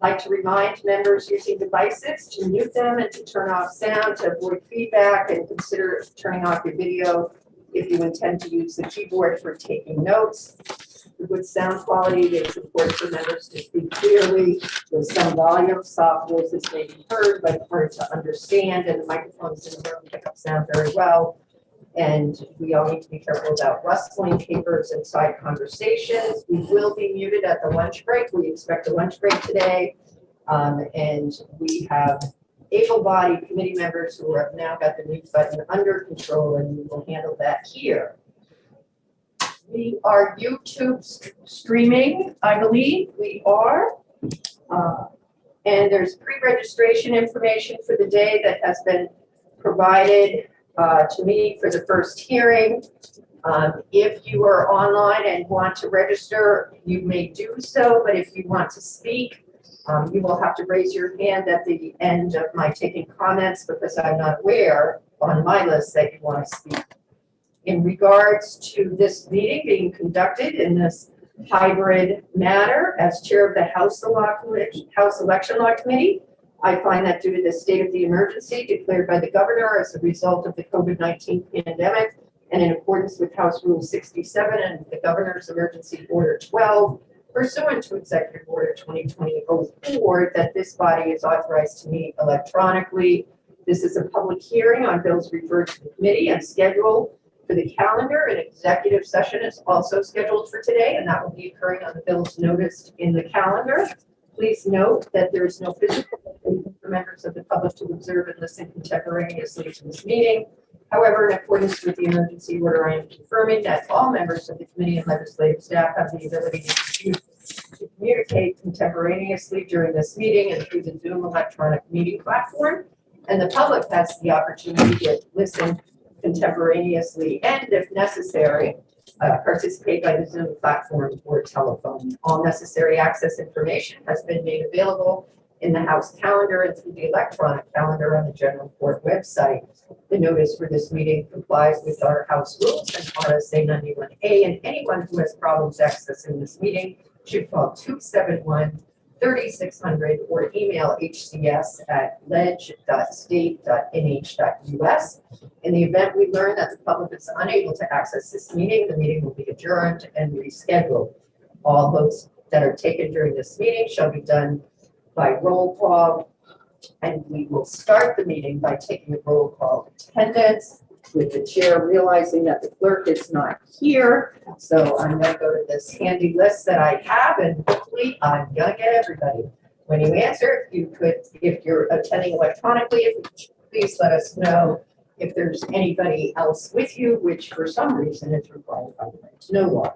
like to remind members using devices to mute them and to turn off sound to avoid feedback, and consider turning off your video if you intend to use the keyboard for taking notes. For good sound quality, it is important for members to speak clearly with some volume. Soft voices may be heard, but hard to understand, and the microphones in the room pick up sound very well. And we all need to be careful about rustling papers and side conversations. We will be muted at the lunch break. We expect a lunch break today. And we have able-bodied committee members who have now got the mute button under control, and we will handle that here. We are YouTube streaming, I believe we are. And there's pre-registration information for the day that has been provided to me for the first hearing. If you are online and want to register, you may do so, but if you want to speak, you will have to raise your hand at the end of my taking comments, because I'm not aware on my list that you want to speak. In regards to this meeting being conducted in this hybrid manner, as chair of the House Election Law Committee, I find that due to the state of the emergency declared by the governor as a result of the COVID-19 pandemic, and in accordance with House Rule 67 and the Governor's Emergency Order 12, pursuant to Executive Order 2020-04, that this body is authorized to meet electronically. This is a public hearing on bills referred to the committee and scheduled for the calendar. An executive session is also scheduled for today, and that will be occurring on the bills noticed in the calendar. Please note that there is no physical location for members of the public to observe and listen contemporaneously to this meeting. However, in accordance with the emergency order, I am confirming that all members of the committee and legislative staff have the ability to communicate contemporaneously during this meeting and through the Zoom electronic meeting platform. And the public has the opportunity to listen contemporaneously and, if necessary, participate by the Zoom platform or telephone. All necessary access information has been made available in the House calendar and through the electronic calendar on the General Court website. The notice for this meeting complies with our House rules and RSA 91A, and anyone who has problems accessing this meeting should call 271-3600 or email hcs@ledge.state.nh.us. In the event we learn that the public is unable to access this meeting, the meeting will be adjourned and rescheduled. All votes that are taken during this meeting shall be done by roll call, and we will start the meeting by taking a roll call attendance, with the chair realizing that the clerk is not here. So I'm going to go to this handy list that I have, and hopefully I'm going to get everybody. When you answer, if you're attending electronically, if you please let us know if there's anybody else with you, which for some reason is required by the right to know law.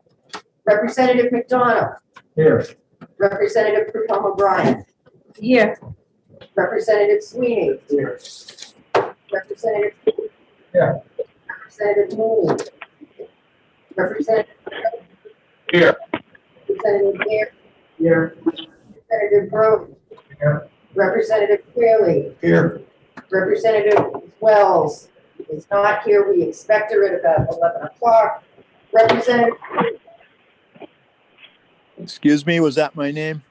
Representative McDonald. Here. Representative Pruitt O'Brien. Here. Representative Sweeney. Here. Representative. Here. Representative Mooney. Representative. Here. Representative Bear. Here. Representative Brody. Here. Representative Clearly. Here. Representative Wells is not here. We expect her at about 11 o'clock. Representative. Excuse me, was that my name?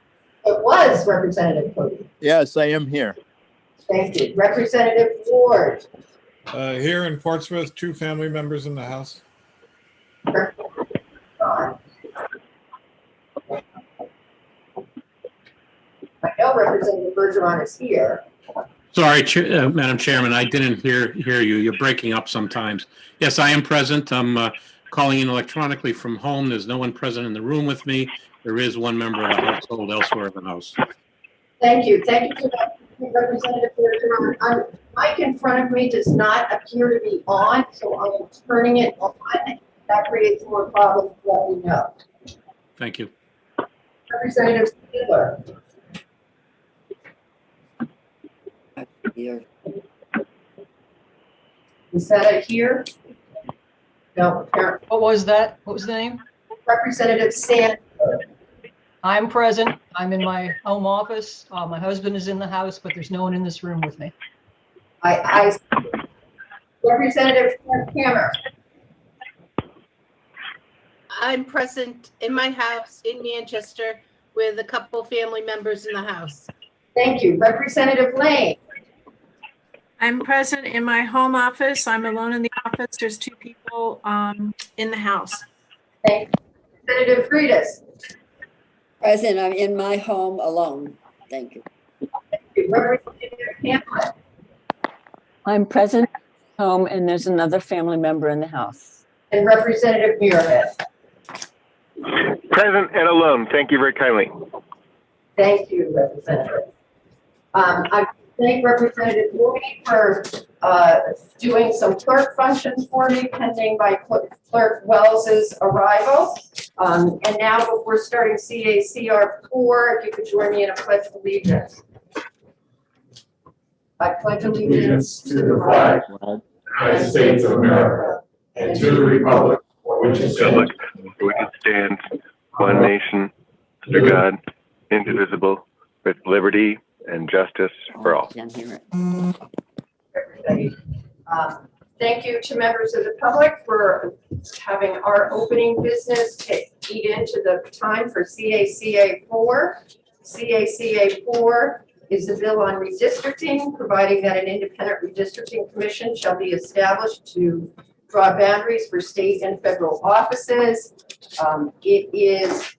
It was Representative Cody. Yes, I am here. Thank you. Representative Ward. Here in Portsmouth, 2 family members in the house. Representative John. I know Representative Bergeron is here. Sorry, Madam Chairman, I didn't hear you. You're breaking up sometimes. Yes, I am present. I'm calling in electronically from home. There's no one present in the room with me. There is one member of the household elsewhere in the house. Thank you. Thank you for that, Representative Bergeron. Mic in front of me does not appear to be on, so I am turning it on. That creates more problems, let me know. Thank you. Representative Taylor. Here. Is that it here? No, apparently. What was that? What was the name? Representative Sandberg. I'm present. I'm in my home office. My husband is in the house, but there's no one in this room with me. Representative Hammer. I'm present in my house in Manchester with a couple family members in the house. Thank you. Representative Lane, I'm present in my home office. I'm alone in the office. There's two people in the house. thank you. Representative Freitas, Present, I'm in my home alone. Thank you. Representative Hamlet, I'm present at home and there's another family member in the house. and Representative Muirhead. Present and alone. Thank you very kindly. Thank you, Representative. I thank Representative Woody for doing some clerk functions for me pending my Clerk Wells's arrival. And now before starting CACR 4, if you could join me in a pledge of allegiance. I pledge allegiance To the flag of the United States of America and to the republic for which it stands, Which stands one nation under God, indivisible, with liberty and justice for all. Can't hear it. everybody. Thank you to members of the public for having our opening business eat into the time for CACA 4. CACA 4 is a bill on redistricting, providing that an independent redistricting commission shall be established to draw boundaries for state and federal offices. It is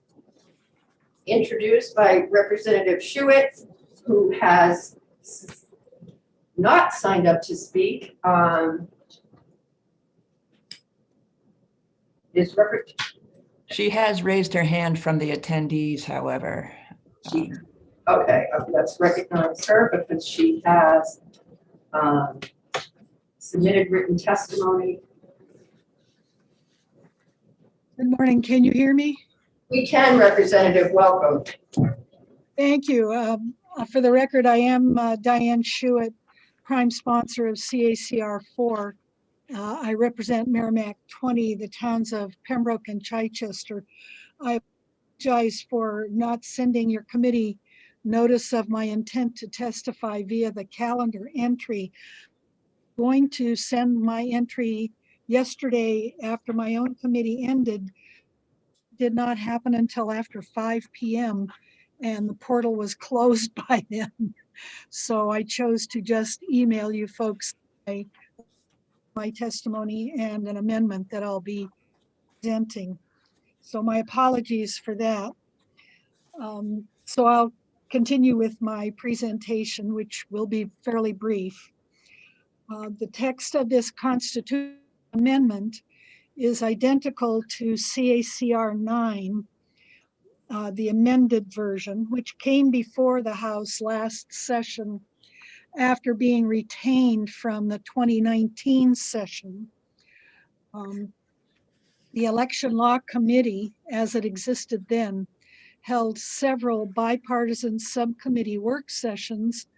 introduced by Representative Schuett, who has not signed up to speak. She has raised her hand from the attendees, however. Okay, let's recognize her because she has submitted written testimony. Good morning. Can you hear me? We can, Representative, welcome. Thank you. For the record, I am Diane Schuett, prime sponsor of CACR 4. I represent Merrimack 20, the towns of Pembroke and Chichester. I apologize for not sending your committee notice of my intent to testify via the calendar entry. I'm going to send my entry yesterday after my own committee ended. Did not happen until after 5 p.m. and the portal was closed by then. So I chose to just email you folks my testimony and an amendment that I'll be presenting. So my apologies for that. So I'll continue with my presentation, which will be fairly brief. The text of this constitutional amendment is identical to CACR 9, the amended version, which came before the House last session after being retained from the 2019 session. The Election Law Committee, as it existed then, held several bipartisan subcommittee work sessions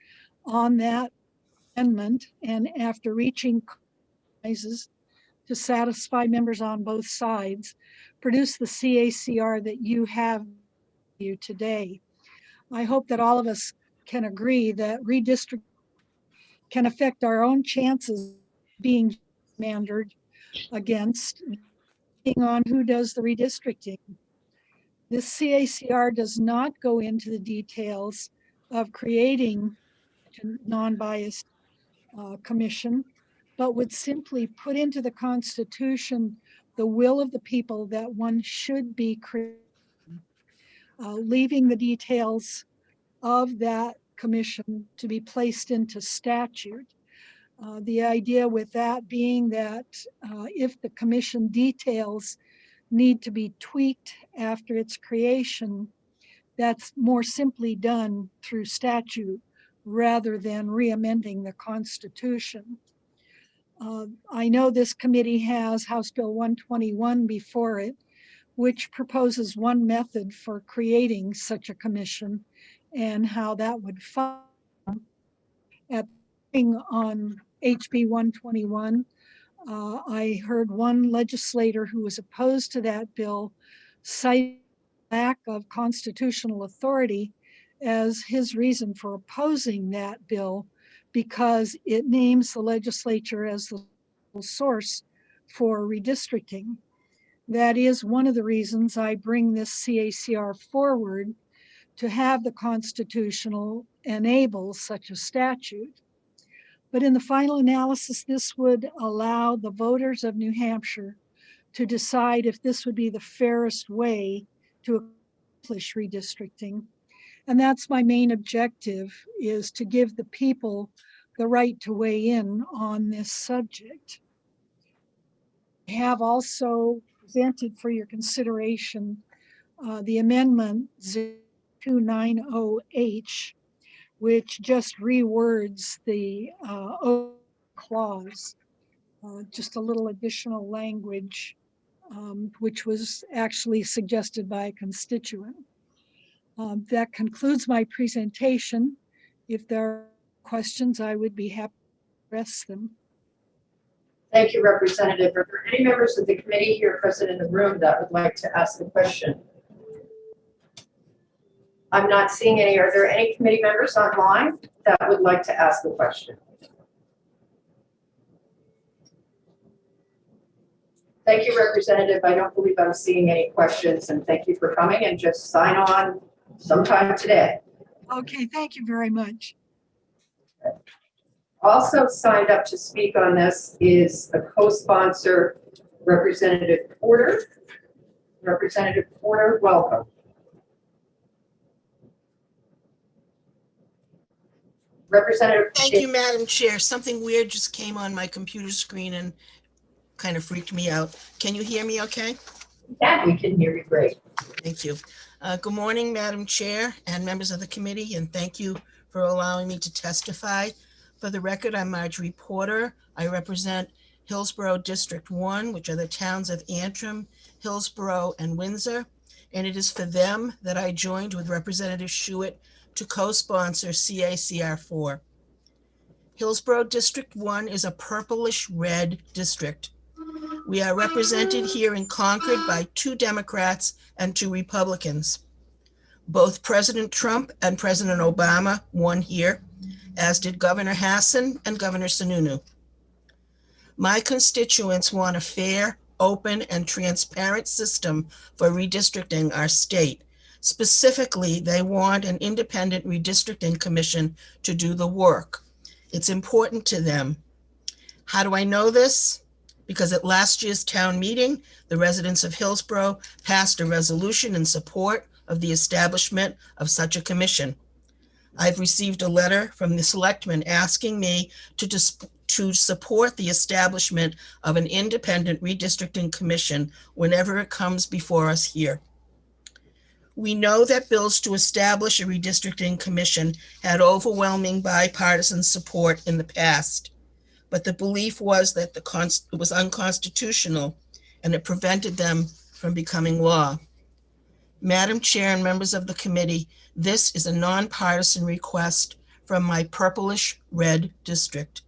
on that amendment, and after reaching compromises to satisfy members on both sides, produced the CACR that you have today. I hope that all of us can agree that redistricting can affect our own chances of being gerrymandered against, depending on who does the redistricting. This CACR does not go into the details of creating a non-biased commission, but would simply put into the Constitution the will of the people that one should be creating, leaving the details of that commission to be placed into statute. The idea with that being that if the commission details need to be tweaked after its creation, that's more simply done through statute rather than re-amending the Constitution. I know this committee has House Bill 121 before it, which proposes one method for creating such a commission and how that would function. At on HB 121, I heard one legislator who was opposed to that bill cite lack of constitutional authority as his reason for opposing that bill, because it names the legislature as the source for redistricting. That is one of the reasons I bring this CACR forward, to have the constitutional enables such a statute. But in the final analysis, this would allow the voters of New Hampshire to decide if this would be the fairest way to accomplish redistricting. And that's my main objective, is to give the people the right to weigh in on this subject. I have also presented for your consideration the amendment 0290H, which just rewords the clause, just a little additional language, which was actually suggested by a constituent. That concludes my presentation. If there are questions, I would be happy to address them. Thank you, Representative. Are there any members of the committee here present in the room that would like to ask a question? I'm not seeing any. Are there any committee members online that would like to ask a question? Thank you, Representative. I don't believe I'm seeing any questions, and thank you for coming, and just sign on sometime today. Okay, thank you very much. Also signed up to speak on this is a co-sponsor, Representative Porter. Representative Porter, welcome. Representative. Thank you, Madam Chair. Something weird just came on my computer screen and kind of freaked me out. Can you hear me okay? Yeah, we can hear you great. Thank you. Good morning, Madam Chair and members of the committee, and thank you for allowing me to testify. For the record, I'm Marjorie Porter. I represent Hillsborough District 1, which are the towns of Antrim, Hillsborough, and Windsor. And it is for them that I joined with Representative Schuett to co-sponsor CACR 4. Hillsborough District 1 is a purplish red district. We are represented here in Concord by 2 Democrats and 2 Republicans. Both President Trump and President Obama won here, as did Governor Hassan and Governor Sununu. My constituents want a fair, open, and transparent system for redistricting our state. Specifically, they want an independent redistricting commission to do the work. It's important to them. How do I know this? Because at last year's town meeting, the residents of Hillsborough passed a resolution in support of the establishment of such a commission. I've received a letter from the selectmen asking me to support the establishment of an independent redistricting commission whenever it comes before us here. We know that bills to establish a redistricting commission had overwhelming bipartisan support in the past, but the belief was that it was unconstitutional and it prevented them from becoming law. Madam Chair and members of the committee, this is a nonpartisan request from my purplish red district.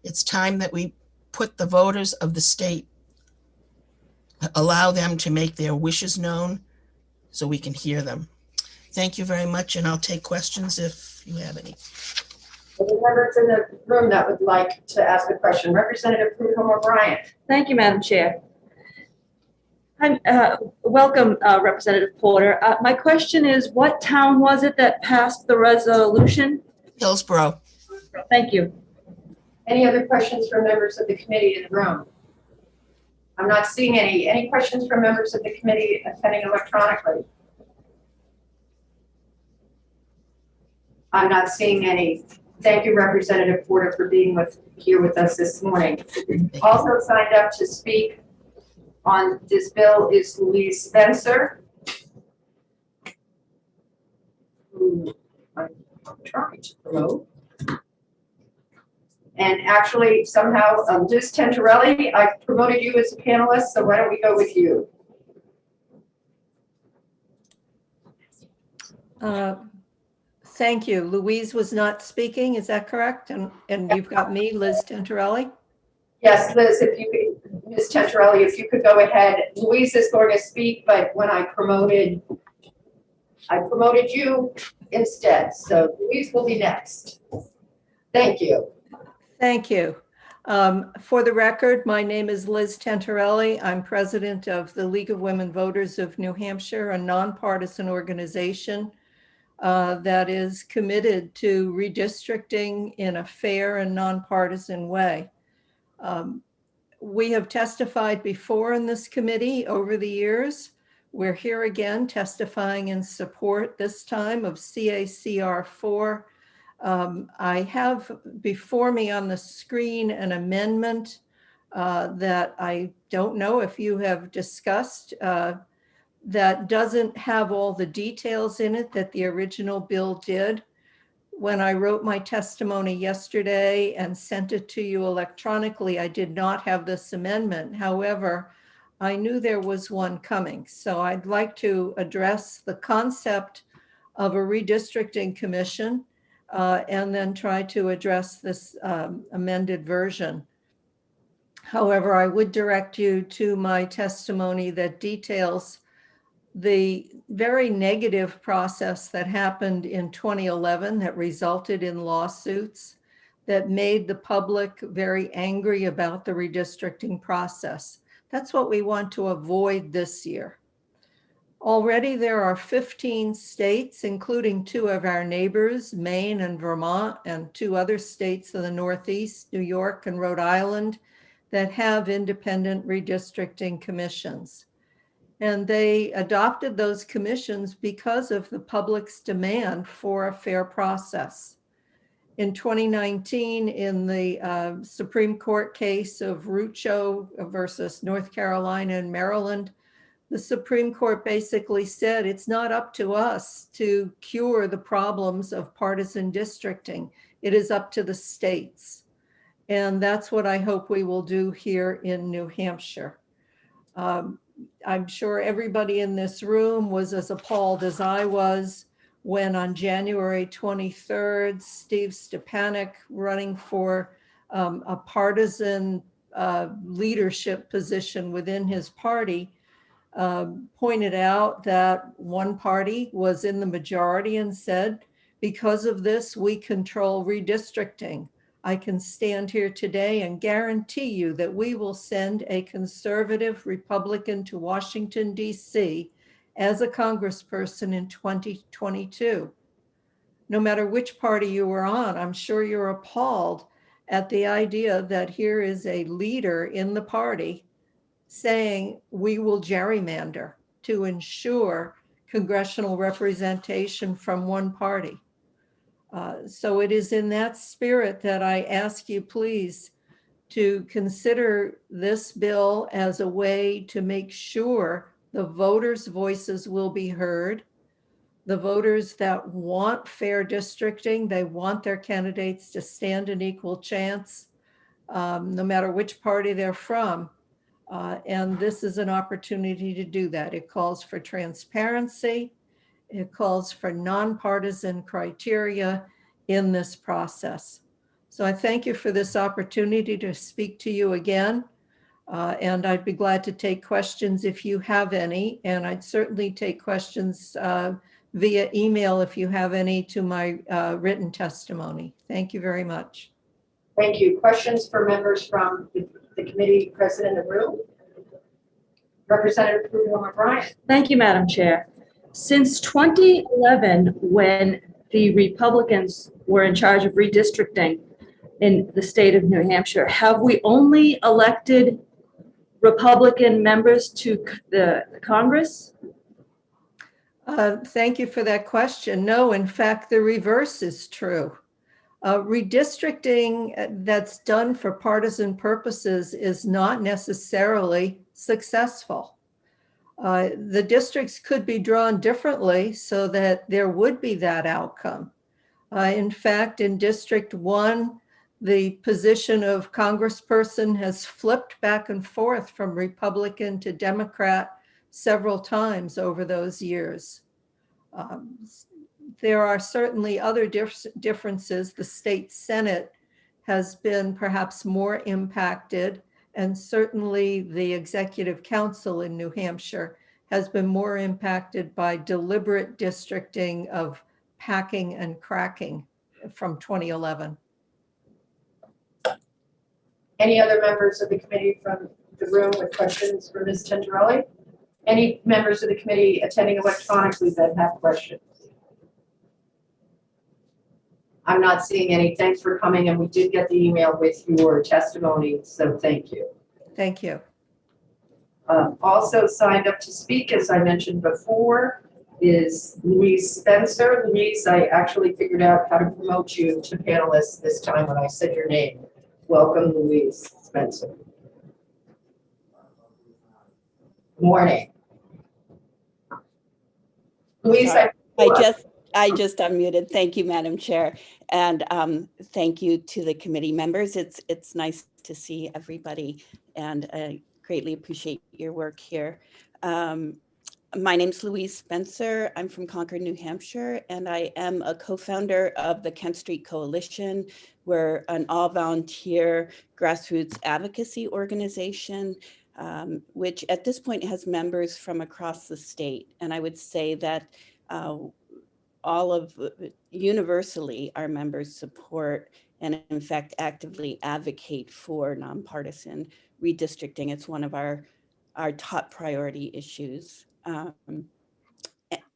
It's time that we put the voters of the state, allow them to make their wishes known so we can hear them. Thank you very much, and I'll take questions if you have any. Any members in the room that would like to ask a question? Representative Prudhomme O'Brien. Thank you, Madam Chair. Welcome, Representative Porter. My question is, what town was it that passed the resolution? Hillsborough. Thank you. Any other questions from members of the committee in the room? I'm not seeing any. Any questions from members of the committee attending electronically? I'm not seeing any. Thank you, Representative Porter, for being here with us this morning. Also signed up to speak on this bill is Louise Spencer, who I'm trying to promote. And actually, somehow, Liz Tentarelli, I promoted you as a panelist, so why don't we go with you? Thank you. Louise was not speaking, is that correct? And you've got me, Liz Tentarelli? Yes, Liz, if you could, Ms. Tentarelli, if you could go ahead. Louise is going to speak, but when I promoted you instead. So Louise will be next. Thank you. Thank you. For the record, my name is Liz Tentarelli. I'm president of the League of Women Voters of New Hampshire, a nonpartisan organization that is committed to redistricting in a fair and nonpartisan way. We have testified before in this committee over the years. We're here again testifying in support this time of CACR 4. I have before me on the screen an amendment that I don't know if you have discussed that doesn't have all the details in it that the original bill did. When I wrote my testimony yesterday and sent it to you electronically, I did not have this amendment. However, I knew there was one coming. So I'd like to address the concept of a redistricting commission and then try to address this amended version. However, I would direct you to my testimony that details the very negative process that happened in 2011 that resulted in lawsuits that made the public very angry about the redistricting process. That's what we want to avoid this year. Already there are 15 states, including 2 of our neighbors, Maine and Vermont, and 2 other states in the Northeast, New York and Rhode Island, that have independent redistricting commissions. And they adopted those commissions because of the public's demand for a fair process. In 2019, in the Supreme Court case of Rucho versus North Carolina and Maryland, the Supreme Court basically said it's not up to us to cure the problems of partisan districting. It is up to the states. And that's what I hope we will do here in New Hampshire. I'm sure everybody in this room was as appalled as I was when on January 23rd, Steve Stepanek, running for a partisan leadership position within his party, pointed out that one party was in the majority and said, because of this, we control redistricting. I can stand here today and guarantee you that we will send a conservative Republican to Washington, D.C. as a congressperson in 2022. No matter which party you were on, I'm sure you're appalled at the idea that here is a leader in the party saying we will gerrymander to ensure congressional representation from one party. So it is in that spirit that I ask you, please, to consider this bill as a way to make sure the voters' voices will be heard. The voters that want fair districting, they want their candidates to stand an equal chance, no matter which party they're from. And this is an opportunity to do that. It calls for transparency. It calls for nonpartisan criteria in this process. So I thank you for this opportunity to speak to you again. And I'd be glad to take questions if you have any. And I'd certainly take questions via email if you have any to my written testimony. Thank you very much. Thank you. Questions for members from the committee present in the room? Representative O'Brien. Thank you, Madam Chair. Since 2011, when the Republicans were in charge of redistricting in the state of New Hampshire, have we only elected Republican members to the Congress? Thank you for that question. No, in fact, the reverse is true. Redistricting that's done for partisan purposes is not necessarily successful. The districts could be drawn differently so that there would be that outcome. In fact, in District 1, the position of congressperson has flipped back and forth from Republican to Democrat several times over those years. There are certainly other differences. The state Senate has been perhaps more impacted, and certainly the Executive Council in New Hampshire has been more impacted by deliberate districting of packing and cracking from 2011. Any other members of the committee from the room with questions for Ms. Tenderelli? Any members of the committee attending electronically that have questions? I'm not seeing any. Thanks for coming, and we did get the email with your testimony, so thank you. Thank you. Also signed up to speak, as I mentioned before, is Louise Spencer. Louise, I actually figured out how to promote you to panelist this time when I said your name. Welcome, Louise Spencer. Morning. Louise, I just unmuted. Thank you, Madam Chair. And thank you to the committee members. It's nice to see everybody, and I greatly appreciate your work here. My name's Louise Spencer. I'm from Concord, New Hampshire, and I am a co-founder of the Kent Street Coalition. We're an all-volunteer grassroots advocacy organization, which at this point has members from across the state. And I would say that universally, our members support and in fact actively advocate for nonpartisan redistricting. It's one of our top priority issues.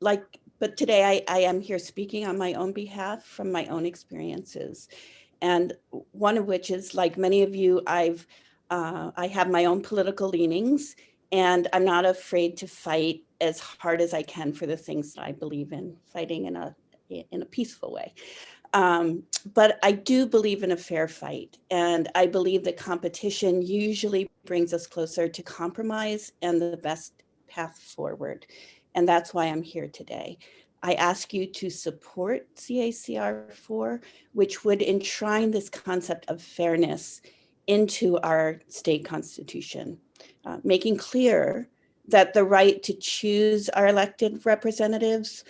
But today I am here speaking on my own behalf from my own experiences. And one of which is, like many of you, I have my own political leanings, and I'm not afraid to fight as hard as I can for the things that I believe in, fighting in a peaceful way. But I do believe in a fair fight, and I believe that competition usually brings us closer to compromise and the best path forward. And that's why I'm here today. I ask you to support CACR4, which would enshrine this concept of fairness into our state constitution, making clear that the right to choose our elected representatives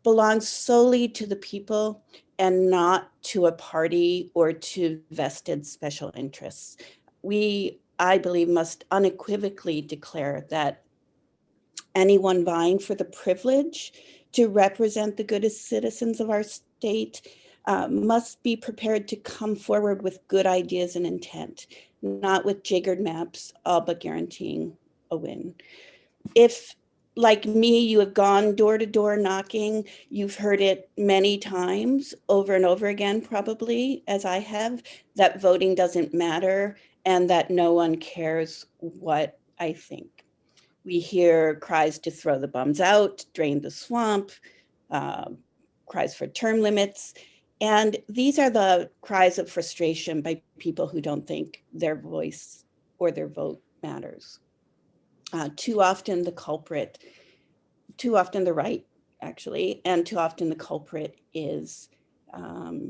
belongs solely to the people and not to a party or to vested special interests. We, I believe, must unequivocally declare that anyone vying for the privilege to represent the good citizens of our state must be prepared to come forward with good ideas and intent, not with jiggered maps, all but guaranteeing a win. If, like me, you have gone door to door knocking, you've heard it many times over and over again, probably, as I have, that voting doesn't matter and that no one cares what I think. We hear cries to throw the bums out, drain the swamp, cries for term limits. And these are the cries of frustration by people who don't think their voice or their vote matters. Too often the right, actually, and too often the culprit is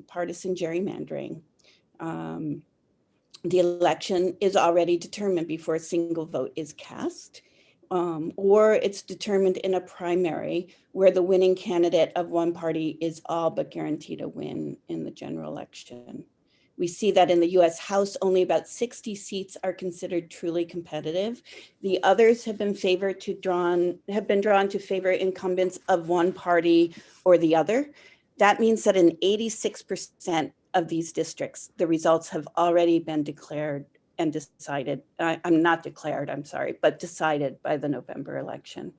partisan gerrymandering. The election is already determined before a single vote is cast, or it's determined in a primary where the winning candidate of one party is all but guaranteed a win in the general election. We see that in the US House, only about 60 seats are considered truly competitive. The others have been drawn to favor incumbents of one party or the other. That means that in 86% of these districts, the results have already been declared and decided. I'm not declared, I'm sorry, but decided by the November election.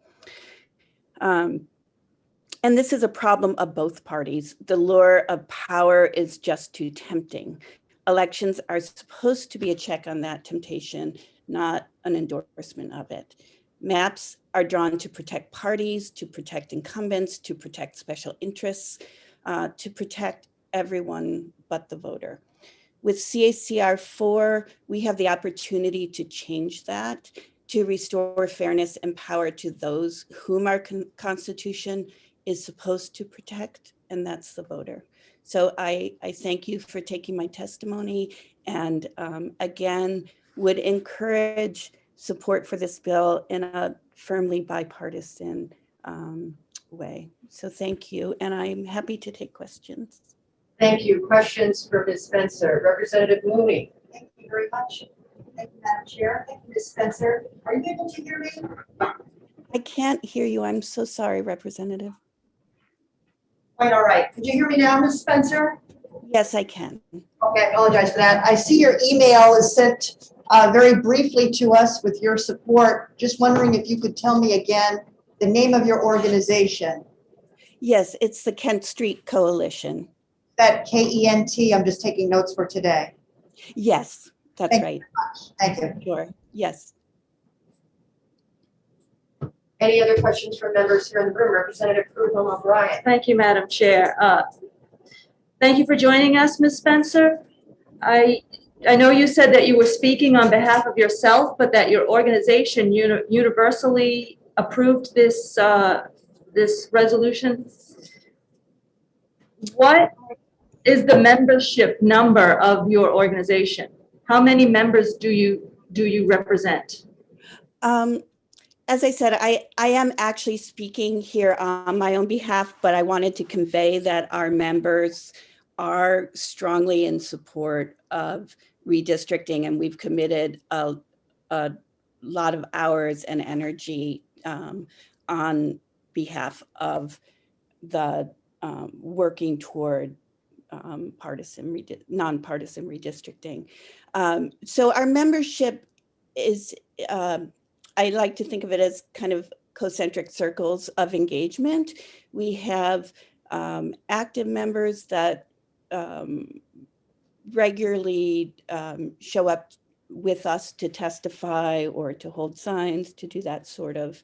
And this is a problem of both parties. The lure of power is just too tempting. Elections are supposed to be a check on that temptation, not an endorsement of it. Maps are drawn to protect parties, to protect incumbents, to protect special interests, to protect everyone but the voter. With CACR4, we have the opportunity to change that, to restore fairness and power to those whom our Constitution is supposed to protect, and that's the voter. So I thank you for taking my testimony, and again, would encourage support for this bill in a firmly bipartisan way. So thank you, and I'm happy to take questions. Thank you. Questions for Ms. Spencer? Representative Mooney. Thank you very much. Thank you, Madam Chair. Thank you, Ms. Spencer. Are you able to hear me? I can't hear you. I'm so sorry, Representative. Quite all right. Could you hear me now, Ms. Spencer? Yes, I can. Okay, I apologize for that. I see your email is sent very briefly to us with your support. Just wondering if you could tell me again the name of your organization. Yes, it's the Kent Street Coalition. that KENT? I'm just taking notes for today. Yes, that's Thank you right. Thank you. Sure. Yes. Any other questions from members here in the room? Representative Prudhomme O'Brien. Thank you, Madam Chair. Thank you for joining us, Ms. Spencer. I know you said that you were speaking on behalf of yourself, but that your organization universally approved this this resolution. What is the membership number of your organization? How many members do you represent? As I said, I am actually speaking here on my own behalf, but I wanted to convey that our members are strongly in support of redistricting, and we've committed a lot of hours and energy on behalf of the working toward nonpartisan redistricting. So our membership is, I like to think of it as kind of concentric circles of engagement. We have active members that regularly show up with us to testify or to hold signs, to do that sort of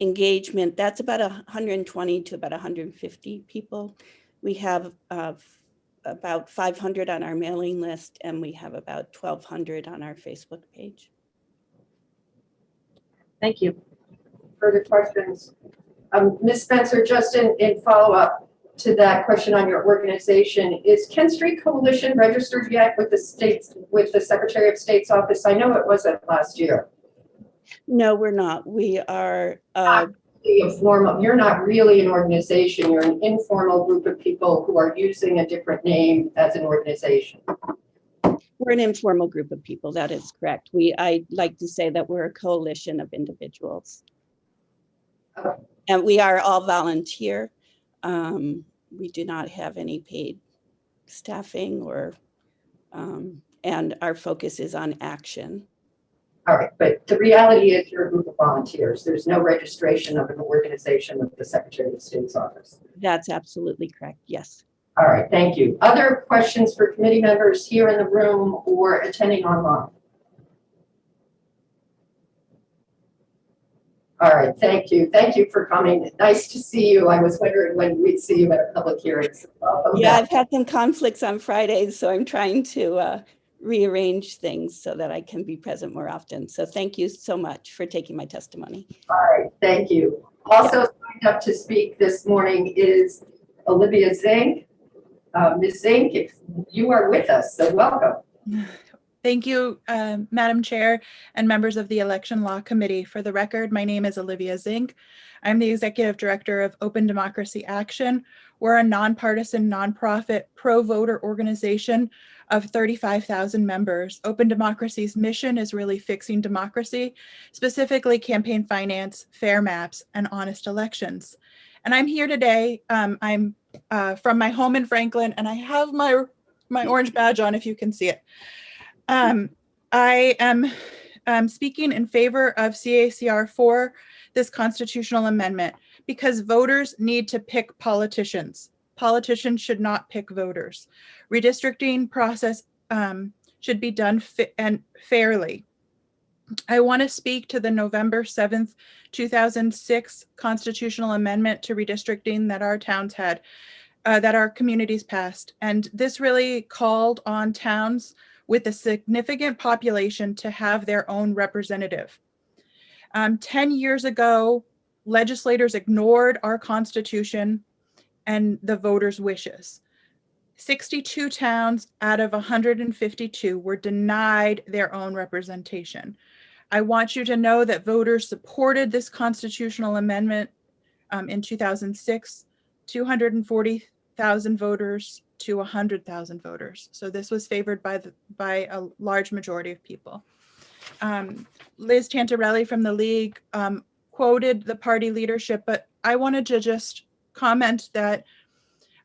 engagement. That's about 120 to about 150 people. We have about 500 on our mailing list, and we have about 1,200 on our Facebook page. Thank you. Further questions? Ms. Spencer, just in follow-up to that question on your organization, is Kent Street Coalition registered yet with the states, with the Secretary of State's office? I know it wasn't last year. No, we're not. We are you're not really an organization. You're an informal group of people who are using a different name as an organization. We're an informal group of people. That is correct. I like to say that we're a coalition of individuals. Okay. And we are all volunteer. We do not have any paid staffing or, and our focus is on action. All right, but the reality is you're a group of volunteers. There's no registration of an organization with the Secretary of State's office. That's absolutely correct. Yes. All right, thank you. Other questions for committee members here in the room or attending online? All right, thank you. Thank you for coming. Nice to see you. I was wondering when we'd see you at a public hearing. So yeah, I've had some conflicts on Fridays, so I'm trying to rearrange things so that I can be present more often. So thank you so much for taking my testimony. All right, thank you. Also signed up to speak this morning is Olivia Zink. Ms. Zink, if you are with us, so welcome. Thank you, Madam Chair and members of the Election Law Committee. For the record, my name is Olivia Zink. I'm the Executive Director of Open Democracy Action. We're a nonpartisan, nonprofit, pro-voter organization of 35,000 members. Open Democracy's mission is really fixing democracy, specifically campaign finance, fair maps, and honest elections. And I'm here today. I'm from my home in Franklin, and I have my orange badge on if you can see it. I am speaking in favor of CACR 4, this constitutional amendment, because voters need to pick politicians. Politicians should not pick voters. Redistricting process should be done fairly. I want to speak to the November 7th, 2006 constitutional amendment to redistricting that our towns had, that our communities passed. And this really called on towns with a significant population to have their own representative. 10 years ago, legislators ignored our Constitution and the voters' wishes. 62 towns out of 152 were denied their own representation. I want you to know that voters supported this constitutional amendment in 2006, 240,000 voters to 100,000 voters. So this was favored by a large majority of people. Liz Tantarelli from the League quoted the party leadership, but I wanted to just comment that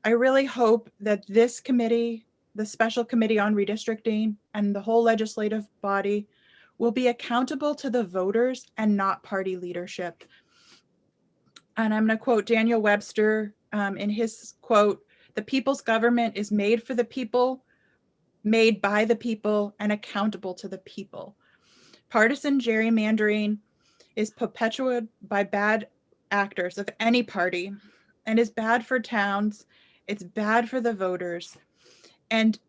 I really hope that this committee, the Special Committee on Redistricting, and the whole legislative body will be accountable to the voters and not party leadership. And I'm going to quote Daniel Webster in his quote, The people's government is made for the people, made by the people, and accountable to the people. Partisan gerrymandering is perpetuated by bad actors of any party and is bad for towns. It's bad for the voters. And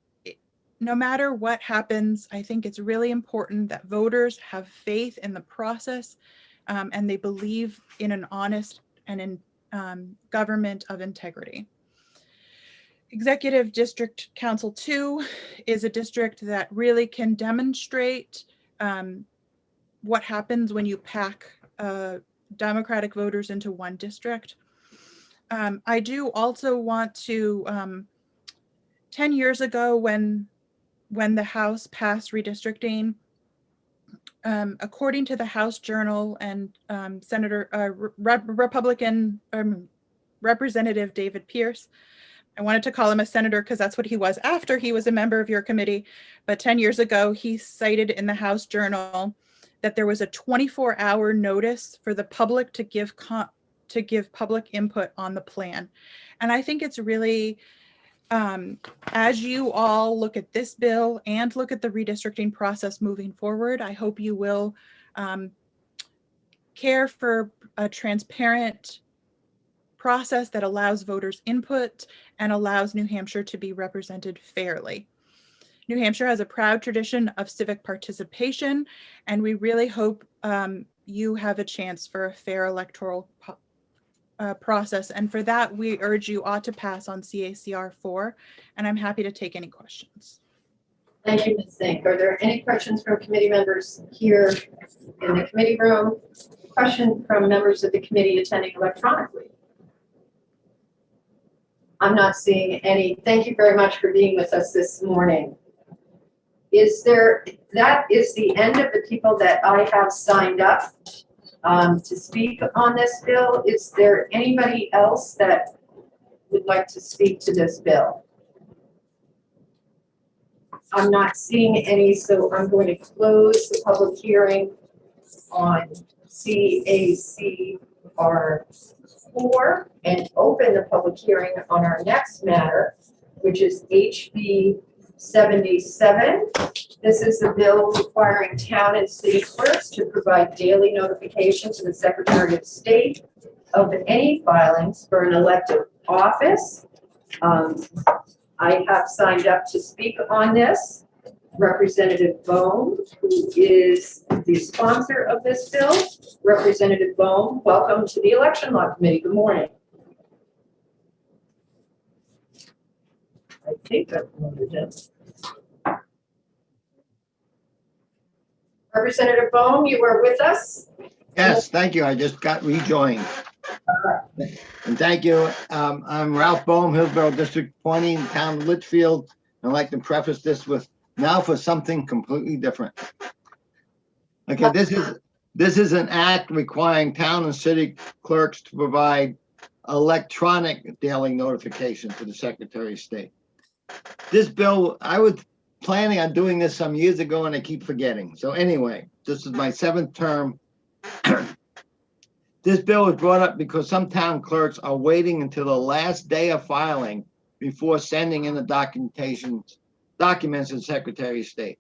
no matter what happens, I think it's really important that voters have faith in the process and they believe in an honest and in government of integrity. Executive District Council 2 is a district that really can demonstrate what happens when you pack Democratic voters into one district. I do also want to, 10 years ago when the House passed redistricting, according to the House Journal and Republican Representative David Pierce, I wanted to call him a senator because that's what he was after he was a member of your committee, but 10 years ago, he cited in the House Journal that there was a 24-hour notice for the public to give public input on the plan. And I think it's really, as you all look at this bill and look at the redistricting process moving forward, I hope you will care for a transparent process that allows voters input and allows New Hampshire to be represented fairly. New Hampshire has a proud tradition of civic participation, and we really hope you have a chance for a fair electoral process. And for that, we urge you ought to pass on CACR 4, and I'm happy to take any questions. Thank you, Ms. Zink. Are there any questions from committee members here in the committee room? Question from members of the committee attending electronically? I'm not seeing any. Thank you very much for being with us this morning. That is the end of the people that I have signed up to speak on this bill. Is there anybody else that would like to speak to this bill? I'm not seeing any, so I'm going to close the public hearing on CACR 4 and open the public hearing on our next matter, which is HB 77. This is a bill requiring town and city clerks to provide daily notification to the Secretary of State of any filings for an elective office. I have signed up to speak on this. Representative Bohm, who is the sponsor of this bill. Representative Bohm, welcome to the Election Law Committee. Good morning. I think I've promoted him. Representative Bohm, you were with us? Yes, thank you. I just got rejoined. And thank you. I'm Ralph Bohm, Hillsborough District 20, in town of Litchfield. I'd like to preface this with now for something completely different. Okay, this is an act requiring town and city clerks to provide electronic daily notification to the Secretary of State. This bill, I was planning on doing this some years ago and I keep forgetting. So anyway, this is my 7th term. This bill was brought up because some town clerks are waiting until the last day of filing before sending in the documents to the Secretary of State.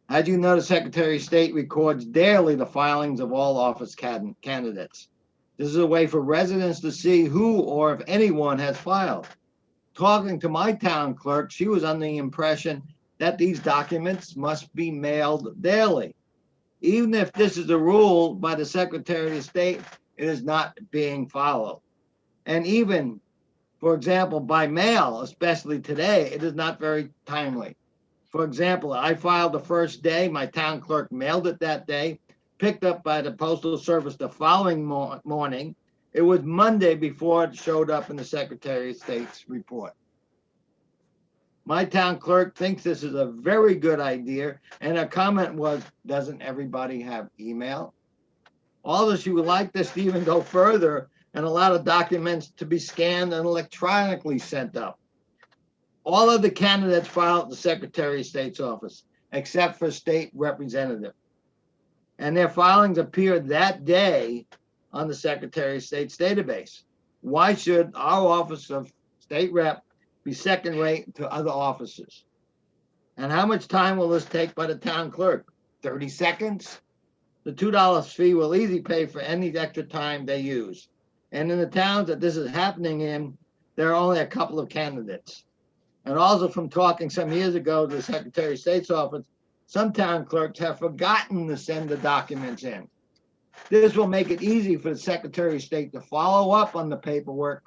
As you know, the Secretary of State records daily the filings of all office candidates. This is a way for residents to see who or if anyone has filed. Talking to my town clerk, she was under the impression that these documents must be mailed daily. Even if this is a rule by the Secretary of State, it is not being followed. And even, for example, by mail, especially today, it is not very timely. For example, I filed the first day, my town clerk mailed it that day, picked up by the Postal Service the following morning. It was Monday before it showed up in the Secretary of State's report. My town clerk thinks this is a very good idea, and her comment was, doesn't everybody have email? Although she would like this to even go further and allow the documents to be scanned and electronically sent up. All of the candidates file at the Secretary of State's office, except for state representative. And their filings appear that day on the Secretary of State's database. Why should our Office of State Rep be second rate to other offices. And how much time will this take by the town clerk? 30 seconds? The $2 fee will easily pay for any extra time they use. And in the towns that this is happening in, there are only a couple of candidates. And also from talking some years ago to the Secretary of State's office, some town clerks have forgotten to send the documents in. This will make it easy for the Secretary of State to follow up on the paperwork.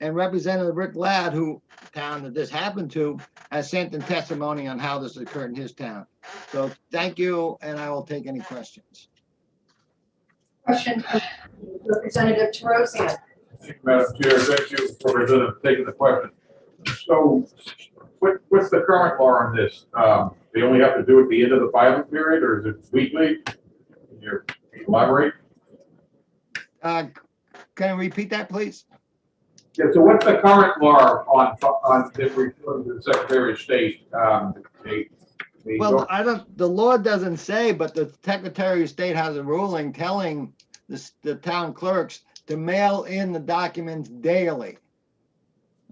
And Representative Rick Ladd, who town that this happened to, has sent in testimony on how this occurred in his town. So thank you, and I will take any questions. Question from Representative Terosian. Thank you, Madam Chair. Thank you for taking the question. So what's the current law on this? They only have to do it at the end of the filing period, or is it weekly? Can you elaborate? Can you repeat that, please? Yeah, so what's the current law on this referring to the Secretary of State? Well, the law doesn't say, but the Secretary of State has a ruling telling the town clerks to mail in the documents daily.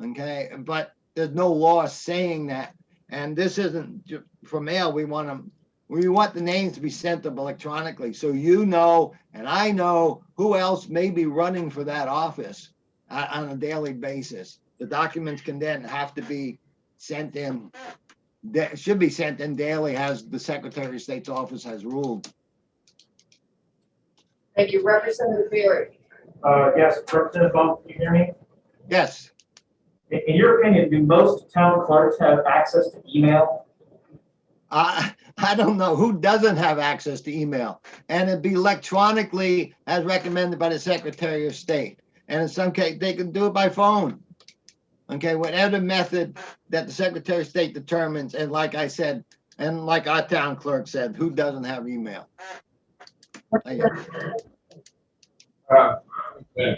Okay, but there's no law saying that. And this isn't for mail. We want the names to be sent up electronically. So you know, and I know who else may be running for that office on a daily basis. The documents can then have to be sent in. That should be sent in daily, as the Secretary of State's office has ruled. Thank you, Representative Berry. Yes, Representative Bump, can you hear me? Yes. In your opinion, do most town clerks have access to email? I don't know who doesn't have access to email, and it'd be electronically as recommended by the Secretary of State. And in some case, they can do it by phone. Okay, whatever method that the Secretary of State determines, and like I said, and like our town clerk said, who doesn't have email? Madam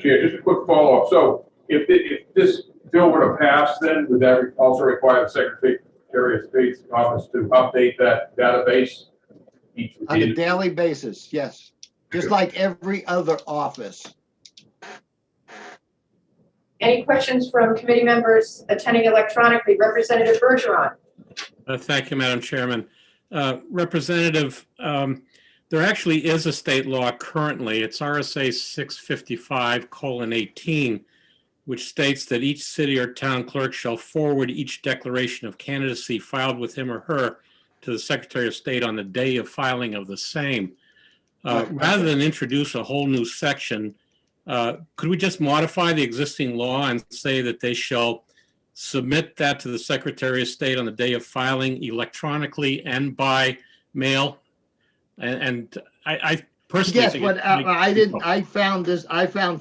Chair, just a quick follow-up. So if this bill were to pass, then would that also require the Secretary of State's office to update that database? On a daily basis, yes. Just like every other office. Any questions from committee members attending electronically? Representative Bergeron. Thank you, Madam Chairman. Representative, there actually is a state law currently. It's RSA 655:18, which states that each city or town clerk shall forward each declaration of candidacy filed with him or her to the Secretary of State on the day of filing of the same. Rather than introduce a whole new section, could we just modify the existing law and say that they shall submit that to the Secretary of State on the day of filing electronically and by mail? And I personally yes, think but I found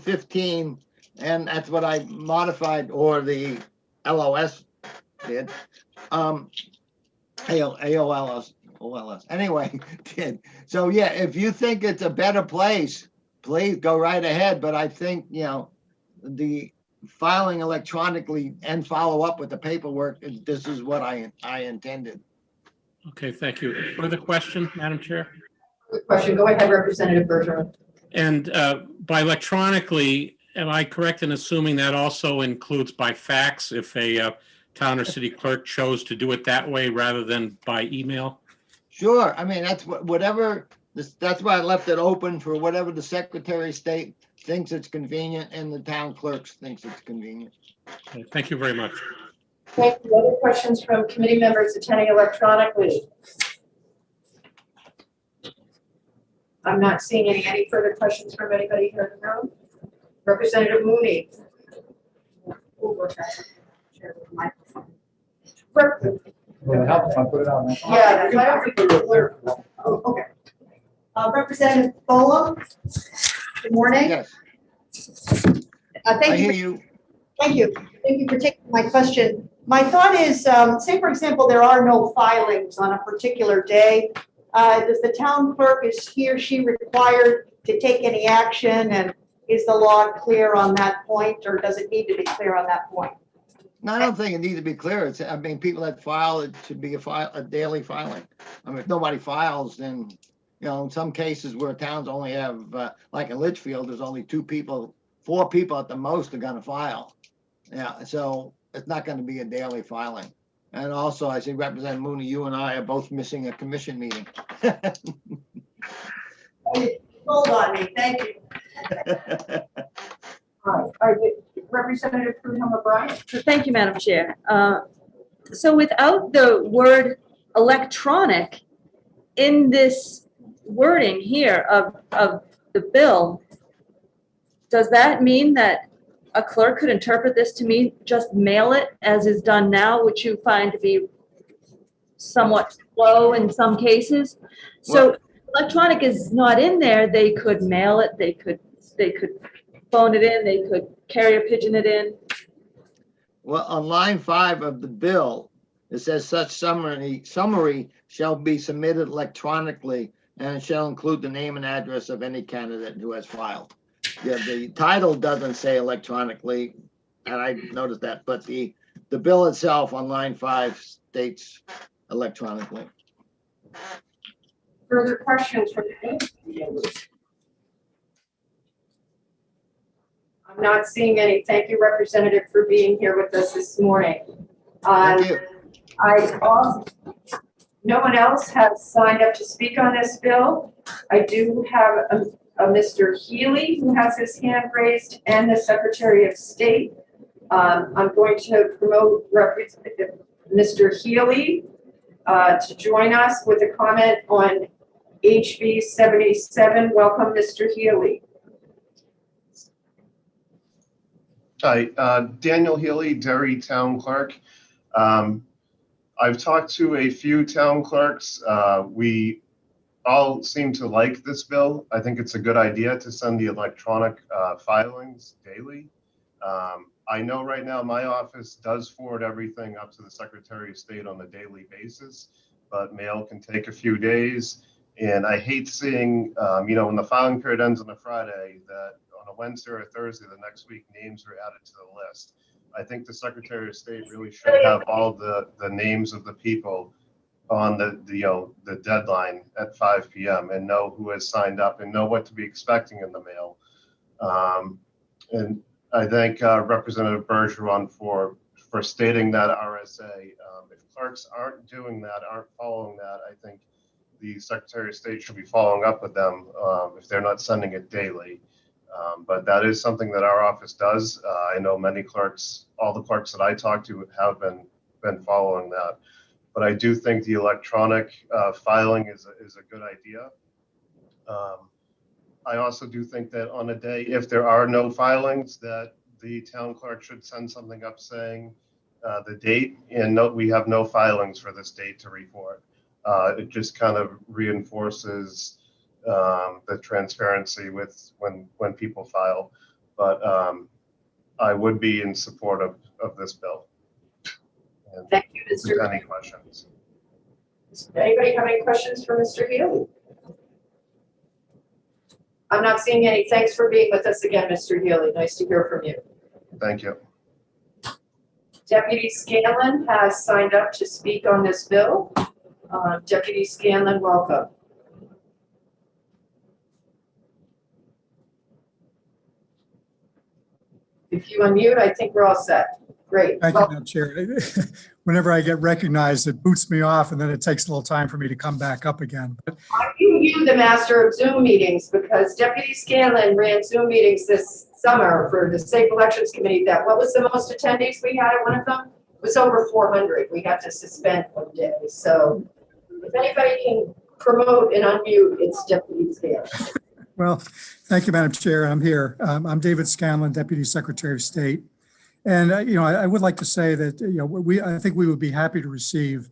15, and that's what I modified, or the LOS did. OLS. Anyway, did. So yeah, if you think it's a better place, please go right ahead. But I think, the filing electronically and follow up with the paperwork, this is what I intended. Okay, thank you. Further question, Madam Chair? Good question. Go ahead, Representative Bergeron. And by electronically, am I correct in assuming that also includes by fax if a town or city clerk chose to do it that way rather than by email? Sure. I mean, that's that's why I left it open for whatever the Secretary of State thinks it's convenient and the town clerks thinks it's convenient. Okay, thank you very much. Thank you. Other questions from committee members attending electronically? I'm not seeing any further questions from anybody here in the room. Representative Mooney. Help if I put it on. Yeah, I don't think we're. Oh, okay. Representative Bolam, good morning. Yes. Thank I you. hear you. Thank you. Thank you for taking my question. My thought is, say for example, there are no filings on a particular day. Does the town clerk, is he or she required to take any action, and is the law clear on that point, or does it need to be clear on that point? No, I don't think it needs to be clear. I mean, people that file, it should be a daily filing. I mean, if nobody files, then, in some cases where towns only have, like in Litchfield, there's only 4 people at the most are gonna file. Yeah, so it's not going to be a daily filing. And also, I see Representative Mooney, you and I are both missing a commission meeting. Hold on me, thank you. All right, Representative Prudhomme O'Brien. Thank you, Madam Chair. So without the word electronic in this wording here of the bill, does that mean that a clerk could interpret this to mean just mail it as is done now, which you find to be somewhat slow in some cases? So electronic is not in there. They could mail it. They could phone it in. They could carrier pigeon it in. Well, on line 5 of the bill, it says such summary shall be submitted electronically and shall include the name and address of any candidate who has filed. Yeah, the title doesn't say electronically, and I noticed that, but the bill itself on line 5 states electronically. Further questions from the I'm not seeing any. Thank you, Representative, for being here with us this morning. Thank you. No one else has signed up to speak on this bill. I do have a Mr. Healy who has his hand raised, and the Secretary of State. I'm going to promote Representative Mr. Healy to join us with a comment on HB 77. Welcome, Mr. Healy. Hi, Daniel Healy, Derry Town Clerk. I've talked to a few town clerks. We all seem to like this bill. I think it's a good idea to send the electronic filings daily. I know right now my office does forward everything up to the Secretary of State on a daily basis, but mail can take a few days. And I hate seeing, when the filing period ends on a Friday, that on a Wednesday or a Thursday the next week, names are added to the list. I think the Secretary of State really should have all the names of the people on the deadline at 5 p.m. and know who has signed up and know what to be expecting in the mail. And I thank Representative Bergeron for stating that RSA. If clerks aren't doing that, aren't following that, I think the Secretary of State should be following up with them if they're not sending it daily. But that is something that our office does. I know many clerks, all the clerks that I talk to have been following that. But I do think the electronic filing is a good idea. I also do think that on a day, if there are no filings, that the town clerk should send something up saying the date and note we have no filings for this date to report. It just kind of reinforces the transparency with when people file. But I would be in support of this bill. And thank you, Mr. Any questions? Anybody have any questions for Mr. Healy? I'm not seeing any. Thanks for being with us again, Mr. Healy. Nice to hear from you. Thank you. Deputy Scanlon has signed up to speak on this bill. Deputy Scanlon, welcome. If you unmute, I think we're all set. Great. Thank you, Madam Chair. Whenever I get recognized, it boots me off, and then it takes a little time for me to come back up again. But Are you the master of Zoom meetings? Because Deputy Scanlon ran Zoom meetings this summer for the Safe Elections Committee. What was the most attendees we had at one of them? It was over 400. We had to suspend one day. So if anybody can promote and unmute, it's Deputy Scanlon. well, thank you, Madam Chair. I'm here. I'm David Scanlon, Deputy Secretary of State. And, I would like to say that, I think we would be happy to receive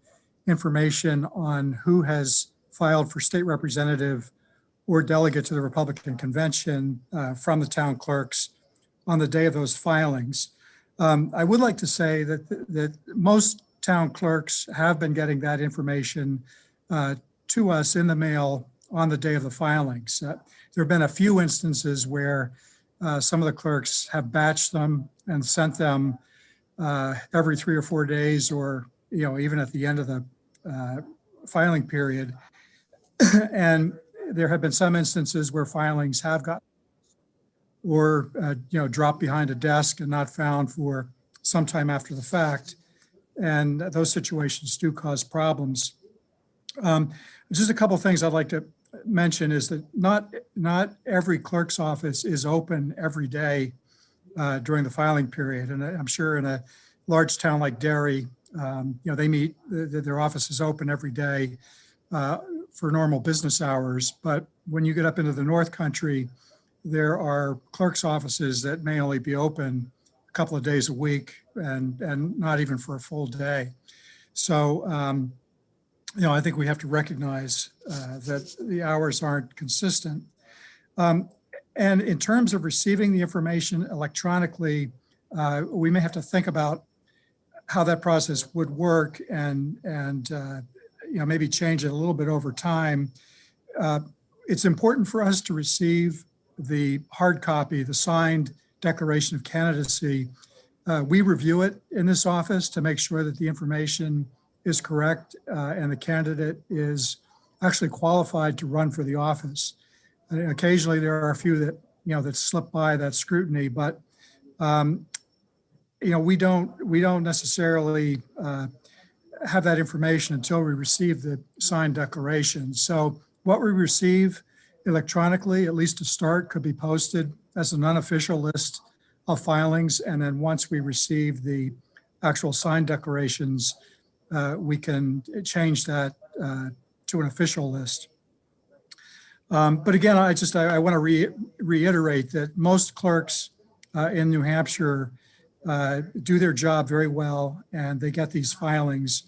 information on who has filed for state representative or delegate to the Republican convention from the town clerks on the day of those filings. I would like to say that most town clerks have been getting that information to us in the mail on the day of the filings. There have been a few instances where some of the clerks have batched them and sent them every 3 or 4 days, or even at the end of the filing period. And there have been some instances where filings have gotten or dropped behind a desk and not found for sometime after the fact. And those situations do cause problems. Just a couple of things I'd like to mention is that not every clerk's office is open every day during the filing period. And I'm sure in a large town like Derry, they meet, their office is open every day for normal business hours. But when you get up into the North Country, there are clerk's offices that may only be open a couple of days a week and not even for a full day. So, I think we have to recognize that the hours aren't consistent. And in terms of receiving the information electronically, we may have to think about how that process would work and maybe change it a little bit over time. It's important for us to receive the hard copy, the signed declaration of candidacy. We review it in this office to make sure that the information is correct and the candidate is actually qualified to run for the office. And occasionally there are a few that that slip by that scrutiny, but we don't necessarily have that information until we receive the signed declaration. So what we receive electronically, at least to start, could be posted as an unofficial list of filings. And then once we receive the actual signed declarations, we can change that to an official list. But again, I want to reiterate that most clerks in New Hampshire do their job very well, and they get these filings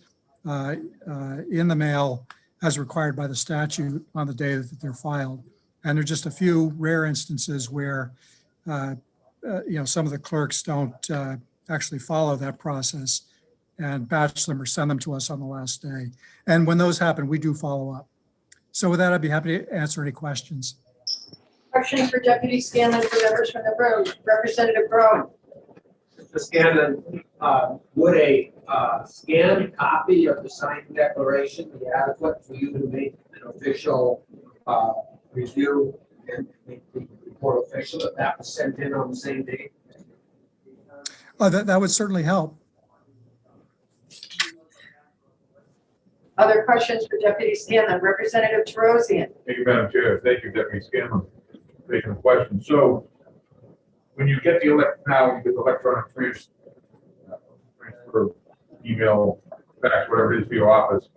in the mail as required by the statute on the day that they're filed. And there are just a few rare instances where some of the clerks don't actually follow that process and batch them or send them to us on the last day. And when those happen, we do follow up. So with that, I'd be happy to answer any questions. Question for Deputy Scanlon for members from the room. Representative Brown. Mr. Scanlon, would a scanned copy of the signed declaration be adequate for you to make an official review and make the report official if that was sent in on the same day? That would certainly help. Other questions for Deputy Scanlon? Representative Terosian. Thank you, Madam Chair. Thank you, Deputy Scanlon, for taking the question. So when you get the electronic transfer, email, fax, whatever it is for your office,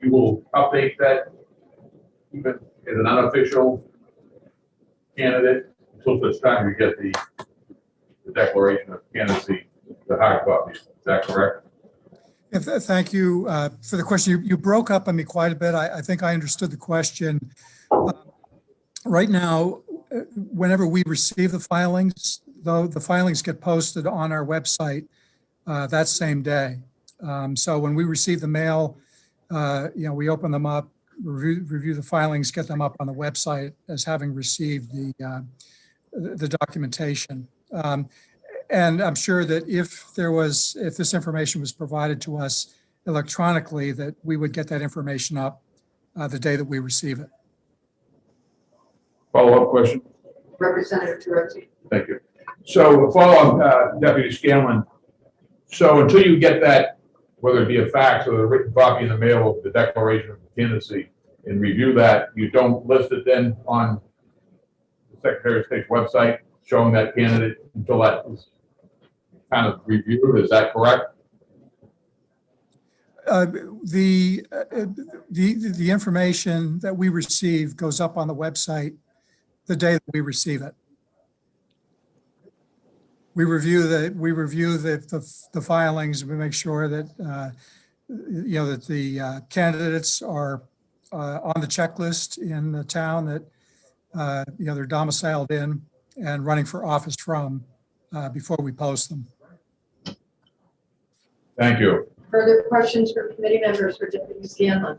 you will update that even as an unofficial candidate until such time you get the declaration of candidacy, the hard copy. Is that correct? Thank you for the question. You broke up on me quite a bit. I think I understood the question. Right now, whenever we receive the filings, though, the filings get posted on our website that same day. So when we receive the mail, we open them up, review the filings, get them up on the website as having received the documentation. And I'm sure that if this information was provided to us electronically, that we would get that information up the day that we receive it. Follow-up question. Representative Terosian. Thank you. So a follow-up, Deputy Scanlon. So until you get that, whether it be a fax or a written copy in the mail of the declaration of candidacy and review that, you don't list it then on the Secretary of State's website showing that candidate until that is kind of reviewed. Is that correct? The information that we receive goes up on the website the day that we receive it. We review the filings. We make sure that that the candidates are on the checklist in the town that they're domiciled in and running for office from before we post them. Thank you. Further questions for committee members for Deputy Scanlon?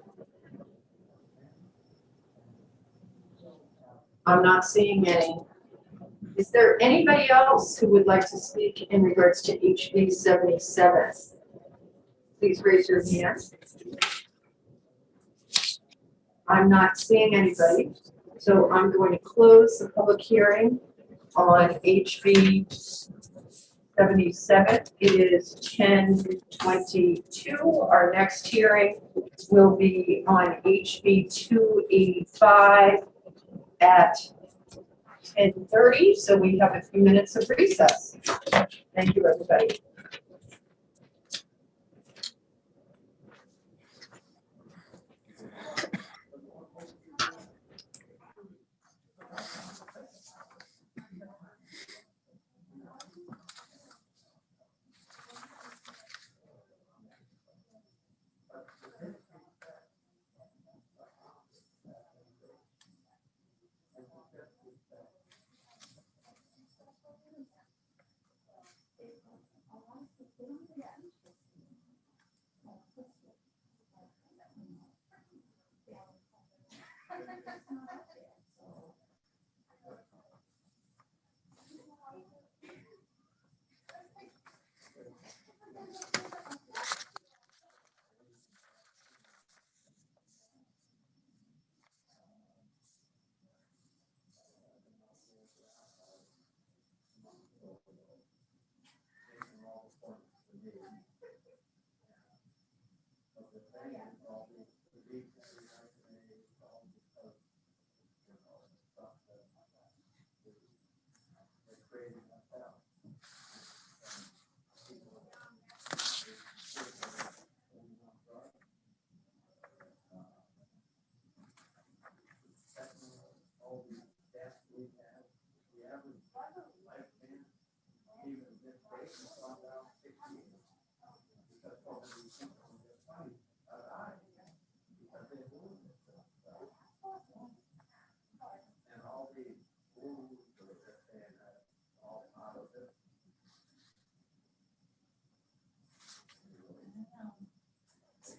I'm not seeing any. Is there anybody else who would like to speak in regards to HB 77? Please raise your hand. I'm not seeing anybody, so I'm going to close the public hearing on HB 77th. It is 10:22. Our next hearing will be on HB 285 at 10:30. So we have a few minutes of recess. Thank you, everybody.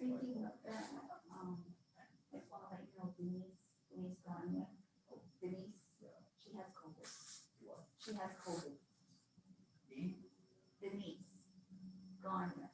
Speaking of that, if all I know, Denise Garner, Denise, she has COVID. She has COVID. Denise Garner.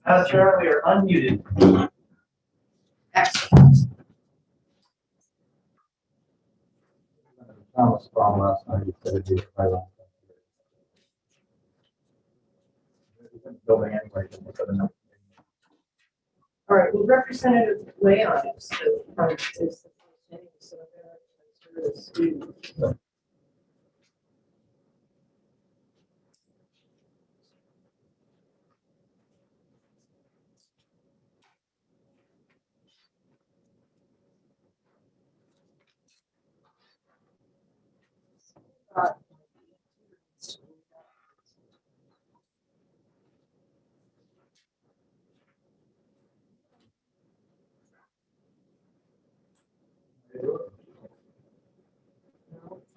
Madam Chair, we are unmuted. Excellent. Thomas Brown last night, he said it'd be right on. Building anyway. All right, well, Representative Leon is the front, is the first name, so I'm gonna transfer this to.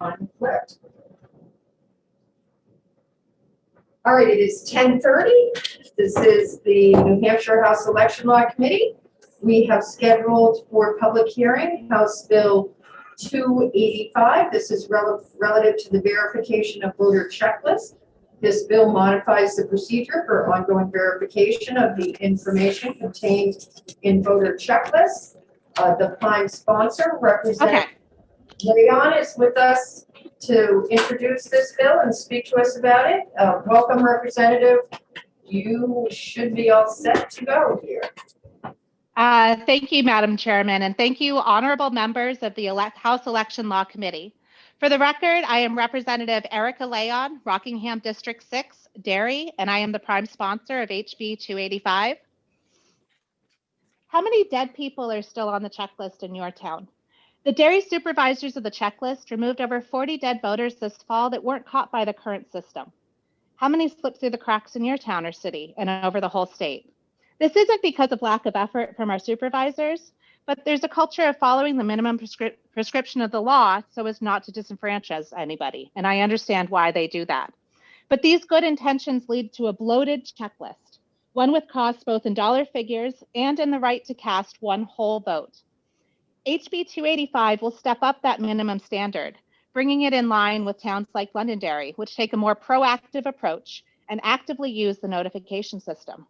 Time clicked. All right, it is 10:30. This is the New Hampshire House Election Law Committee. We have scheduled for public hearing House Bill 285. This is relative to the verification of voter checklist. This bill modifies the procedure for ongoing verification of the information contained in voter checklists. The prime sponsor, Representative Leon, is with us to introduce this bill and speak to us about it. Welcome, Representative. You should be all set to go here. Thank you, Madam Chairman, and thank you, honorable members of the House Election Law Committee. For the record, I am Representative Erica Leon, Rockingham District 6, Derry, and I am the prime sponsor of HB 285. How many dead people are still on the checklist in your town? The Derry supervisors of the checklist removed over 40 dead voters this fall that weren't caught by the current system. How many slipped through the cracks in your town or city and over the whole state? This isn't because of lack of effort from our supervisors, but there's a culture of following the minimum prescription of the law so as not to disenfranchise anybody, and I understand why they do that. But these good intentions lead to a bloated checklist, one with costs both in dollar figures and in the right to cast one whole vote. HB 285 will step up that minimum standard, bringing it in line with towns like Londonderry, which take a more proactive approach and actively use the notification system.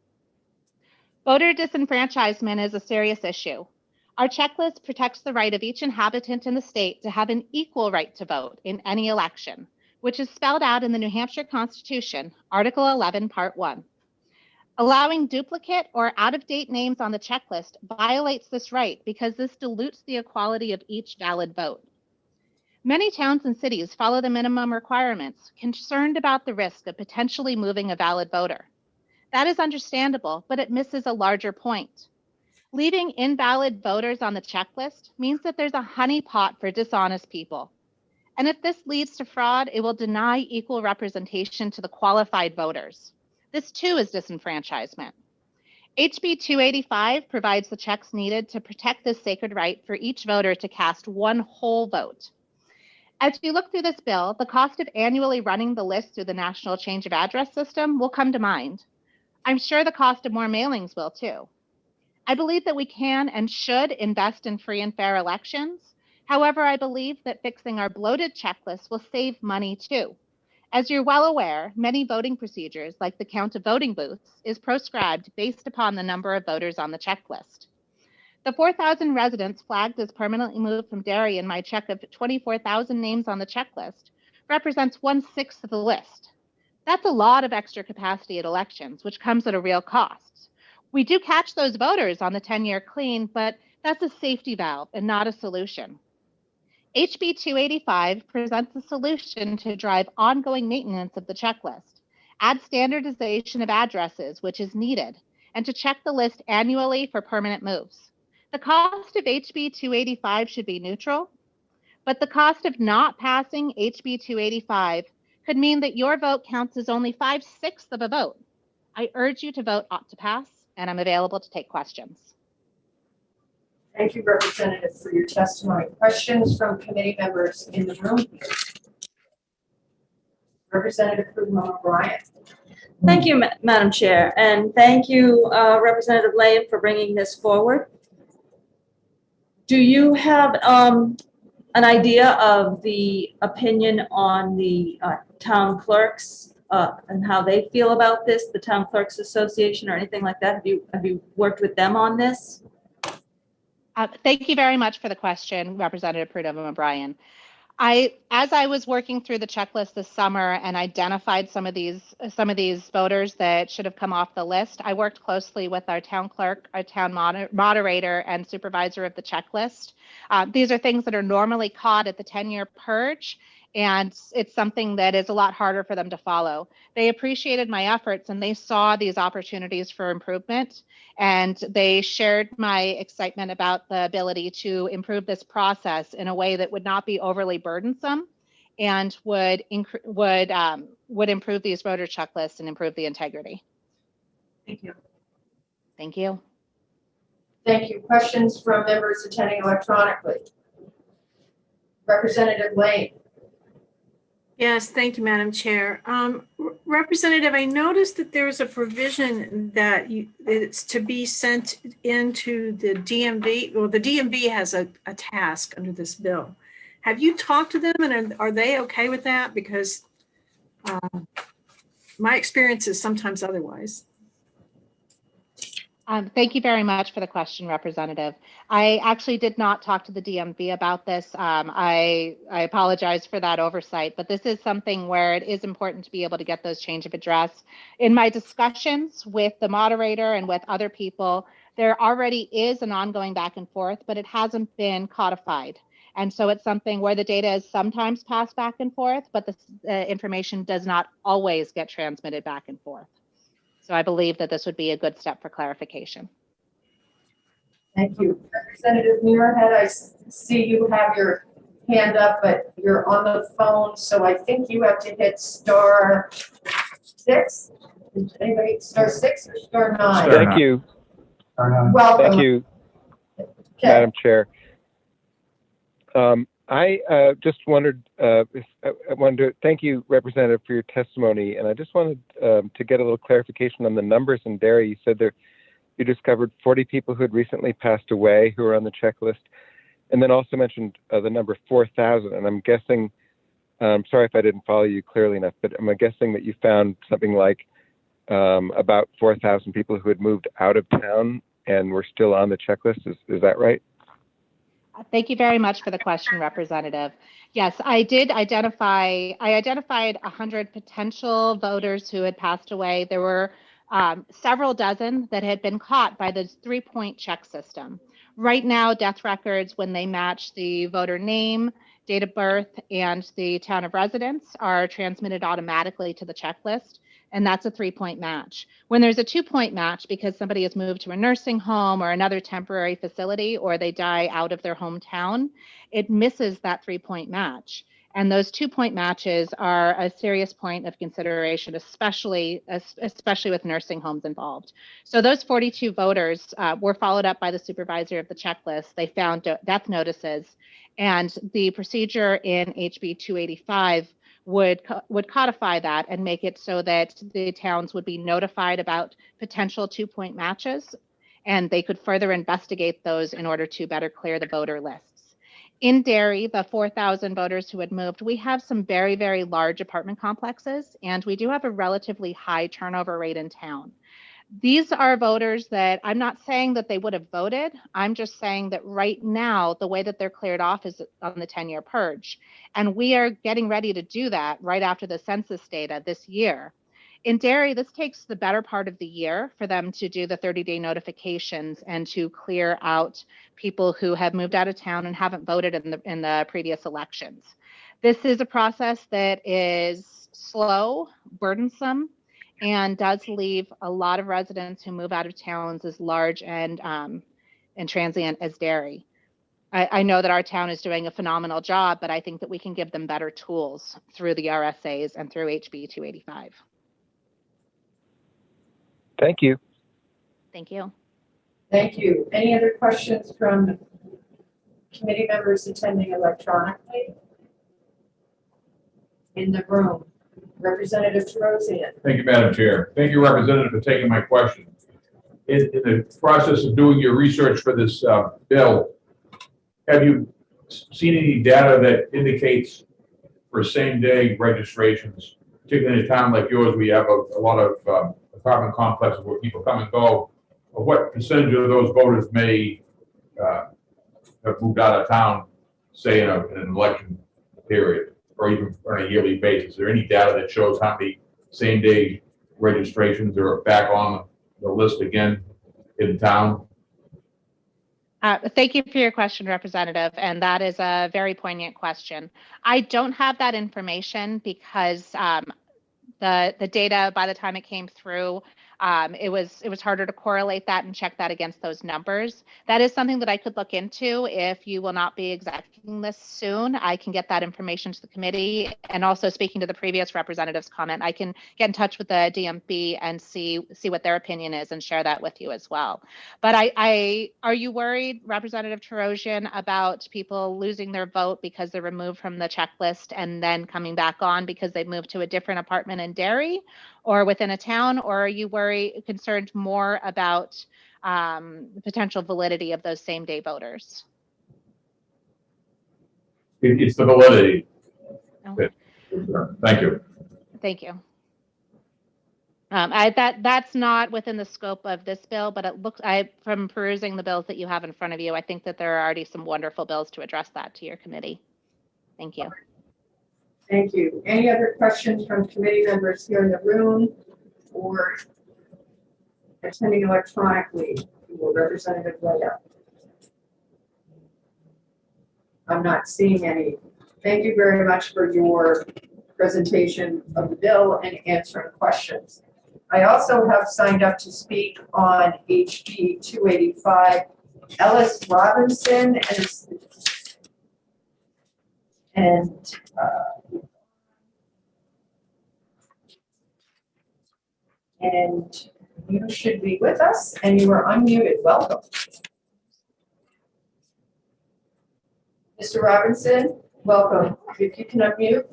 Voter disenfranchisement is a serious issue. Our checklist protects the right of each inhabitant in the state to have an equal right to vote in any election, which is spelled out in the New Hampshire Constitution, Article 11, Part 1. Allowing duplicate or out-of-date names on the checklist violates this right because this dilutes the equality of each valid vote. Many towns and cities follow the minimum requirements, concerned about the risk of potentially moving a valid voter. That is understandable, but it misses a larger point. Leaving invalid voters on the checklist means that there's a honeypot for dishonest people. And if this leads to fraud, it will deny equal representation to the qualified voters. This too is disenfranchisement. HB 285 provides the checks needed to protect this sacred right for each voter to cast one whole vote. As you look through this bill, the cost of annually running the list through the National Change of Address system will come to mind. I'm sure the cost of more mailings will too. I believe that we can and should invest in free and fair elections. However, I believe that fixing our bloated checklist will save money too. As you're well aware, many voting procedures, like the count of voting booths, is proscribed based upon the number of voters on the checklist. The 4,000 residents flagged as permanently moved from Derry in my check of 24,000 names on the checklist represents 1/6 of the list. That's a lot of extra capacity at elections, which comes at a real cost. We do catch those voters on the 10-year clean, but that's a safety valve and not a solution. HB 285 presents a solution to drive ongoing maintenance of the checklist, add standardization of addresses, which is needed, and to check the list annually for permanent moves. The cost of HB 285 should be neutral, but the cost of not passing HB 285 could mean that your vote counts as only 5/6 of a vote. I urge you to vote ought to pass, and I'm available to take questions. Thank you, Representative, for your testimony. Questions from committee members in the room? Representative O'Brien. Thank you, Madam Chair, and thank you, Representative Leon, for bringing this forward. Do you have an idea of the opinion on the town clerk's and how they feel about this, the Town Clerks Association or anything like that? Have you worked with them on this? Thank you very much for the question, Representative Prudhomme O'Brien. As I was working through the checklist this summer and identified some of these voters that should have come off the list, I worked closely with our town clerk, our town moderator, and supervisor of the checklist. These are things that are normally caught at the 10-year purge, and it's something that is a lot harder for them to follow. They appreciated my efforts and they saw these opportunities for improvement, and they shared my excitement about the ability to improve this process in a way that would not be overly burdensome and would improve these voter checklists and improve the integrity. Thank you. Thank you. Thank you. Questions from members attending electronically? Representative Lane. Yes, thank you, Madam Chair. Representative, I noticed that there is a provision that it's to be sent into the DMV. Well, the DMV has a task under this bill. Have you talked to them, and are they okay with that? Because my experience is sometimes otherwise. Thank you very much for the question, Representative. I actually did not talk to the DMV about this. I apologize for that oversight, but this is something where it is important to be able to get those change of address. In my discussions with the moderator and with other people, there already is an ongoing back and forth, but it hasn't been codified. And so it's something where the data is sometimes passed back and forth, but the information does not always get transmitted back and forth. So I believe that this would be a good step for clarification. Thank you. Representative Muirhead, I see you have your hand up, but you're on the phone, so I think you have to hit *6. Anybody *6 or *9? Thank you. Welcome. Thank you, Okay. Madam Chair. I just wondered if I wanted to thank you, Representative, for your testimony, and I just wanted to get a little clarification on the numbers in Derry. You said you discovered 40 people who had recently passed away who were on the checklist, and then also mentioned the number 4,000. And I'm guessing, sorry if I didn't follow you clearly enough, but I'm guessing that you found something like about 4,000 people who had moved out of town and were still on the checklist. Is that right? Thank you very much for the question, Representative. Yes, I did identified 100 potential voters who had passed away. There were several dozen that had been caught by the 3-point check system. Right now, death records, when they match the voter name, date of birth, and the town of residence, are transmitted automatically to the checklist. And that's a 3-point match. When there's a 2-point match, because somebody has moved to a nursing home or another temporary facility, or they die out of their hometown, it misses that 3-point match. And those 2-point matches are a serious point of consideration, especially with nursing homes involved. So those 42 voters were followed up by the supervisor of the checklist. They found death notices, and the procedure in HB 285 would codify that and make it so that the towns would be notified about potential 2-point matches, and they could further investigate those in order to better clear the voter lists. In Derry, the 4,000 voters who had moved, we have some very, very large apartment complexes, and we do have a relatively high turnover rate in town. These are voters that I'm not saying that they would have voted. I'm just saying that right now, the way that they're cleared off is on the 10-year purge. And we are getting ready to do that right after the census data this year. In Derry, this takes the better part of the year for them to do the 30-day notifications and to clear out people who have moved out of town and haven't voted in the previous elections. This is a process that is slow, burdensome, and does leave a lot of residents who move out of towns as large and transient as Derry. I know that our town is doing a phenomenal job, but I think that we can give them better tools through the RSAs and through HB 285. Thank you. Thank you. Thank you. Any other questions from committee members attending electronically? In the room. Representative Terosian. Thank you, Madam Chair. Thank you, Representative, for taking my question. In the process of doing your research for this bill, have you seen any data that indicates for same-day registrations particularly in a town like yours, we have a lot of apartment complexes where people come and go. What percentage of those voters may have moved out of town, say in an election period, or even on a yearly basis? Is there any data that shows how many same-day registrations are back on the list again in town? Thank you for your question, Representative, and that is a very poignant question. I don't have that information because the data, by the time it came through, it was harder to correlate that and check that against those numbers. That is something that I could look into. If you will not be exacting this soon, I can get that information to the committee. And also, speaking to the previous representative's comment, I can get in touch with the DMV and see what their opinion is and share that with you as well. But are you worried, Representative Terosian, about people losing their vote because they're removed from the checklist and then coming back on because they've moved to a different apartment in Derry or within a town? Or are you concerned more about the potential validity of those same day voters? It's the validity. Okay. Thank you. Thank you. That's not within the scope of this bill, but it looks, from perusing the bills that you have in front of you, I think that there are already some wonderful bills to address that to your committee. Thank you. Thank you. Any other questions from committee members here in the room or attending electronically? Representative Leah. I'm not seeing any. Thank you very much for your presentation of the bill and answering questions. I also have signed up to speak on HB 285, Ellis Robinson, and you should be with us, and you are unmuted. Welcome. Mr. Robinson, welcome. If you can unmute.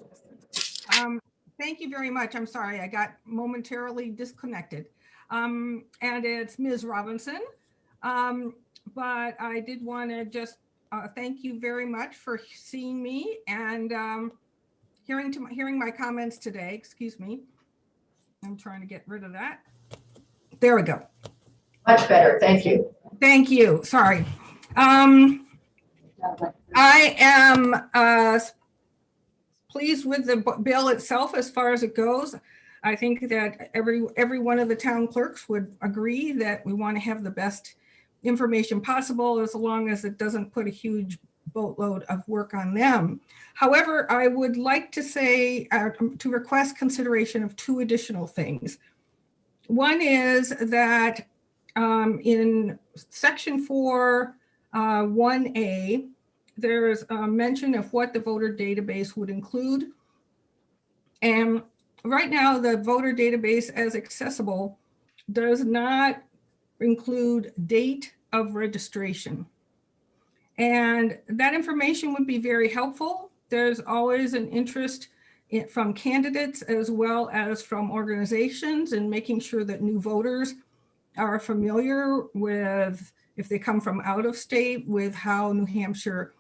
Thank you very much. I'm sorry, I got momentarily disconnected. And it's Ms. Robinson. But I did want to just thank you very much for seeing me and hearing my comments today. Excuse me. I'm trying to get rid of that. There we go. Much better. Thank you. Thank you. Sorry. I am pleased with the bill itself as far as it goes. I think that every one of the town clerks would agree that we want to have the best information possible as long as it doesn't put a huge boatload of work on them. However, I would like to say to request consideration of two additional things. One is that in section 4, 1A, there's a mention of what the voter database would include. And right now, the voter database as accessible does not include date of registration. And that information would be very helpful. There's always an interest from candidates as well as from organizations in making sure that new voters are familiar with, if they come from out of state, with how New Hampshire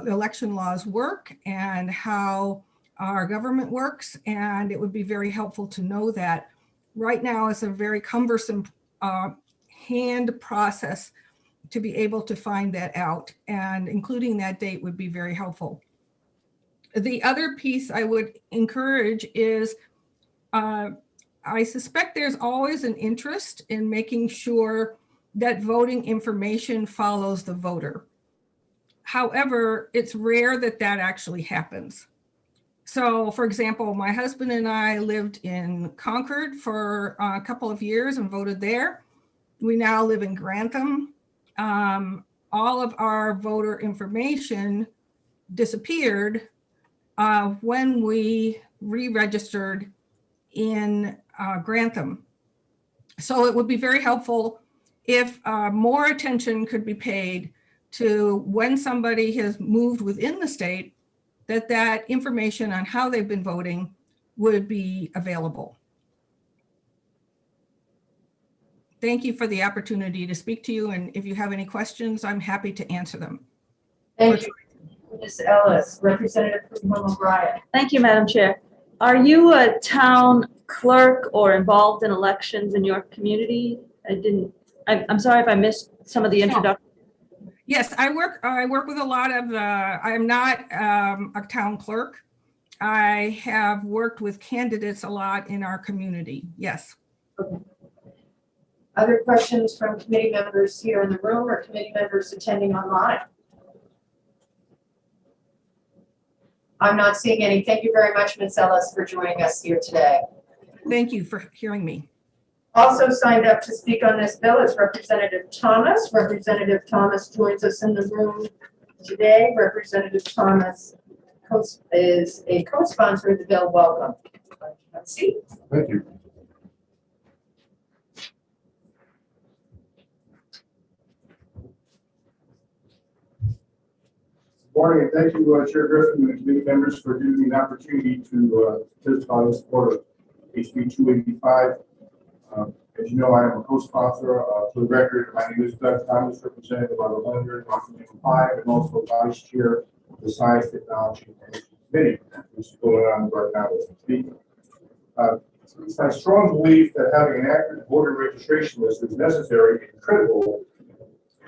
election laws work and how our government works. And it would be very helpful to know that. Right now, it's a very cumbersome hand process to be able to find that out, and including that date would be very helpful. The other piece I would encourage is I suspect there's always an interest in making sure that voting information follows the voter. However, it's rare that that actually happens. So, for example, my husband and I lived in Concord for a couple of years and voted there. We now live in Grantham. All of our voter information disappeared when we re-registered in Grantham. So it would be very helpful if more attention could be paid to when somebody has moved within the state, that information on how they've been voting would be available. Thank you for the opportunity to speak to you. And if you have any questions, I'm happy to answer them. Thank you, Ms. Ellis. Representative O'Brien. Thank you, Madam Chair. Are you a town clerk or involved in elections in your community? I'm sorry if I missed some of the introduction. Yes, I work with a lot of, I'm not a town clerk. I have worked with candidates a lot in our community, yes. Okay. Other questions from committee members here in the room or committee members attending online? I'm not seeing any. Thank you very much, Ms. Ellis, for joining us here today. Thank you for hearing me. Also signed up to speak on this bill is Representative Thomas. Representative Thomas joins us in the room today. Representative Thomas is a co-sponsor of the bill. Welcome. Have a seat. Thank you. Morning, and thank you, Chair Griffin and committee members for giving me an opportunity to testify in support of HB 285. As you know, I am a co-sponsor. For the record, my name is Doug Thomas, representative on the London Washington 5, and also vice chair of the Science, Technology, and Energy Committee, which is going on right now as we speak. It's my strong belief that having an accurate voter registration list is necessary and critical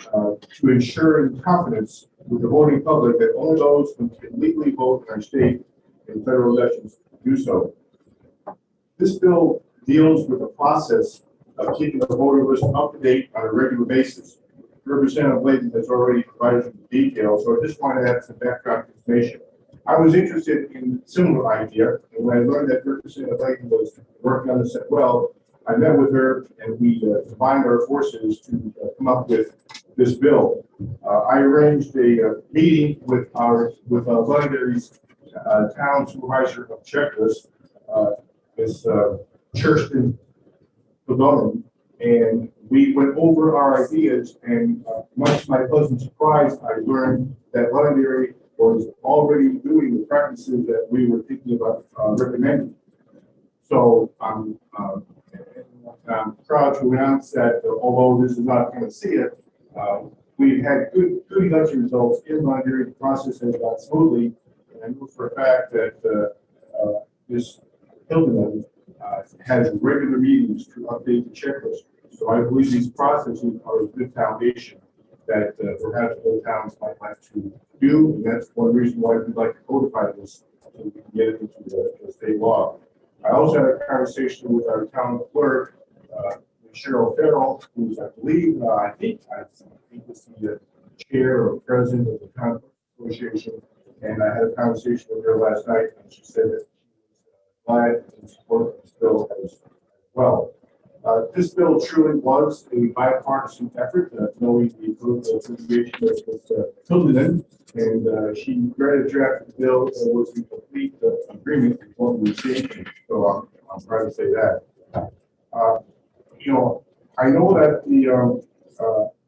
to ensure in confidence with the voting public that only those who can legally vote in our state and federal elections do so. This bill deals with the process of keeping the voter list up to date on a regular basis. Representative Layton has already provided some details, so I just wanted to add some background information. I was interested in a similar idea, and when I learned that Representative Layton was working on this as well, I met with her and we combined our forces to come up with this bill. I arranged a meeting with Londonderry's town supervisor of checklist, Ms. Kirsten Bedonen, and we went over our ideas, and much to my pleasant surprise, I learned that Londonderry was already doing the practices that we were thinking about recommending. So I'm proud to announce that although this is not going to see it, we've had good election results in Londonderry. The process has gone smoothly, and I know for a fact that Ms. Hildeman has regular meetings to update the checklist. So I believe these processes are a good foundation that perhaps other towns might like to do, and that's one reason why we'd like to codify this so we can get it into the state law. I also had a conversation with our town clerk, Cheryl Farrell, who's, I believe, I think is the chair or president of the town association, and I had a conversation with her last night, and she said that she was glad to support this bill as well. This bill truly was a bipartisan effort, knowing the political affiliation of Ms. Hildeman, and she read a draft of the bill and was in complete agreement with what we received. So I'm proud to say that. You know, I know that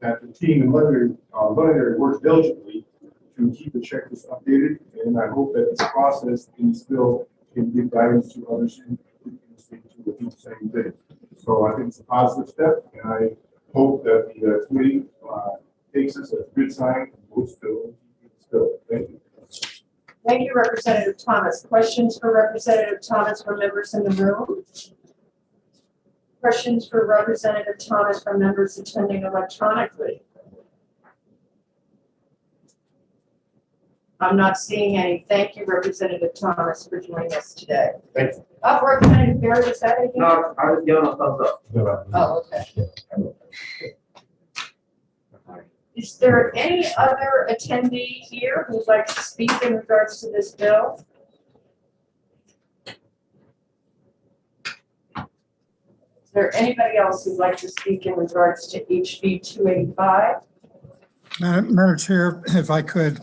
the team in Londonderry works diligently to keep the checklist updated, and I hope that this process in this bill can give guidance to others in the state to do the same thing. So I think it's a positive step, and I hope that the committee takes this as a good sign and votes to this bill. Thank you. Thank you, Representative Thomas. Questions for Representative Thomas from members in the room? Questions for Representative Thomas from members attending electronically? I'm not seeing any. Thank you, Representative Thomas, for joining us today. Thank you. Representative Barry, was that again? No, I was giving a thumbs up. Oh, okay. Is there any other attendee here who'd like to speak in regards to this bill? Is there anybody else who'd like to speak in regards to HB 285? Madam Chair, if I could,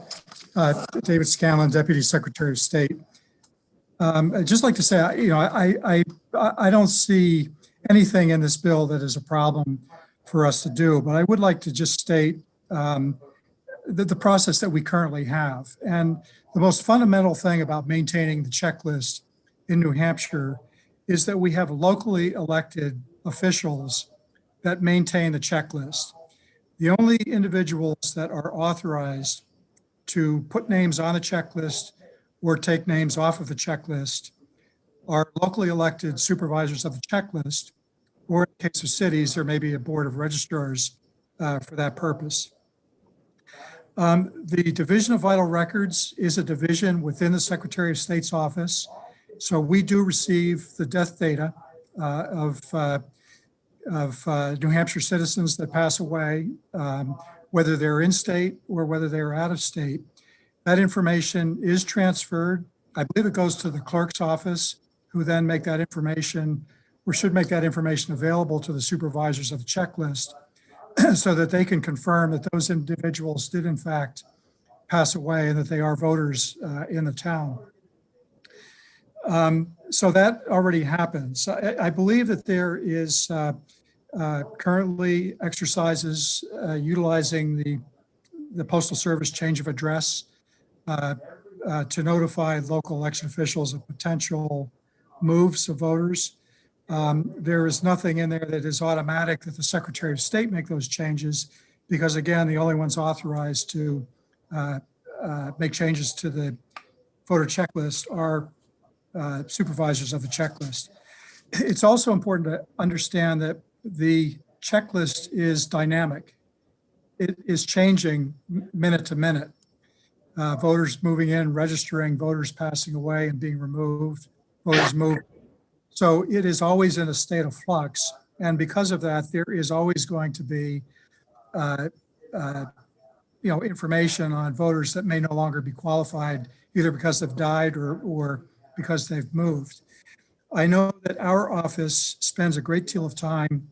David Scanlon, Deputy Secretary of State. I'd just like to say, you know, I don't see anything in this bill that is a problem for us to do, but I would like to just state the process that we currently have. And the most fundamental thing about maintaining the checklist in New Hampshire is that we have locally elected officials that maintain the checklist. The only individuals that are authorized to put names on the checklist or take names off of the checklist are locally elected supervisors of the checklist, or in the case of cities, there may be a board of registrars for that purpose. The Division of Vital Records is a division within the Secretary of State's office. So we do receive the death data of New Hampshire citizens that pass away, whether they're in state or whether they're out of state. That information is transferred. I believe it goes to the clerk's office, who then make that information, or should make that information available to the supervisors of the checklist so that they can confirm that those individuals did in fact pass away and that they are voters in the town. So that already happens. I believe that there is currently exercises utilizing the Postal Service change of address to notify local election officials of potential moves of voters. There is nothing in there that is automatic that the Secretary of State make those changes, because again, the only ones authorized to make changes to the voter checklist are supervisors of the checklist. It's also important to understand that the checklist is dynamic. It is changing minute to minute. Voters moving in, registering, voters passing away and being removed, voters moving. So it is always in a state of flux. And because of that, there is always going to be information on voters that may no longer be qualified, either because they've died or because they've moved. I know that our office spends a great deal of time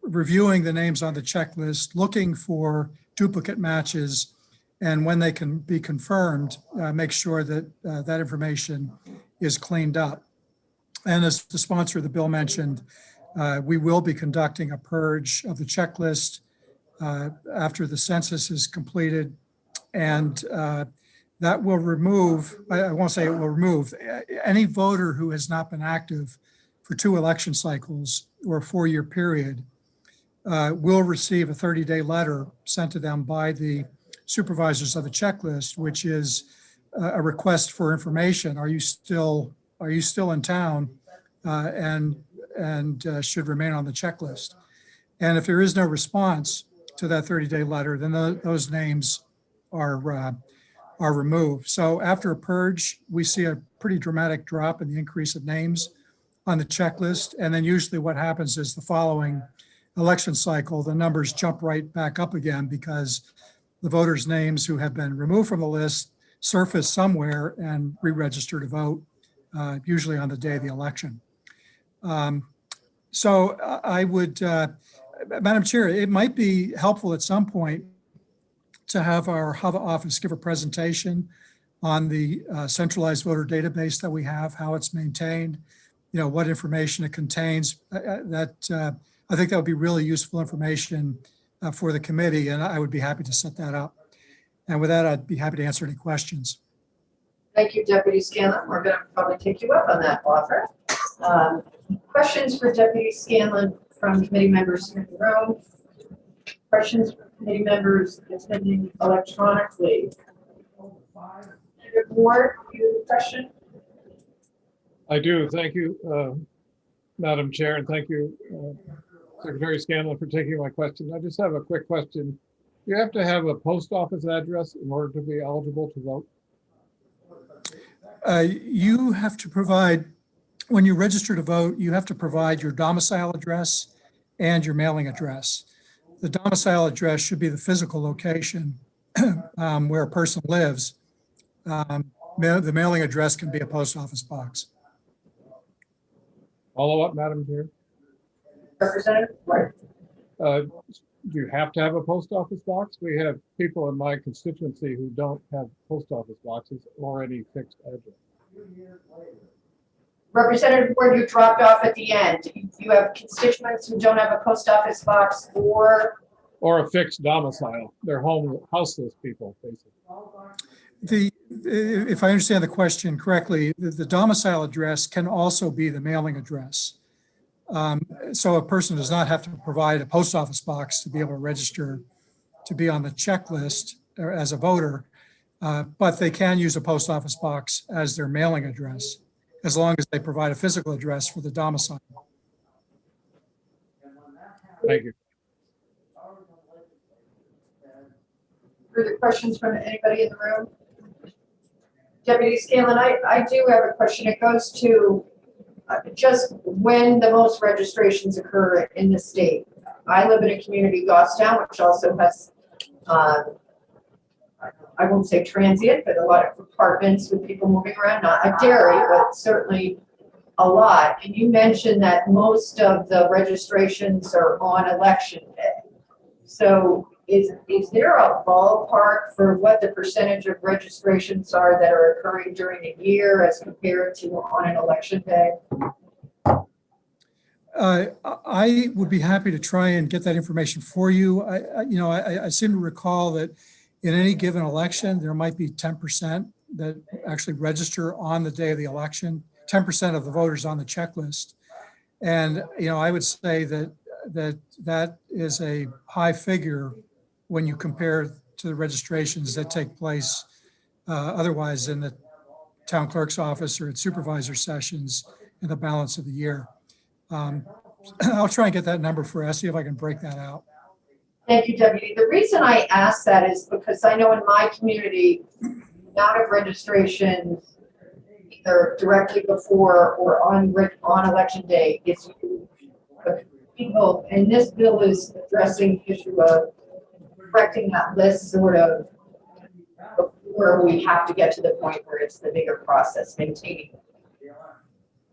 reviewing the names on the checklist, looking for duplicate matches, and when they can be confirmed, make sure that that information is cleaned up. And as the sponsor of the bill mentioned, we will be conducting a purge of the checklist after the census is completed. And that will remove, I won't say it will remove, any voter who has not been active for 2 election cycles or a 4-year period will receive a 30-day letter sent to them by the supervisors of the checklist, which is a request for information. Are you still in town and should remain on the checklist? And if there is no response to that 30-day letter, then those names are removed. So after a purge, we see a pretty dramatic drop in the increase of names on the checklist. And then usually what happens is the following election cycle, the numbers jump right back up again because the voters' names who have been removed from the list surface somewhere and re-register to vote, usually on the day of the election. So I would, Madam Chair, it might be helpful at some point to have our HUVA office give a presentation on the centralized voter database that we have, how it's maintained, what information it contains. I think that would be really useful information for the committee, and I would be happy to set that up. And with that, I'd be happy to answer any questions. Thank you, Deputy Scanlon. We're going to probably take you up on that offer. Questions for Deputy Scanlon from committee members in the room? Questions from committee members attending electronically? Ward, you have a question? I do. Thank you, Madam Chair, and thank you, Secretary Scanlon, for taking my question. I just have a quick question. You have to have a post office address in order to be eligible to vote? You have to provide, when you register to vote, you have to provide your domicile address and your mailing address. The domicile address should be the physical location where a person lives. The mailing address can be a post office box. Follow up, Madam Chair. Representative Ward. Do you have to have a post office box? We have people in my constituency who don't have post office boxes or any fixed address. Representative Ward, you dropped off at the end. You have constituents who don't have a post office box or a fixed domicile. They're houseless people, basically. If I understand the question correctly, the domicile address can also be the mailing address. So a person does not have to provide a post office box to be able to register to be on the checklist or as a voter, but they can use a post office box as their mailing address. as long as they provide a physical address for the domicile. Thank you. Further questions from anybody in the room? Deputy Scanlon, I do have a question. It goes to just when the most registrations occur in the state. I live in a community, Goffstown, which also has, I won't say transient, but a lot of apartments with people moving around, not a dairy, but certainly a lot. And you mentioned that most of the registrations are on election day. So is there a ballpark for what the percentage of registrations are that are occurring during the year as compared to on an election day? I would be happy to try and get that information for you. I seem to recall that in any given election, there might be 10% that actually register on the day of the election, 10% of the voters on the checklist. And, I would say that is a high figure when you compare to the registrations that take place otherwise in the town clerk's office or at supervisor sessions in the balance of the year. I'll try and get that number for us, see if I can break that out. Thank you, Deputy. The reason I ask that is because I know in my community, the amount of registrations either directly before or on election day is huge. People, and this bill is addressing the issue of correcting that list sort of before we have to get to the point where it's the bigger process, maintaining.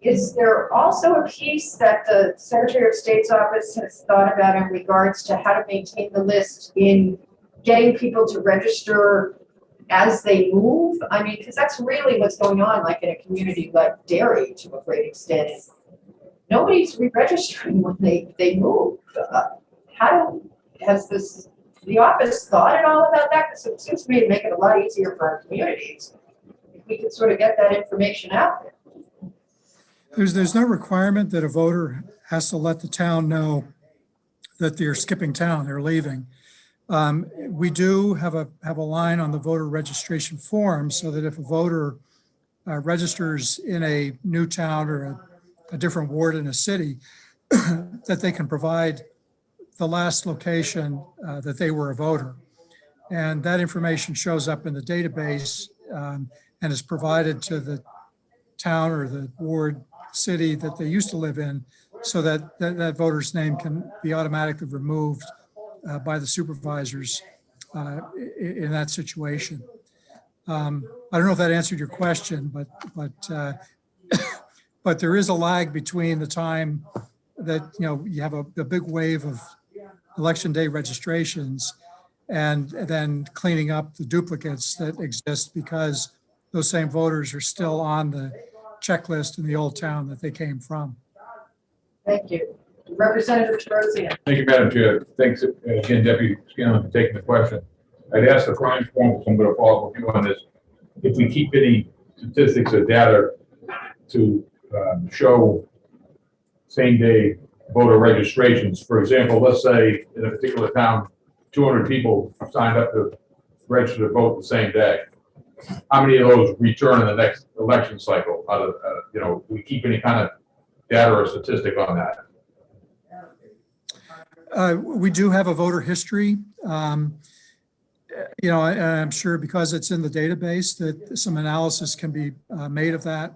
Is there also a piece that the Secretary of State's office has thought about in regards to how to maintain the list in getting people to register as they move? I mean, because that's really what's going on, like in a community like Derry to a great extent. Nobody's re-registering when they move. Has the office thought at all about that? Because it seems to me to make it a lot easier for our communities if we could sort of get that information out there. There's no requirement that a voter has to let the town know that they're skipping town, they're leaving. We do have a line on the voter registration form so that if a voter registers in a new town or a different ward in a city, that they can provide the last location that they were a voter. And that information shows up in the database and is provided to the town or the ward city that they used to live in, so that that voter's name can be automatically removed by the supervisors in that situation. I don't know if that answered your question, but there is a lag between the time that you have a big wave of election day registrations and then cleaning up the duplicates that exist because those same voters are still on the checklist in the old town that they came from. Thank you. Representative Trozian. Thank you, Madam Chair. Thanks again, Deputy Scanlon, for taking the question. I'd ask the crime form, so I'm going to follow up with you on this. If we keep any statistics or data to show same-day voter registrations, for example, let's say in a particular town, 200 people signed up to register to vote the same day. How many of those return in the next election cycle? We keep any kind of data or statistic on that? We do have a voter history. And I'm sure because it's in the database that some analysis can be made of that.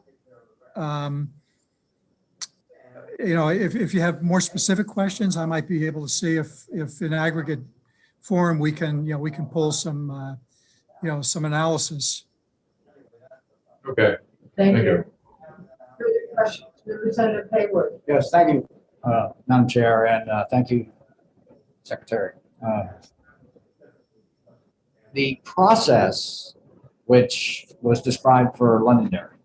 If you have more specific questions, I might be able to see if in aggregate form we can pull some some analysis. Okay. Thank you. Further questions? Representative Hayward. Yes, thank you, Madam Chair, and thank you, Secretary. The process which was described for Londonderry,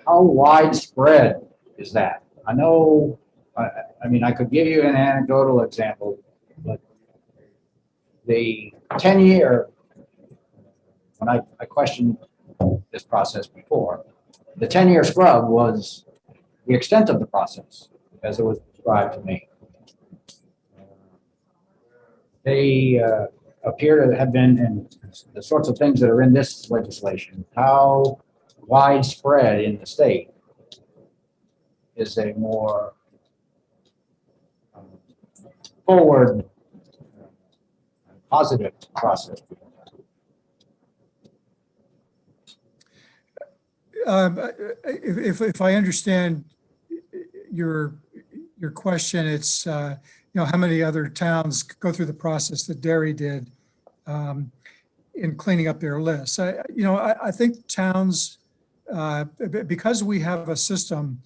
how widespread is that? I know, I mean, I could give you an anecdotal example, but the 10-year, when I questioned this process before, the 10-year scrub was the extent of the process as it was described to me. They appear to have been, and the sorts of things that are in this legislation, how widespread in the state is a more forward, positive process? If I understand your question, it's, how many other towns go through the process that Derry did in cleaning up their lists. I think towns, because we have a system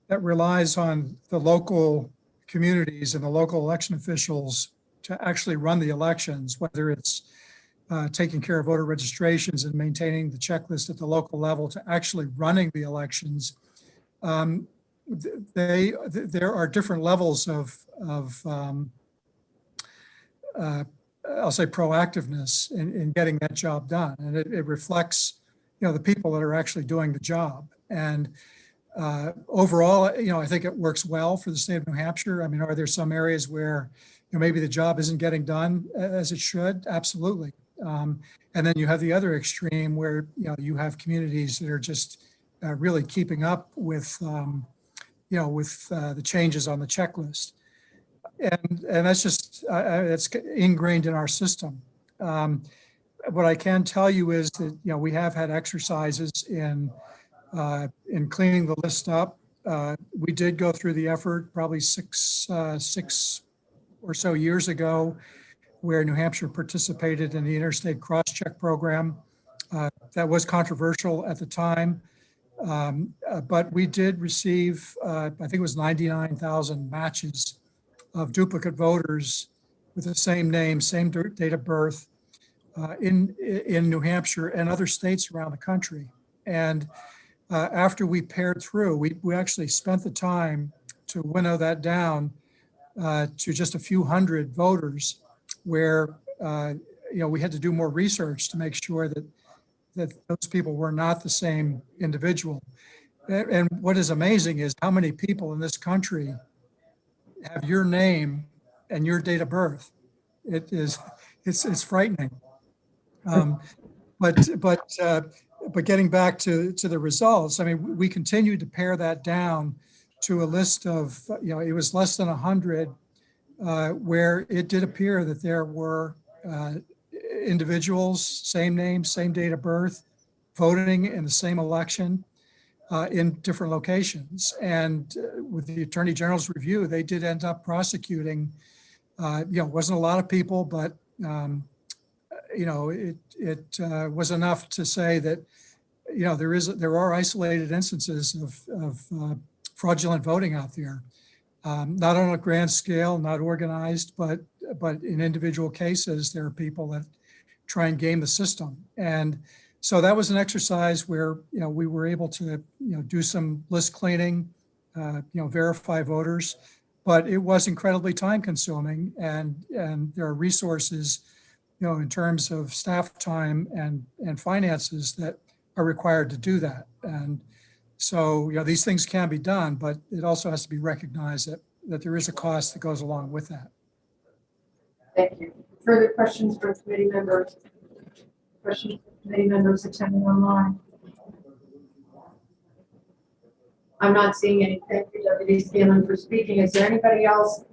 that relies on the local communities and the local election officials to actually run the elections, whether it's taking care of voter registrations and maintaining the checklist at the local level to actually running the elections. There are different levels of I'll say proactiveness in getting that job done. And it reflects, the people that are actually doing the job. And overall, I think it works well for the state of New Hampshire. I mean, are there some areas where maybe the job isn't getting done as it should? Absolutely. And then you have the other extreme where, you have communities that are just really keeping up with, the changes on the checklist. And that's just, it's ingrained in our system. What I can tell you is that, we have had exercises in cleaning the list up. We did go through the effort probably six or so years ago, where New Hampshire participated in the interstate cross-check program. That was controversial at the time, but we did receive, I think it was 99,000 matches of duplicate voters with the same name, same date of birth in New Hampshire and other states around the country. And after we paired through, we actually spent the time to winnow that down to just a few hundred voters, where we had to do more research to make sure that those people were not the same individual. And what is amazing is how many people in this country have your name and your date of birth. It's frightening. But getting back to the results, I mean, we continued to pare that down to a list of, it was less than 100, where it did appear that there were individuals, same name, same date of birth, voting in the same election in different locations. And with the Attorney General's review, they did end up prosecuting, wasn't a lot of people, but it was enough to say that, there are isolated instances of fraudulent voting out there. Not on a grand scale, not organized, but in individual cases, there are people that try and game the system. And so that was an exercise where, we were able to, do some list cleaning, verify voters, but it was incredibly time consuming, and there are resources, in terms of staff time and finances that are required to do that. And so, these things can be done, but it also has to be recognized that there is a cost that goes along with that. Thank you. Further questions from committee members? Questions from committee members attending online? I'm not seeing any. Thank you, Deputy Scanlon, for speaking. Is there anybody else?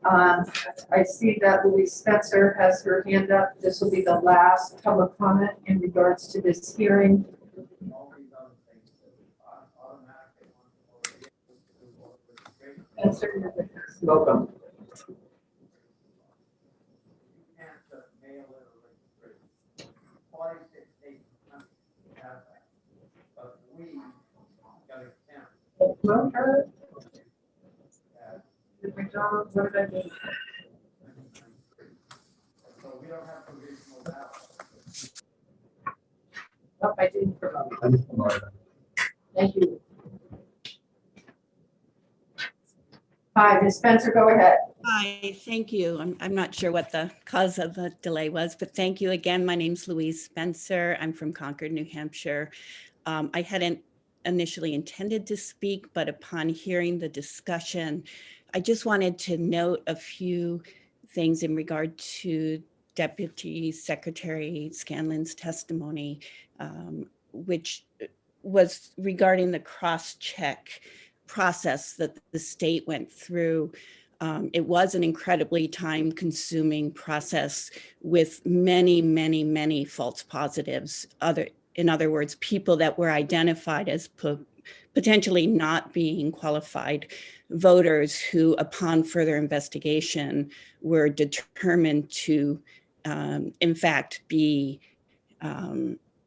I see that Louise Spencer has her hand up. This will be the last public comment in regards to this hearing. Welcome. McDonald's, what did I do? Nope, I didn't promote. Thank you. Hi, Ms. Spencer, go ahead. Hi, thank you. I'm not sure what the cause of the delay was, but thank you again. My name's Louise Spencer. I'm from Concord, New Hampshire. I hadn't initially intended to speak, but upon hearing the discussion, I just wanted to note a few things in regard to Deputy Secretary Scanlon's testimony, which was regarding the cross-check process that the state went through. It was an incredibly time-consuming process with many, many, many false positives. In other words, people that were identified as potentially not being qualified voters who, upon further investigation, were determined to, in fact, be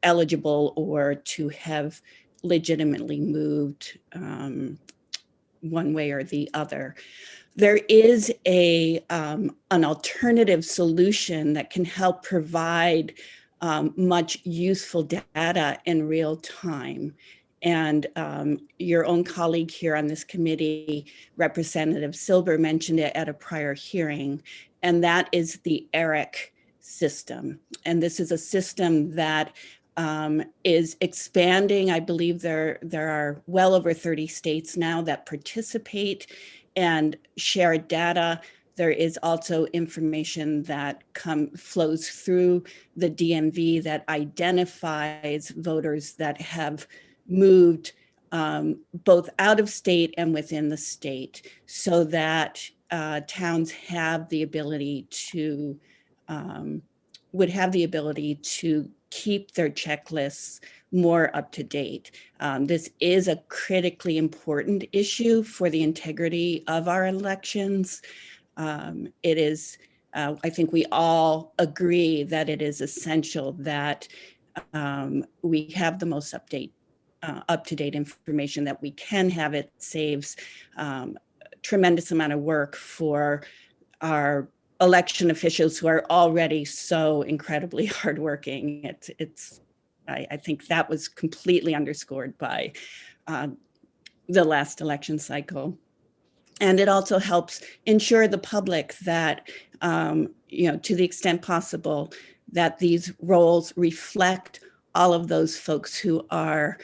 eligible or to have legitimately moved one way or the other. There is an alternative solution that can help provide much useful data in real time. And your own colleague here on this committee, Representative Silber, mentioned it at a prior hearing, and that is the ERIC system. And this is a system that is expanding. I believe there are well over 30 states now that participate and share data. There is also information that flows through the DMV that identifies voters that have moved both out of state and within the state, so that towns have the ability to, would have the ability to keep their checklists more up to date. This is a critically important issue for the integrity of our elections. It is, I think we all agree that it is essential that we have the most up-to-date information that we can have. It saves tremendous amount of work for our election officials who are already so incredibly hardworking. I think that was completely underscored by the last election cycle. And it also helps ensure the public that, to the extent possible, that these roles reflect all of those folks who are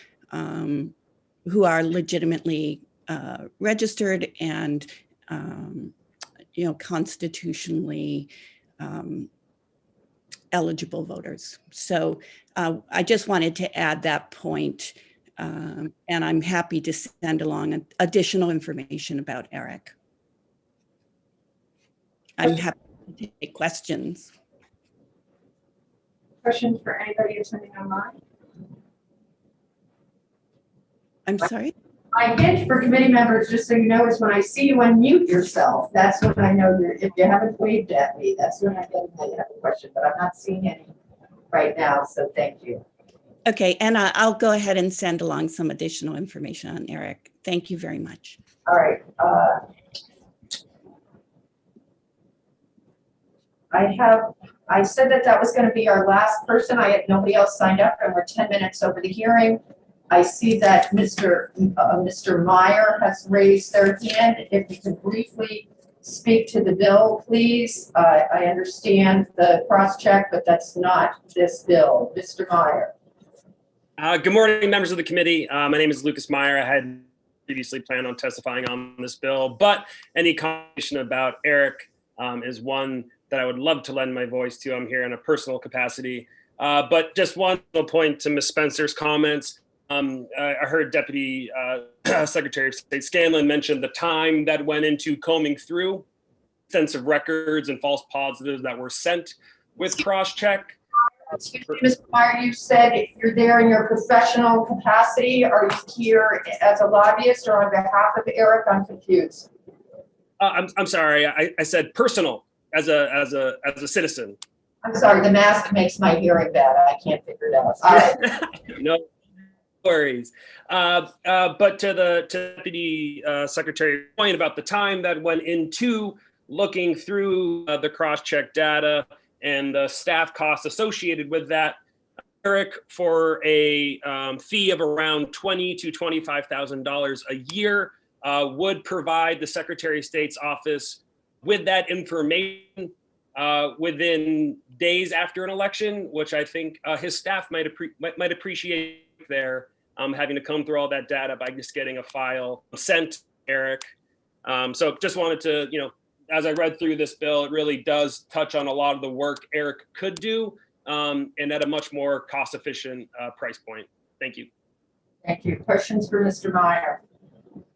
legitimately registered and constitutionally eligible voters. So I just wanted to add that point, and I'm happy to send along additional information about ERIC. I'm happy to take questions. Questions for anybody attending online? I'm sorry? My hint for committee members, just so you know, is when I see you unmute yourself, that's when I know if you haven't waved at me, that's when I know you have a question, but I'm not seeing any right now, so thank you. Okay, and I'll go ahead and send along some additional information on ERIC. Thank you very much. All right. I said that was going to be our last person. I had nobody else signed up, and we're 10 minutes over the hearing. I see that Mr. Meyer has raised their hand. If you could briefly speak to the bill, please. I understand the cross-check, but that's not this bill. Mr. Meyer. Good morning, members of the committee. My name is Lucas Meyer. I had previously planned on testifying on this bill, but any conversation about ERIC is one that I would love to lend my voice to. I'm here in a personal capacity. But just one point to Ms. Spencer's comments. I heard Deputy Secretary of State Scanlon mention the time that went into combing through extensive records and false positives that were sent with cross-check. Excuse me, Mr. Meyer, you said you're there in your professional capacity. Are you here as a lobbyist or on behalf of ERIC? I'm confused. I'm sorry, I said personal as a citizen. I'm sorry, the mask makes my hearing bad. I can't figure it out. All right. No worries. But to the Deputy Secretary's point about the time that went into looking through the cross-check data and the staff costs associated with that, ERIC, for a fee of around $20,000 to $25,000 a year, would provide the Secretary of State's office with that information within days after an election, which I think his staff might appreciate there, having to comb through all that data by just getting a file sent to ERIC. So just wanted to, as I read through this bill, it really does touch on a lot of the work Eric could do, and at a much more cost-efficient price point. Thank you. Thank you. Questions for Mr. Meyer?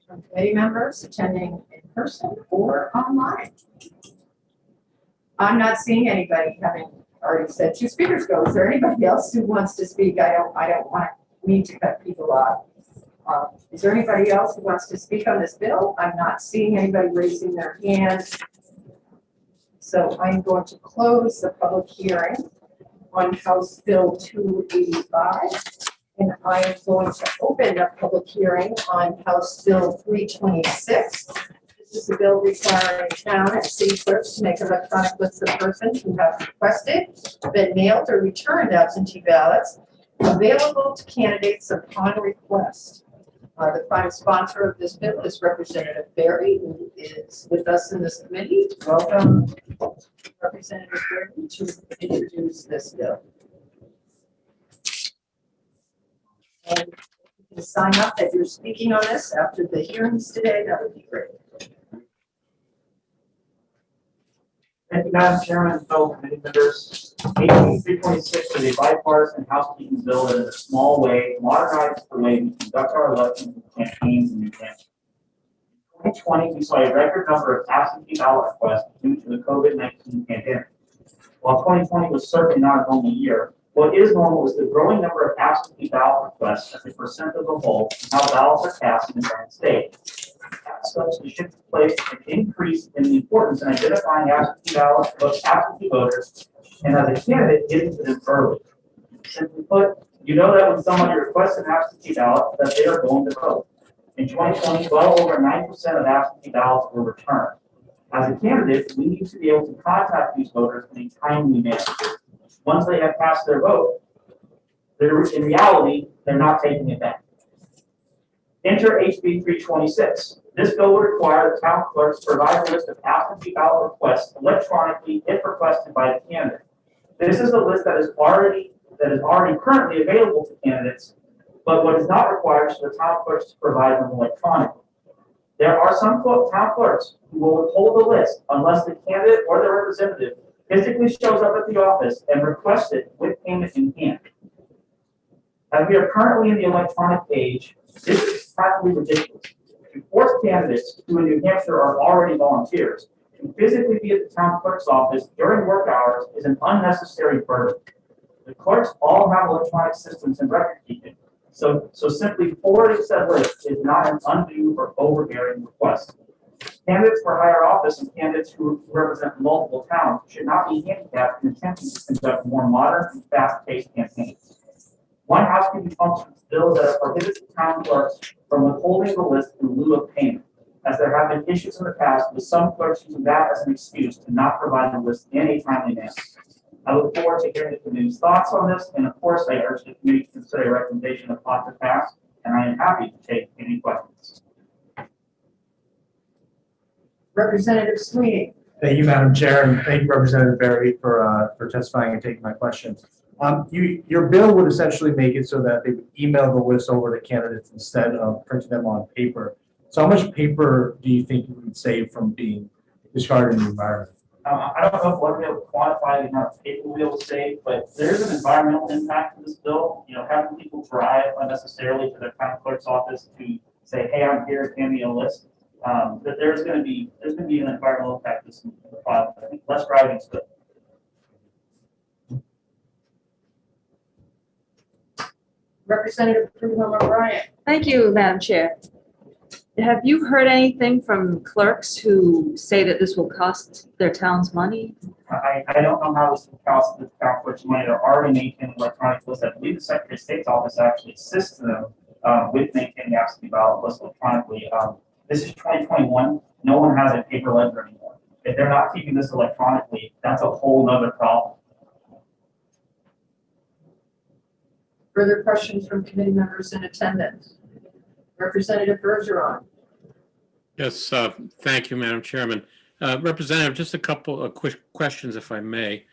From committee members attending in person or online? I'm not seeing anybody having already said 2 speakers go. Is there anybody else who wants to speak? I don't want me to cut people off. Is there anybody else who wants to speak on this bill? I'm not seeing anybody raising their hand. So I'm going to close the public hearing on House Bill 285. And I am going to open a public hearing on House Bill 326. This is a bill requiring town and city clerks to make electronic lists of persons who have requested, been mailed, or returned absentee ballots available to candidates upon request. The prime sponsor of this bill is Representative Berry, who is with us in this committee. Welcome, Representative Berry, to introduce this bill. And you can sign up that you're speaking on this after the hearings today. That would be great. Thank you, Madam Chairman, fellow committee members. HB 326 is a bipartisan housekeeping bill that in a small way modernizes the way we conduct our elections and campaigns in New Hampshire. In 2020, we saw a record number of absentee ballot requests due to the COVID-19 pandemic. While 2020 was certainly not a normal year, what is normal is the growing number of absentee ballot requests as a percent of the whole, and how ballots are cast in the current state. As such, the shift took place an increase in the importance in identifying absentee voters, and as a candidate, getting to them early. Simply put, you know that when somebody requests an absentee ballot, that they are going to vote. In 2020, well over 9% of absentee ballots were returned. As a candidate, we need to be able to contact these voters in a timely manner. Once they have cast their vote, in reality, they're not taking it back. Enter HB 326. This bill would require the town clerks to provide a list of absentee ballot requests electronically if requested by the candidate. This is a list that is already currently available to candidates, but what is not required is for the town clerks to provide them electronically. There are some town clerks who will withhold the list unless the candidate or their representative physically shows up at the office and requests it with payment in hand. As we are currently in the electronic age, this is practically ridiculous. To force candidates who in New Hampshire are already volunteers to physically be at the town clerk's office during work hours is an unnecessary burden. The clerks all have electronic systems and record keeping, so simply forwarding said list is not an undue or overbearing request. Candidates for higher office and candidates who represent multiple towns should not be handicapped in attempting to conduct more modern and fast-paced campaigns. One housekeeping function bill that prohibits the town clerks from withholding the list in lieu of payment, as there have been issues in the past with some clerks using that as an excuse to not provide the list in a timely manner. I look forward to hearing the committee's thoughts on this, and of course, I urge the committee to consider a recommendation of thought to pass, and I am happy to take any questions. Representative Sweeney. Thank you, Madam Chair, and thank you, Representative Berry, for testifying and taking my questions. Your bill would essentially make it so that they would email the list over to candidates instead of printing them on paper. So how much paper do you think you would save from being discarded in the environment? I don't know if we'll be able to quantify the amount of paper we'll be able to save, but there is an environmental impact to this bill. You know, having people drive unnecessarily to their town clerk's office to say, "Hey, I'm here, hand me a list." That there's going to be an environmental impact to this file. I think less driving is good. Representative Bruno O'Brien. Thank you, Madam Chair. Have you heard anything from clerks who say that this will cost their towns money? I don't know how this will cost the town clerks money. They're already maintaining electronic lists. I believe the Secretary of State's office actually assists them with maintaining the absentee ballot list electronically. This is 2021. No one has a paper ledger anymore. If they're not keeping this electronically, that's a whole nother problem. Further questions from committee members in attendance? Representative Bergeron. Yes, thank you, Madam Chairman. Representative, just a couple of quick questions, if I may.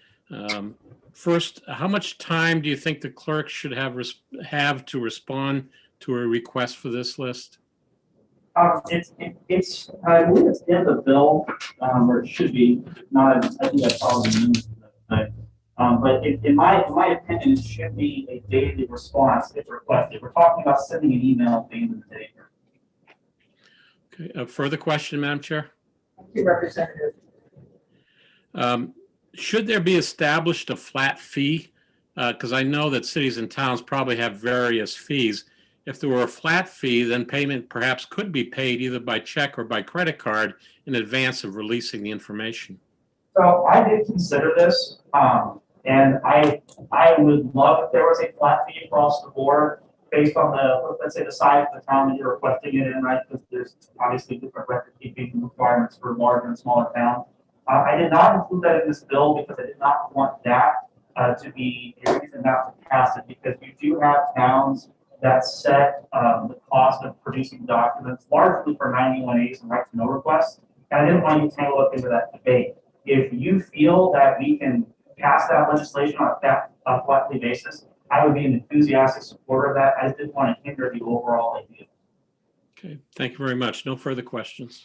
First, how much time do you think the clerk should have to respond to a request for this list? I believe it's in the bill, or it should be, if not, I think I saw the news. But in my opinion, it should be a daily response if requested. We're talking about sending an email at the end of the day. Okay, a further question, Madam Chair? Thank you, Representative. Should there be established a flat fee? Because I know that cities and towns probably have various fees. If there were a flat fee, then payment perhaps could be paid either by check or by credit card in advance of releasing the information. So I did consider this, and I would love if there was a flat fee across the board based on the, let's say, the size of the town that you're requesting it in, right? Because there's obviously different record keeping requirements for larger and smaller towns. I did not include that in this bill because I did not want that to be a reason not to pass it, because you do have towns that set the cost of producing documents largely for 91As and right to know requests. And I didn't want you to tangle up into that debate. If you feel that we can pass that legislation on a flat fee basis, I would be an enthusiastic supporter of that. I just didn't want to hinder the overall idea. Okay, thank you very much. No further questions.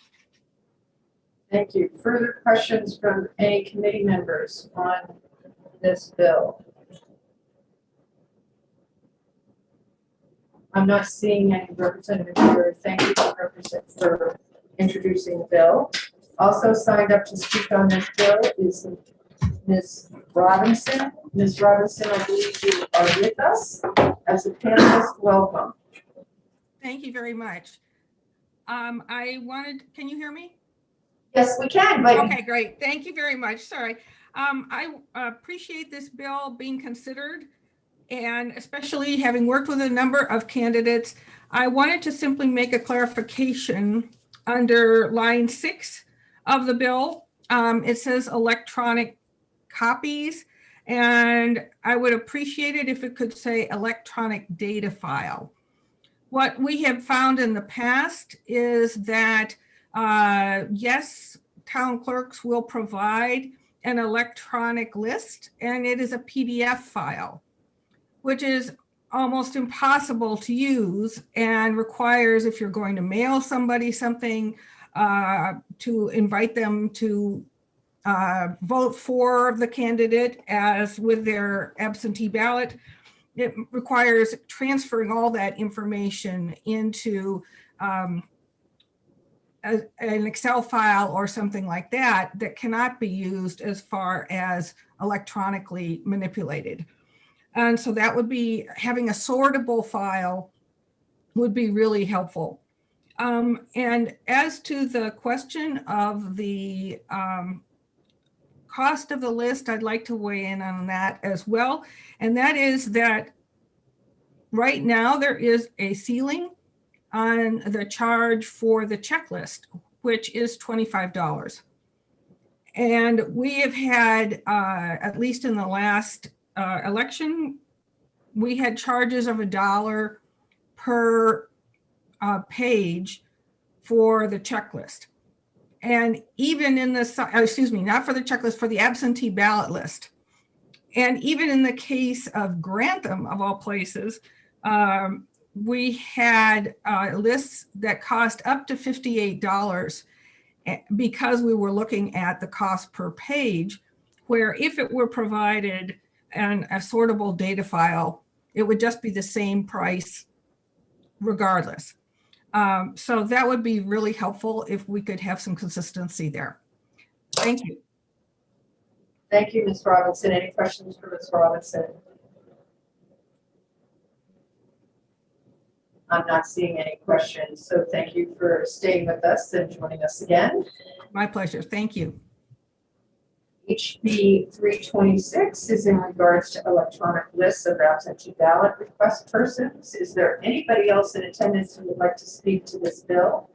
Thank you. Further questions from any committee members on this bill? I'm not seeing any. Representative here. Thank you for introducing the bill. Also signed up to speak on this bill is Ms. Robinson. Ms. Robinson, I believe you are with us as a panelist. Welcome. Thank you very much. Can you hear me? Yes, we can. But okay, great. Thank you very much. Sorry. I appreciate this bill being considered, and especially having worked with a number of candidates, I wanted to simply make a clarification under line 6 of the bill. It says electronic copies, and I would appreciate it if it could say electronic data file. What we have found in the past is that, yes, town clerks will provide an electronic list, and it is a PDF file, which is almost impossible to use and requires, if you're going to mail somebody something, to invite them to vote for the candidate as with their absentee ballot. It requires transferring all that information into an Excel file or something like that that cannot be used as far as electronically manipulated. And so that would be, having a sortable file would be really helpful. And as to the question of the cost of the list, I'd like to weigh in on that as well. And that is that right now there is a ceiling on the charge for the checklist, which is $25. And we have had, at least in the last election, we had charges of $1 per page for the checklist. And even in the, excuse me, not for the checklist, for the absentee ballot list. And even in the case of Grantham, of all places, we had lists that cost up to $58 because we were looking at the cost per page, where if it were provided an a sortable data file, it would just be the same price regardless. So that would be really helpful if we could have some consistency there. Thank you. Thank you, Ms. Robinson. Any questions for Ms. Robinson? I'm not seeing any questions, so thank you for staying with us and joining us again. My pleasure. Thank you. HB 326 is in regards to electronic lists of absentee ballot request persons. Is there anybody else in attendance who would like to speak to this bill?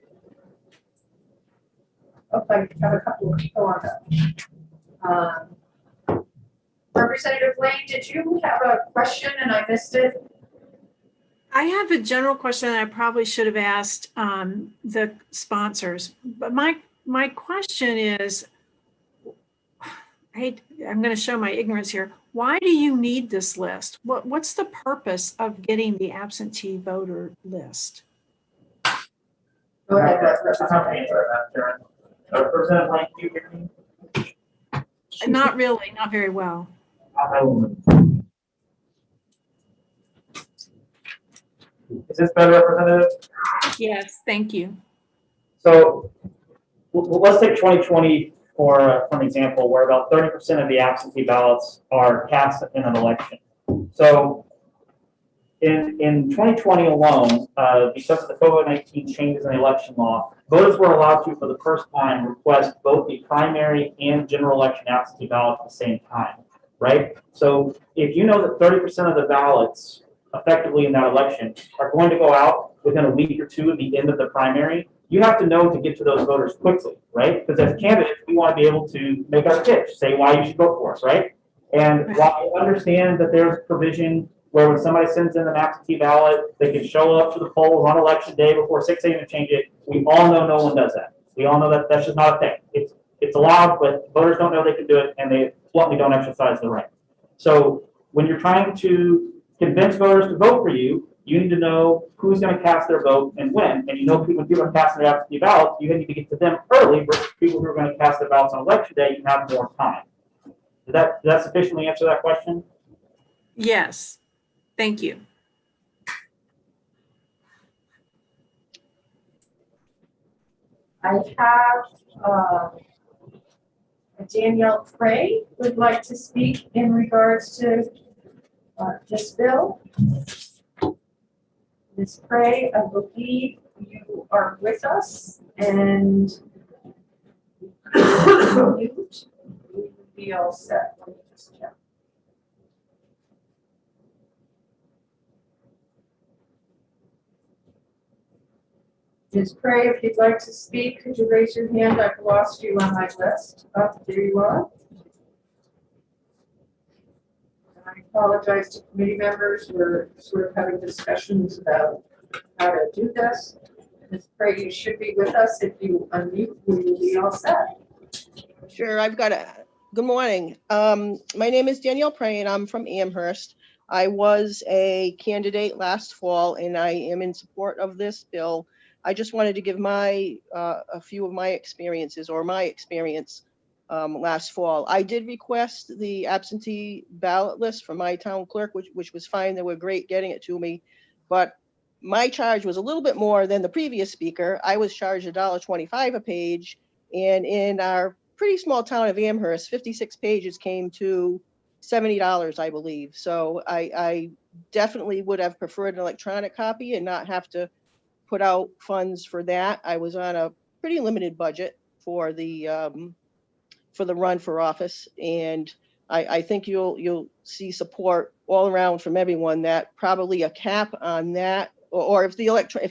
Oh, I have a couple of people on that. Representative Lane, did you have a question and I missed it? I have a general question that I probably should have asked the sponsors, but my question is, I'm going to show my ignorance here. Why do you need this list? What's the purpose of getting the absentee voter list? Go ahead, Representative Blank, do you hear me? Not really, not very well. I will move. Is this better, Representative? Yes, thank you. So let's take 2020 for an example, where about 30% of the absentee ballots are cast in an election. So in 2020 alone, because of the COVID-19 changes in the election law, voters were allowed to, for the first time, request both the primary and general election absentee ballot at the same time, right? So if you know that 30% of the ballots effectively in that election are going to go out within a week or two of the end of the primary, you have to know to get to those voters quickly, right? Because as candidates, we want to be able to make our pitch, say why you should vote for us, right? And while I understand that there's provision where when somebody sends in an absentee ballot, they can show up to the polls on election day before 6 a.m. and change it, we all know no one does that. We all know that that's just not a thing. It's allowed, but voters don't know they can do it, and they bluntly don't exercise the right. So when you're trying to convince voters to vote for you, you need to know who's going to cast their vote and when. And you know, when people are casting their absentee ballots, you need to get to them early versus people who are going to cast their ballots on election day. You have more time. Does that sufficiently answer that question? Yes, thank you. I have Danielle Cray would like to speak in regards to this bill. Ms. Cray, I believe you are with us, and you would be all set. Let me just check. Ms. Cray, if you'd like to speak, could you raise your hand? I've lost you on my list. Oh, there you are. I apologize to committee members. We're sort of having discussions about how to do this. Ms. Cray, you should be with us. If you unmute, we will be all set. Sure, I've got it. Good morning. My name is Danielle Prey, and I'm from Amherst. I was a candidate last fall, and I am in support of this bill. I just wanted to give a few of my experiences, or my experience last fall. I did request the absentee ballot list from my town clerk, which was fine. They were great getting it to me, but my charge was a little bit more than the previous speaker. I was charged $1.25 a page, and in our pretty small town of Amherst, 56 pages came to $70, I believe. So I definitely would have preferred an electronic copy and not have to put out funds for that. I was on a pretty limited budget for the run for office, and I think you'll see support all around from everyone that probably a cap on that, or if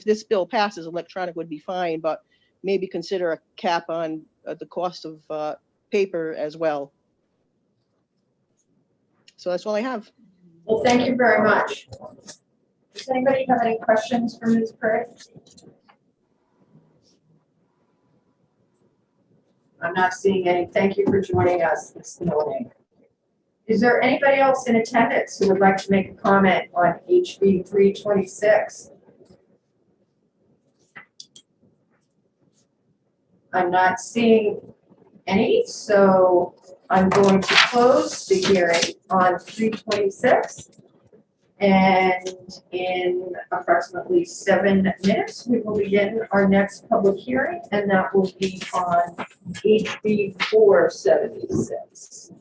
this bill passes, electronic would be fine, but maybe consider a cap on the cost of paper as well. So that's all I have. Well, thank you very much. Does anybody have any questions for Ms. Cray? I'm not seeing any. Thank you for joining us this morning. Is there anybody else in attendance who would like to make a comment on HB 326? I'm not seeing any, so I'm going to close the hearing on 326. And in approximately 7 minutes, we will begin our next public hearing, and that will be on HB 476.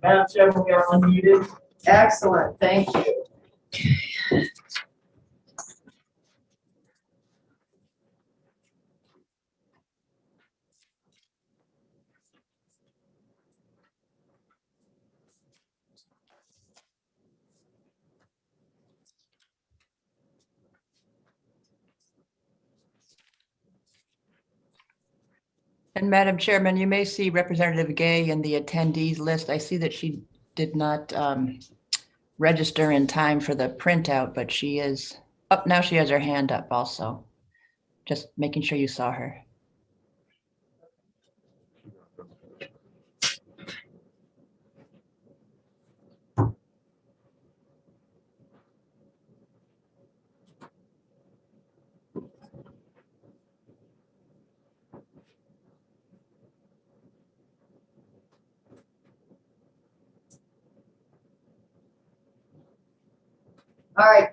Madam Chair, we are unmuted. Excellent, thank you. And Madam Chairman, you may see Representative Gay in the attendees list. I see that she did not register in time for the printout, but she is up now. She has her hand up also. Just making sure you saw her. All right.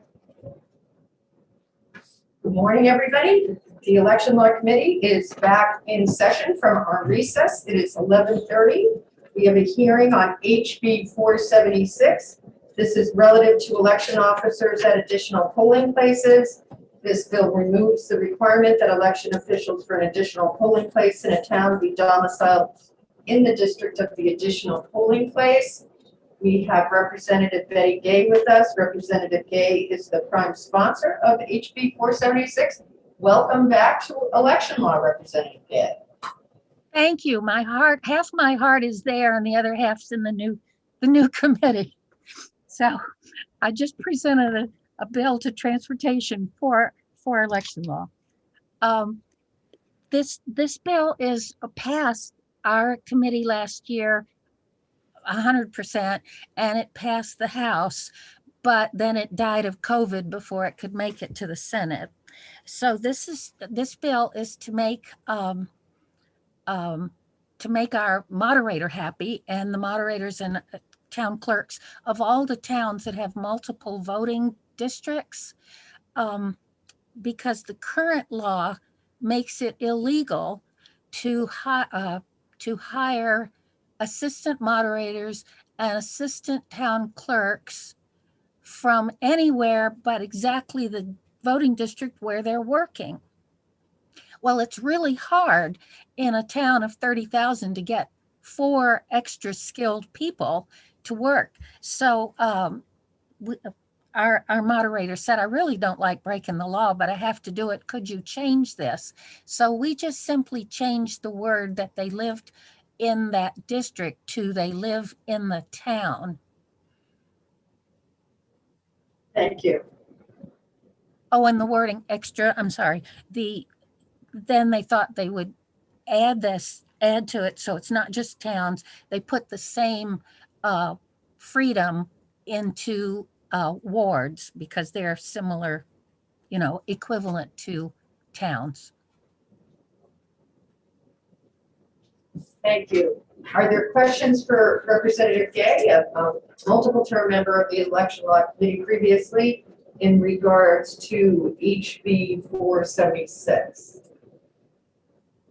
Good morning, everybody. The Election Law Committee is back in session from our recess. It is 11:30. We have a hearing on HB 476. This is relative to election officers at additional polling places. This bill removes the requirement that election officials for an additional polling place in a town be domiciled in the district of the additional polling place. We have Representative Betty Gay with us. Representative Gay is the prime sponsor of HB 476. Welcome back to election law, Representative Gay. Thank you. My heart, half my heart is there and the other half's in the new committee. So I just presented a bill to transportation for election law. This bill is passed our committee last year 100%, and it passed the House, but then it died of COVID before it could make it to the Senate. So this bill is to make our moderator happy, and the moderators and town clerks of all the towns that have multiple voting districts, because the current law makes it illegal to hire assistant moderators and assistant town clerks from anywhere but exactly the voting district where they're working. Well, it's really hard in a town of 30,000 to get 4 extra skilled people to work. So our moderator said, I really don't like breaking the law, but I have to do it. Could you change this? So we just simply changed the word that they lived in that district to they live in the town. Thank you. Oh, and the wording extra, I'm sorry. Then they thought they would add to it. So it's not just towns. They put the same freedom into wards because they're similar, equivalent to towns. Thank you. Are there questions for Representative Gay, a multiple term member of the Election Law Committee previously, in regards to HB 476?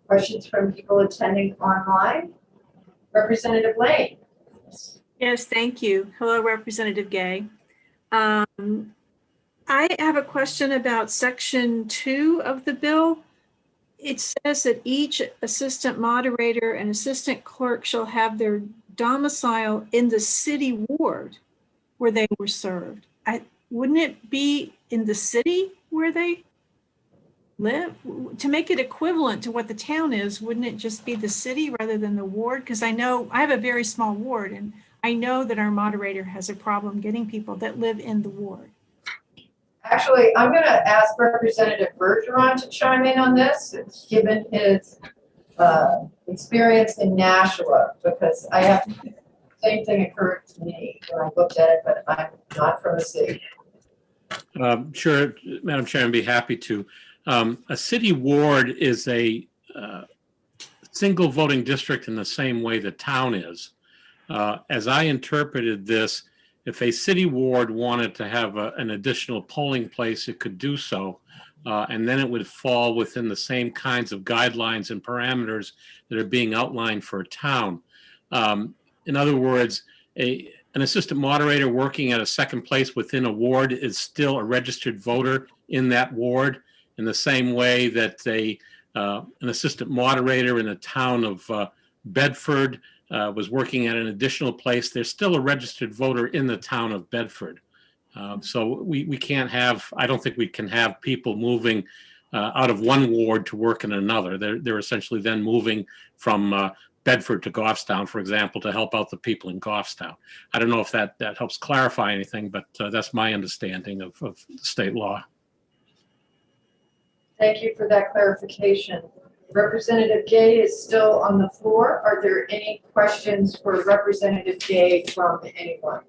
Questions from people attending online? Representative Lane. Yes, thank you. Hello, Representative Gay. I have a question about section 2 of the bill. It says that each assistant moderator and assistant clerk shall have their domicile in the city ward where they were served. Wouldn't it be in the city where they live? To make it equivalent to what the town is, wouldn't it just be the city rather than the ward? Because I know I have a very small ward, and I know that our moderator has a problem getting people that live in the ward. Actually, I'm going to ask Representative Bergeron to chime in on this, given his experience in Nashua, because I have the same thing occurred to me when I looked at it, but I'm not from the city. Sure, Madam Chair, I'd be happy to. A city ward is a single voting district in the same way the town is. As I interpreted this, if a city ward wanted to have an additional polling place, it could do so. And then it would fall within the same kinds of guidelines and parameters that are being outlined for a town. In other words, an assistant moderator working at a second place within a ward is still a registered voter in that ward, in the same way that an assistant moderator in the town of Bedford was working at an additional place. They're still a registered voter in the town of Bedford. So we can't have, I don't think we can have people moving out of one ward to work in another. They're essentially then moving from Bedford to Goffstown, for example, to help out the people in Goffstown. I don't know if that helps clarify anything, but that's my understanding of the state law. Thank you for that clarification. Representative Gay is still on the floor. Are there any questions for Representative Gay from anyone?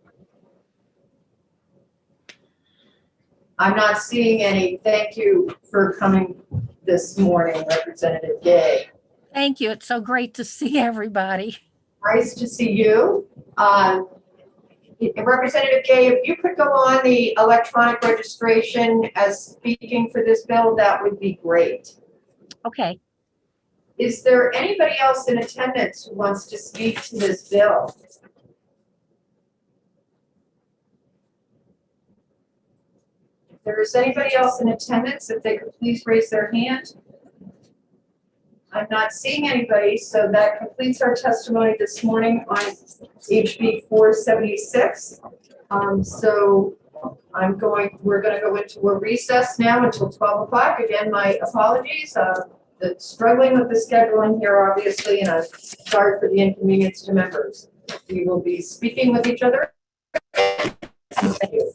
I'm not seeing any. Thank you for coming this morning, Representative Gay. Thank you. It's so great to see everybody. Nice to see you. Representative Gay, if you could go on the electronic registration as speaking for this bill, that would be great. Okay. Is there anybody else in attendance who wants to speak to this bill? If there is anybody else in attendance, if they could please raise their hand. I'm not seeing anybody, so that completes our testimony this morning on HB 476. So we're going to go into a recess now until 12 o'clock. Again, my apologies. The struggling with the scheduling here, obviously, and I'm sorry for the inconvenience to members. We will be speaking with each other. Thank you.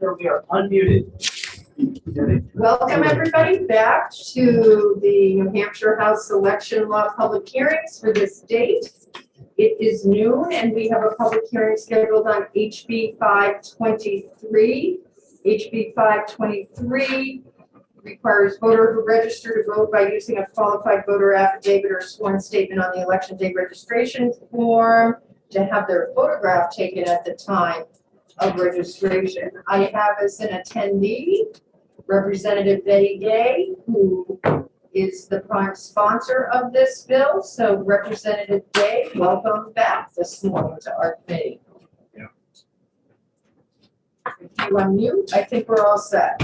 sure we are unmuted. Welcome, everybody, back to the New Hampshire House Election Law public hearings for this date. It is noon, and we have a public hearing scheduled on HB 523. HB 523 requires voter who register to vote by using a qualified voter affidavit or sworn statement on the election day registration form to have their photograph taken at the time of registration. I have as an attendee Representative Betty Gay, who is the prime sponsor of this bill. So Representative Gay, welcome back this morning to our committee. Yeah. If you unmute, I think we're all set.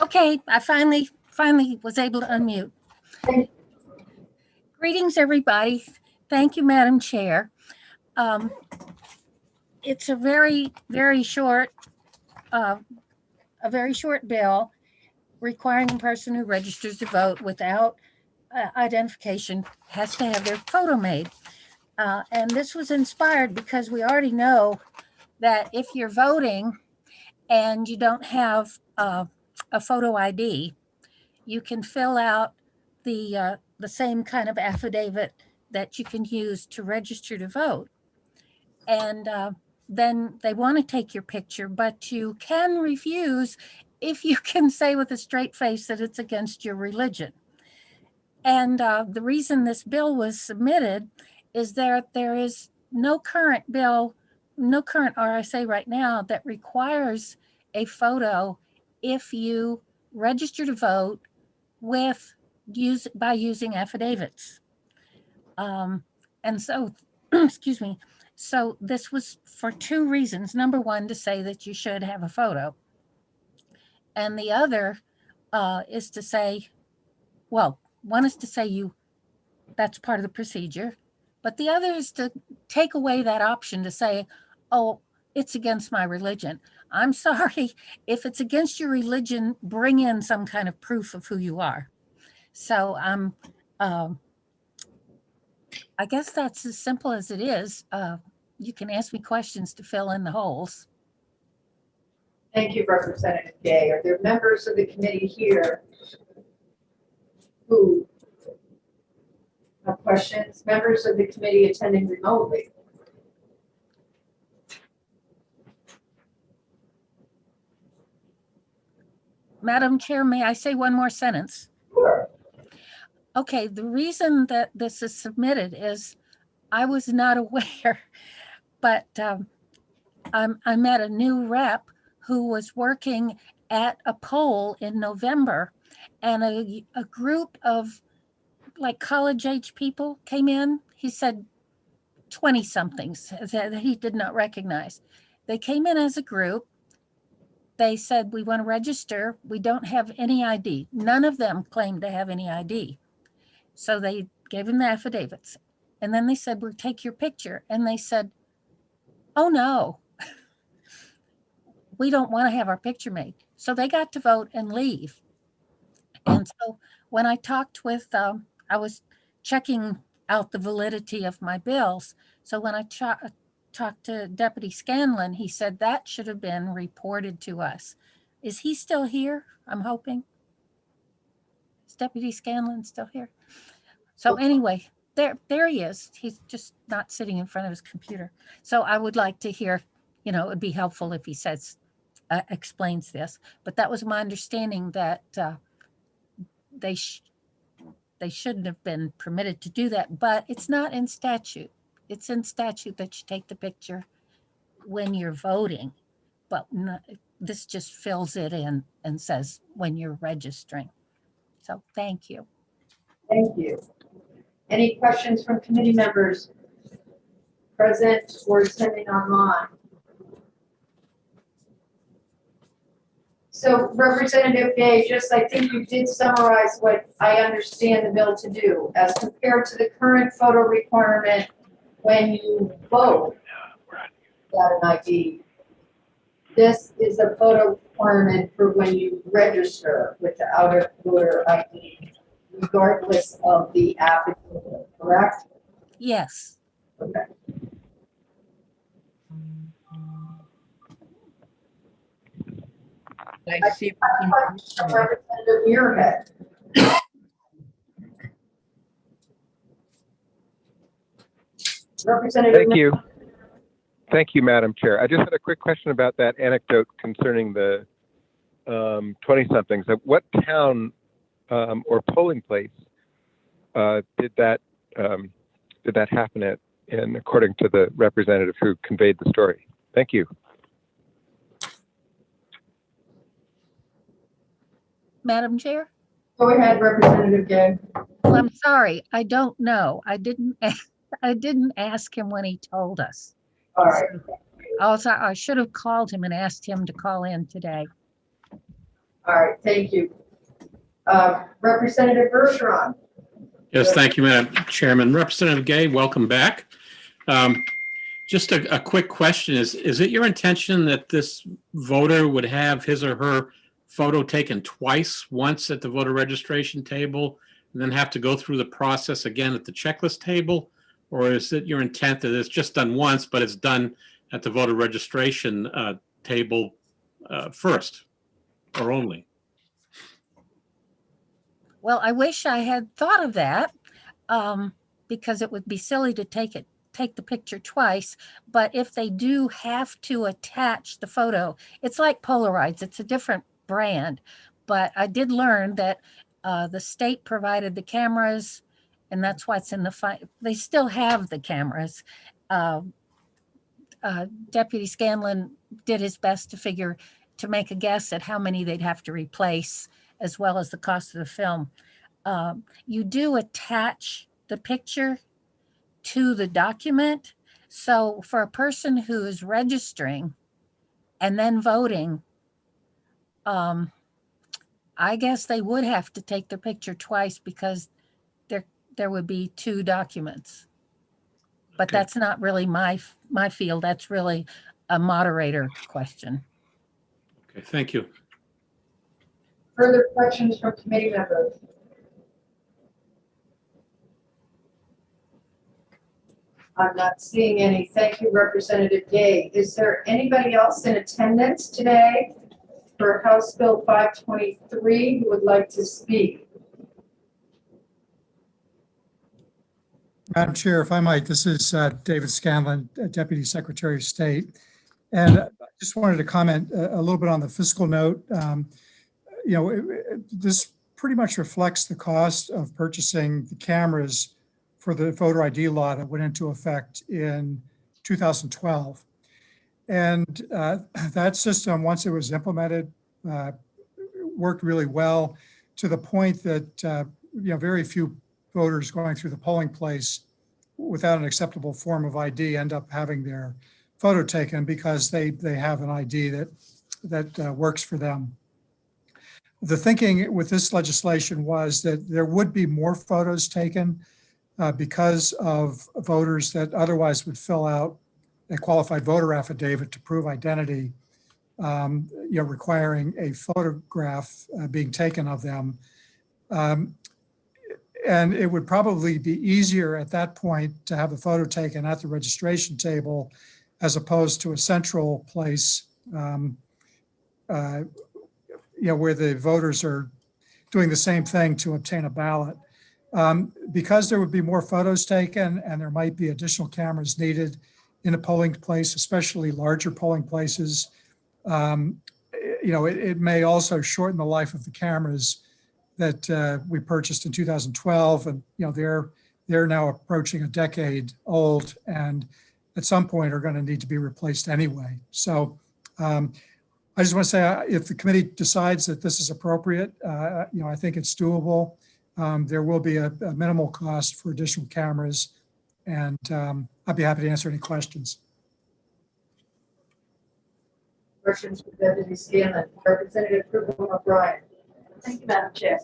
Okay, I finally was able to unmute. Greetings, everybody. Thank you, Madam Chair. It's a very short bill requiring a person who registers to vote without identification has to have their photo made. And this was inspired because we already know that if you're voting and you don't have a photo ID, you can fill out the same kind of affidavit that you can use to register to vote. And then they want to take your picture, but you can refuse if you can say with a straight face that it's against your religion. And the reason this bill was submitted is there is no current bill, no current RSA right now that requires a photo if you register to vote by using affidavits. And so, excuse me, so this was for two reasons. Number one, to say that you should have a photo. And the other is to say, well, one is to say that's part of the procedure, but the other is to take away that option to say, oh, it's against my religion. I'm sorry, if it's against your religion, bring in some kind of proof of who you are. So I guess that's as simple as it is. You can ask me questions to fill in the holes. Thank you, Representative Gay. Are there members of the committee here who have questions? Members of the committee attending remotely? Madam Chair, may I say one more sentence? Sure. Okay, the reason that this is submitted is I was not aware, but I met a new rep who was working at a poll in November, and a group of like college age people came in. He said 20 somethings that he did not recognize. They came in as a group. They said, we want to register. We don't have any ID. None of them claimed to have any ID. So they gave him the affidavits. And then they said, we'll take your picture. And they said, oh no, we don't want to have our picture made. So they got to vote and leave. And so when I talked with, I was checking out the validity of my bills. So when I talked to Deputy Scanlon, he said that should have been reported to us. Is he still here? I'm hoping. Is Deputy Scanlon still here? So anyway, there he is. He's just not sitting in front of his computer. So I would like to hear, it'd be helpful if he says, explains this. But that was my understanding that they shouldn't have been permitted to do that. But it's not in statute. It's in statute that you take the picture when you're voting, but this just fills it in and says when you're registering. So thank you. Thank you. Any questions from committee members present or attending online? So Representative Gay, I think you did summarize what I understand the bill to do as compared to the current photo requirement when you vote without an ID. This is a photo requirement for when you register without a voter ID. regardless of the applicant, correct? Yes. Okay. I see. Representative Muirhead. Representative. Thank you. Thank you, Madam Chair. I just had a quick question about that anecdote concerning the 20-somethings. What town or polling place did that happen at, and according to the representative who conveyed the story? Thank you. Madam Chair? Go ahead, Representative Gay. Well, I'm sorry, I don't know. I didn't ask him when he told us. All right. Also, I should have called him and asked him to call in today. All right, thank you. Representative Bergeron. Yes, thank you, Madam Chairman. Representative Gay, welcome back. Just a quick question. Is it your intention that this voter would have his or her photo taken twice, once at the voter registration table, and then have to go through the process again at the checklist table? Or is it your intent that it's just done once, but it's done at the voter registration table first or only? Well, I wish I had thought of that because it would be silly to take the picture twice. But if they do have to attach the photo, it's like Polaroids. It's a different brand. But I did learn that the state provided the cameras, and that's what's in the they still have the cameras. Deputy Scanlon did his best to make a guess at how many they'd have to replace, as well as the cost of the film. You do attach the picture to the document. So for a person who is registering and then voting, I guess they would have to take the picture twice because there would be two documents. But Okay. That's not really my field. That's really a moderator question. Okay, thank you. Further questions from committee members? I'm not seeing any. Thank you, Representative Gay. Is there anybody else in attendance today for House Bill 523 who would like to speak? Madam Chair, if I might, this is David Scanlon, Deputy Secretary of State. And I just wanted to comment a little bit on the fiscal note. This pretty much reflects the cost of purchasing the cameras for the voter ID law that went into effect in 2012. And that system, once it was implemented, worked really well to the point that very few voters going through the polling place without an acceptable form of ID end up having their photo taken because they have an ID that works for them. The thinking with this legislation was that there would be more photos taken because of voters that otherwise would fill out a qualified voter affidavit to prove identity, requiring a photograph being taken of them. And it would probably be easier at that point to have the photo taken at the registration table as opposed to a central place, where the voters are doing the same thing to obtain a ballot. Because there would be more photos taken and there might be additional cameras needed in a polling place, especially larger polling places, it may also shorten the life of the cameras that we purchased in 2012, and they're now approaching a decade old, and at some point are going to need to be replaced anyway. So I just want to say, if the committee decides that this is appropriate, I think it's doable. There will be a minimal cost for additional cameras, and I'd be happy to answer any questions. Questions for Deputy Scanlon. Representative Cooper O'Brien. Thank you, Madam Chair.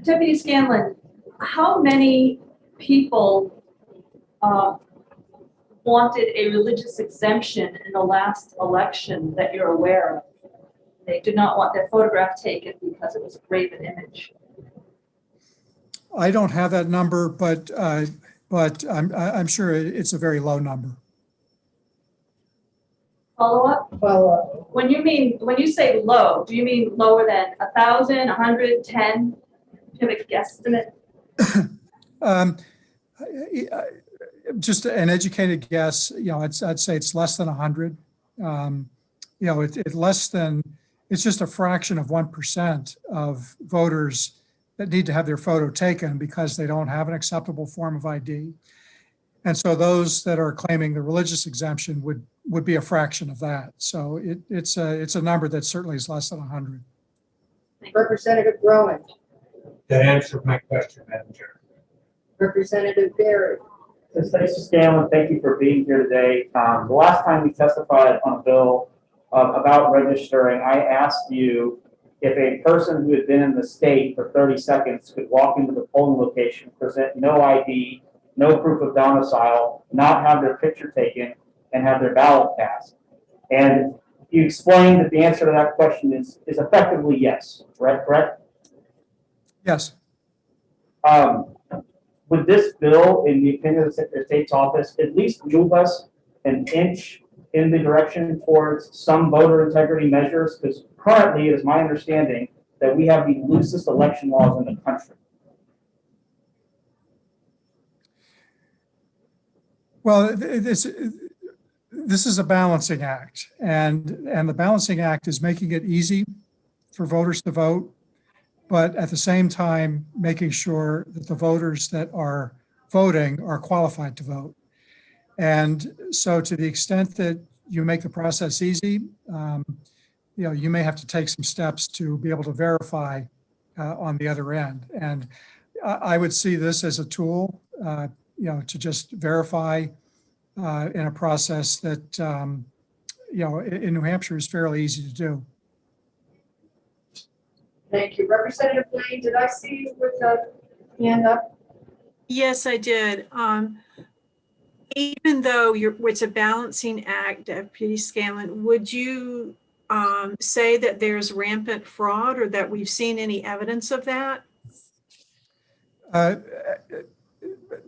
Deputy Scanlon, how many people wanted a religious exemption in the last election that you're aware of? They did not want their photograph taken because it was a graven image. I don't have that number, but I'm sure it's a very low number. Follow up? Follow up. When you say low, do you mean lower than 1,000, 100, 10? Do you have a guesstimate? Just an educated guess, I'd say it's less than 100. It's just a fraction of 1% of voters that need to have their photo taken because they don't have an acceptable form of ID. And so those that are claiming the religious exemption would be a fraction of that. So it's a number that certainly is less than 100. Representative Rowan, That answered my question, Madam Chair. Representative Barry. Stacey Scanlon, thank you for being here today. The last time we testified on a bill about registering, I asked you if a person who had been in the state for 30 seconds could walk into the polling location, present no ID, no proof of domicile, not have their picture taken, and have their ballot cast. And you explained that the answer to that question is effectively yes, correct? Yes. Would this bill, in the opinion of the Secretary of State's office, at least move us an inch in the direction towards some voter integrity measures? Because currently, it is my understanding that we have the loosest election laws in the country. Well, this is a balancing act, and the balancing act is making it easy for voters to vote, but at the same time, making sure that the voters that are voting are qualified to vote. And so to the extent that you make the process easy, you may have to take some steps to be able to verify on the other end. And I would see this as a tool, to just verify in a process that, in New Hampshire is fairly easy to do. Thank you. Representative Lane, did I see you with a hand up? Yes, I did. Even though it's a balancing act, Deputy Scanlon, would you say that there's rampant fraud or that we've seen any evidence of that?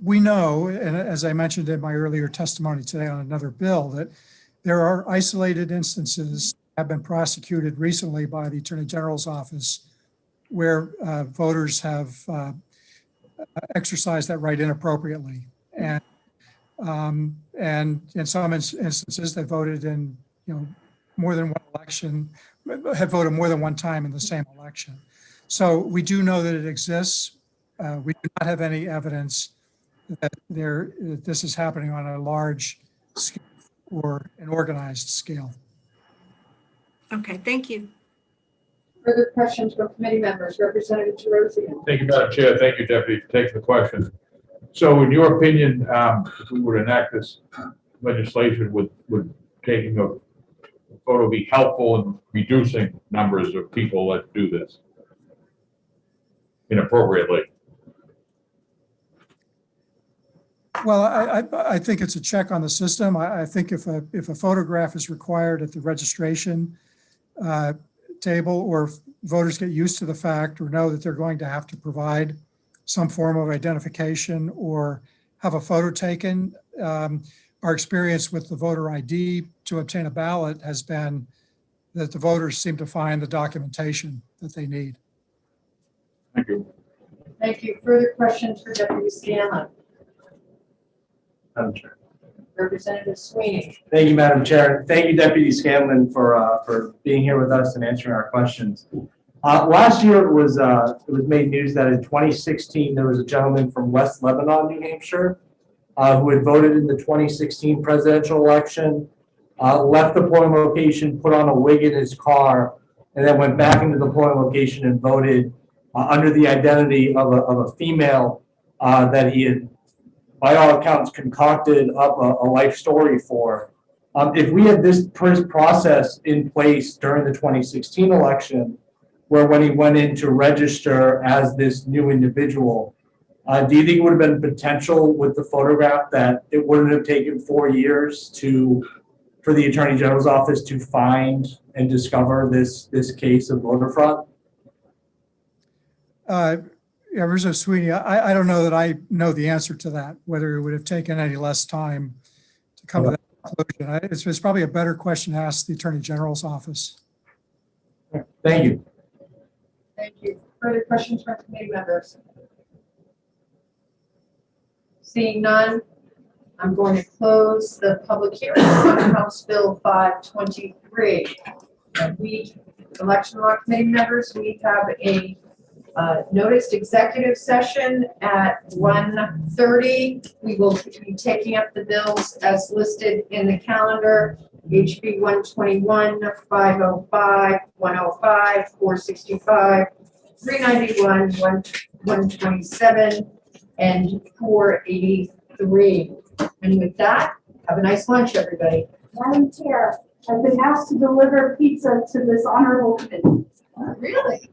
We know, and as I mentioned in my earlier testimony today on another bill, that there are isolated instances that have been prosecuted recently by the Attorney General's office where voters have exercised that right inappropriately. And in some instances, they voted in, more than one election, have voted more than one time in the same election. So we do know that it exists. We do not have any evidence that this is happening on a large scale or an organized scale. Okay, thank you. Further questions from committee members? Representative Terosian. Thank you, Madam Chair. Thank you, Deputy, for taking the question. So in your opinion, if we were to enact this legislation, would taking a photo be helpful in reducing numbers of people that do this inappropriately? Well, I think it's a check on the system. I think if a photograph is required at the registration table, or if voters get used to the fact or know that they're going to have to provide some form of identification or have a photo taken, our experience with the voter ID to obtain a ballot has been that the voters seem to find the documentation that they need. Thank you. Thank you. Further questions for Deputy Scanlon? Madam Chair. Representative Sweeney. Thank you, Madam Chair. Thank you, Deputy Scanlon, for being here with us and answering our questions. Last year, it was made news that in 2016, there was a gentleman from West Lebanon, New Hampshire, who had voted in the 2016 presidential election, left the polling location, put on a wig in his car, and then went back into the polling location and voted under the identity of a female that he had, by all accounts, concocted up a life story for. If we had this process in place during the 2016 election, where when he went in to register as this new individual, do you think it would have been potential with the photograph that it wouldn't have taken 4 years for the Attorney General's office to find and discover this case of voter fraud? Rizzo Sweeney, I don't know that I know the answer to that, whether it would have taken any less time to come to that conclusion. It's probably a better question to ask the Attorney General's office. Thank you. Thank you. Further questions from committee members? Seeing none, I'm going to close the public hearing on House Bill 523. We, election law committee members, we have a noticed executive session at 1:30. We will be taking up the bills as listed in the calendar. HB 121, 505, 105, 465, 391, 127, and 483. And with that, have a nice lunch, everybody. Madam Chair, I've been asked to deliver pizza to this honorable committee. Really?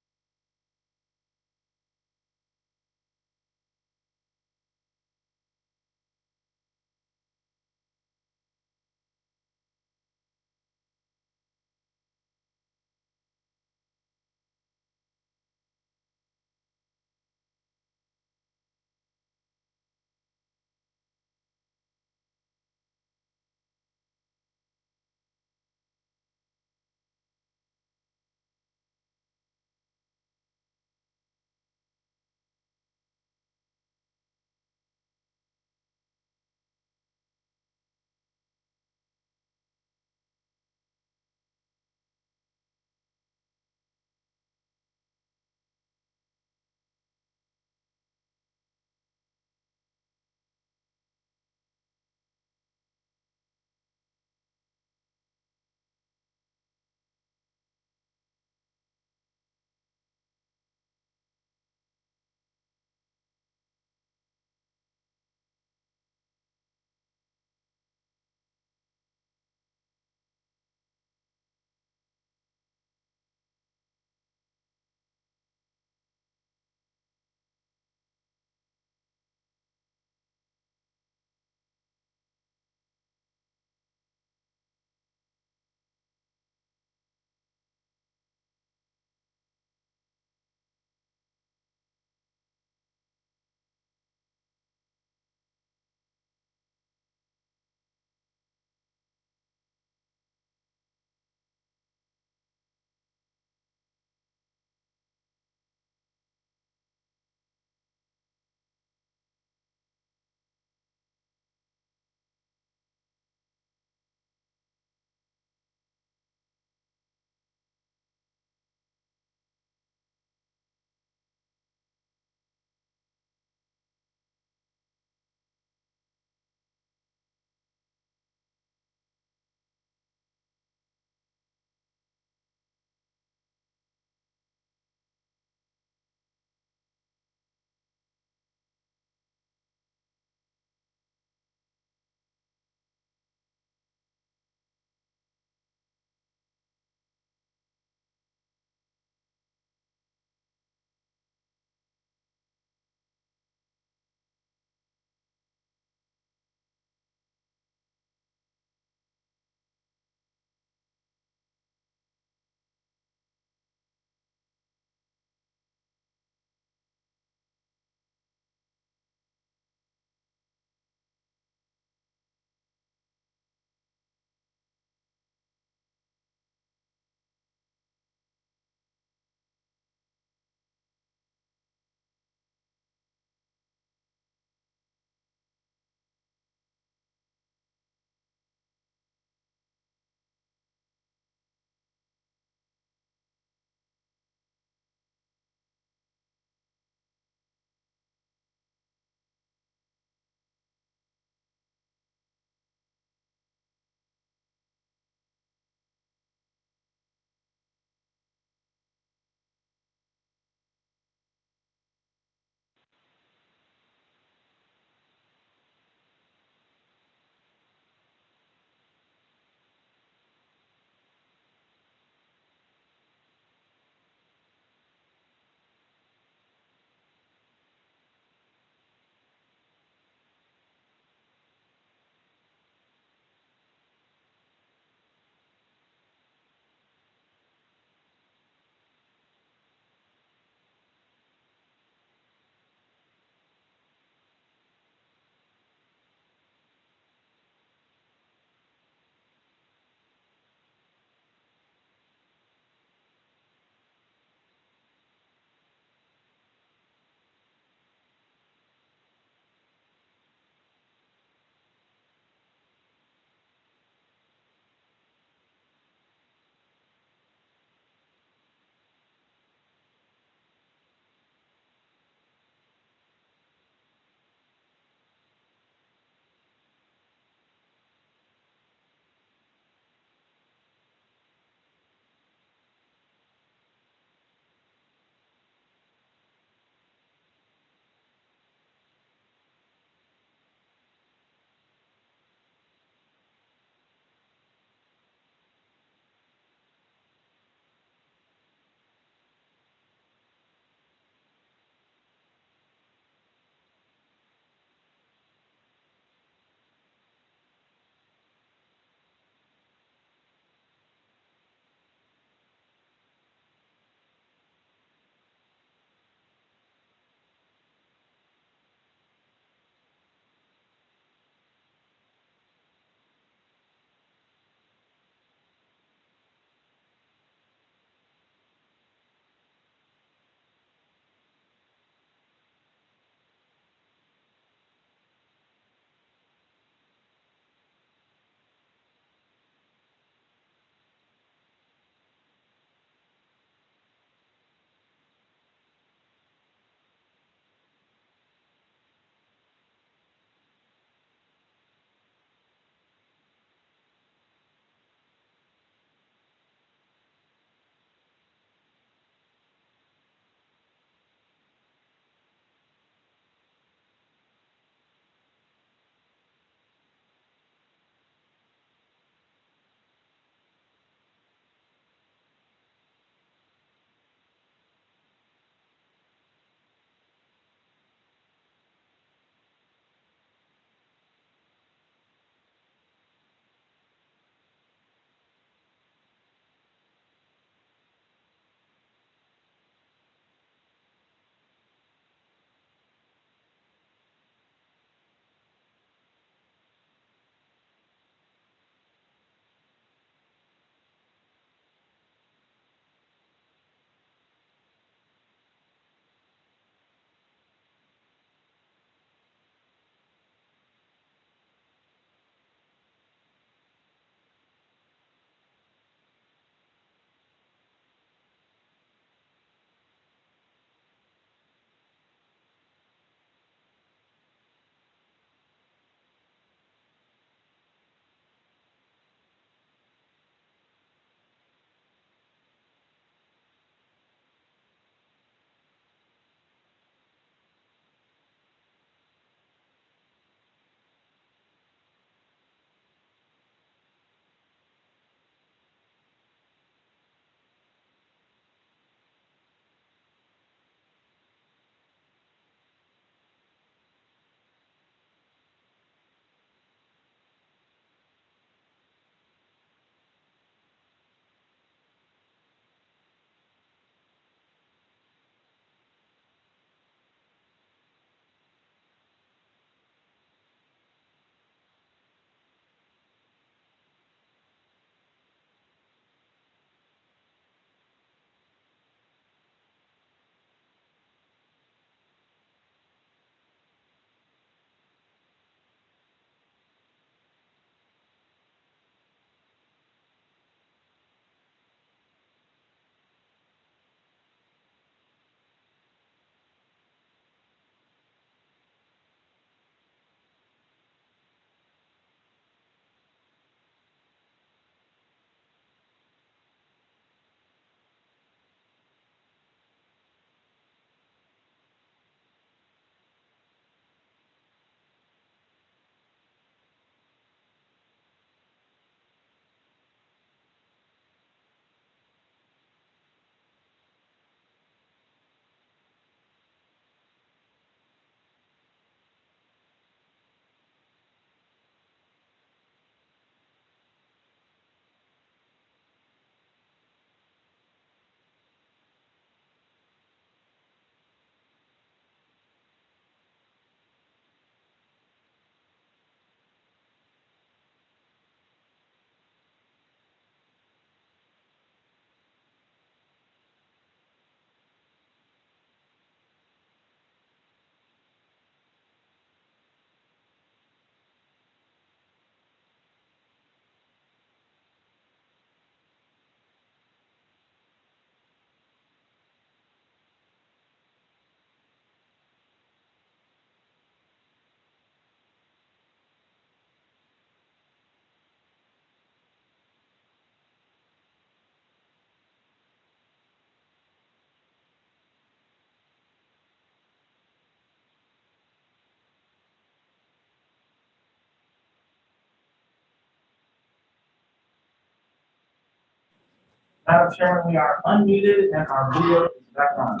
Madam Chairman, we are unmuted and our video is back on.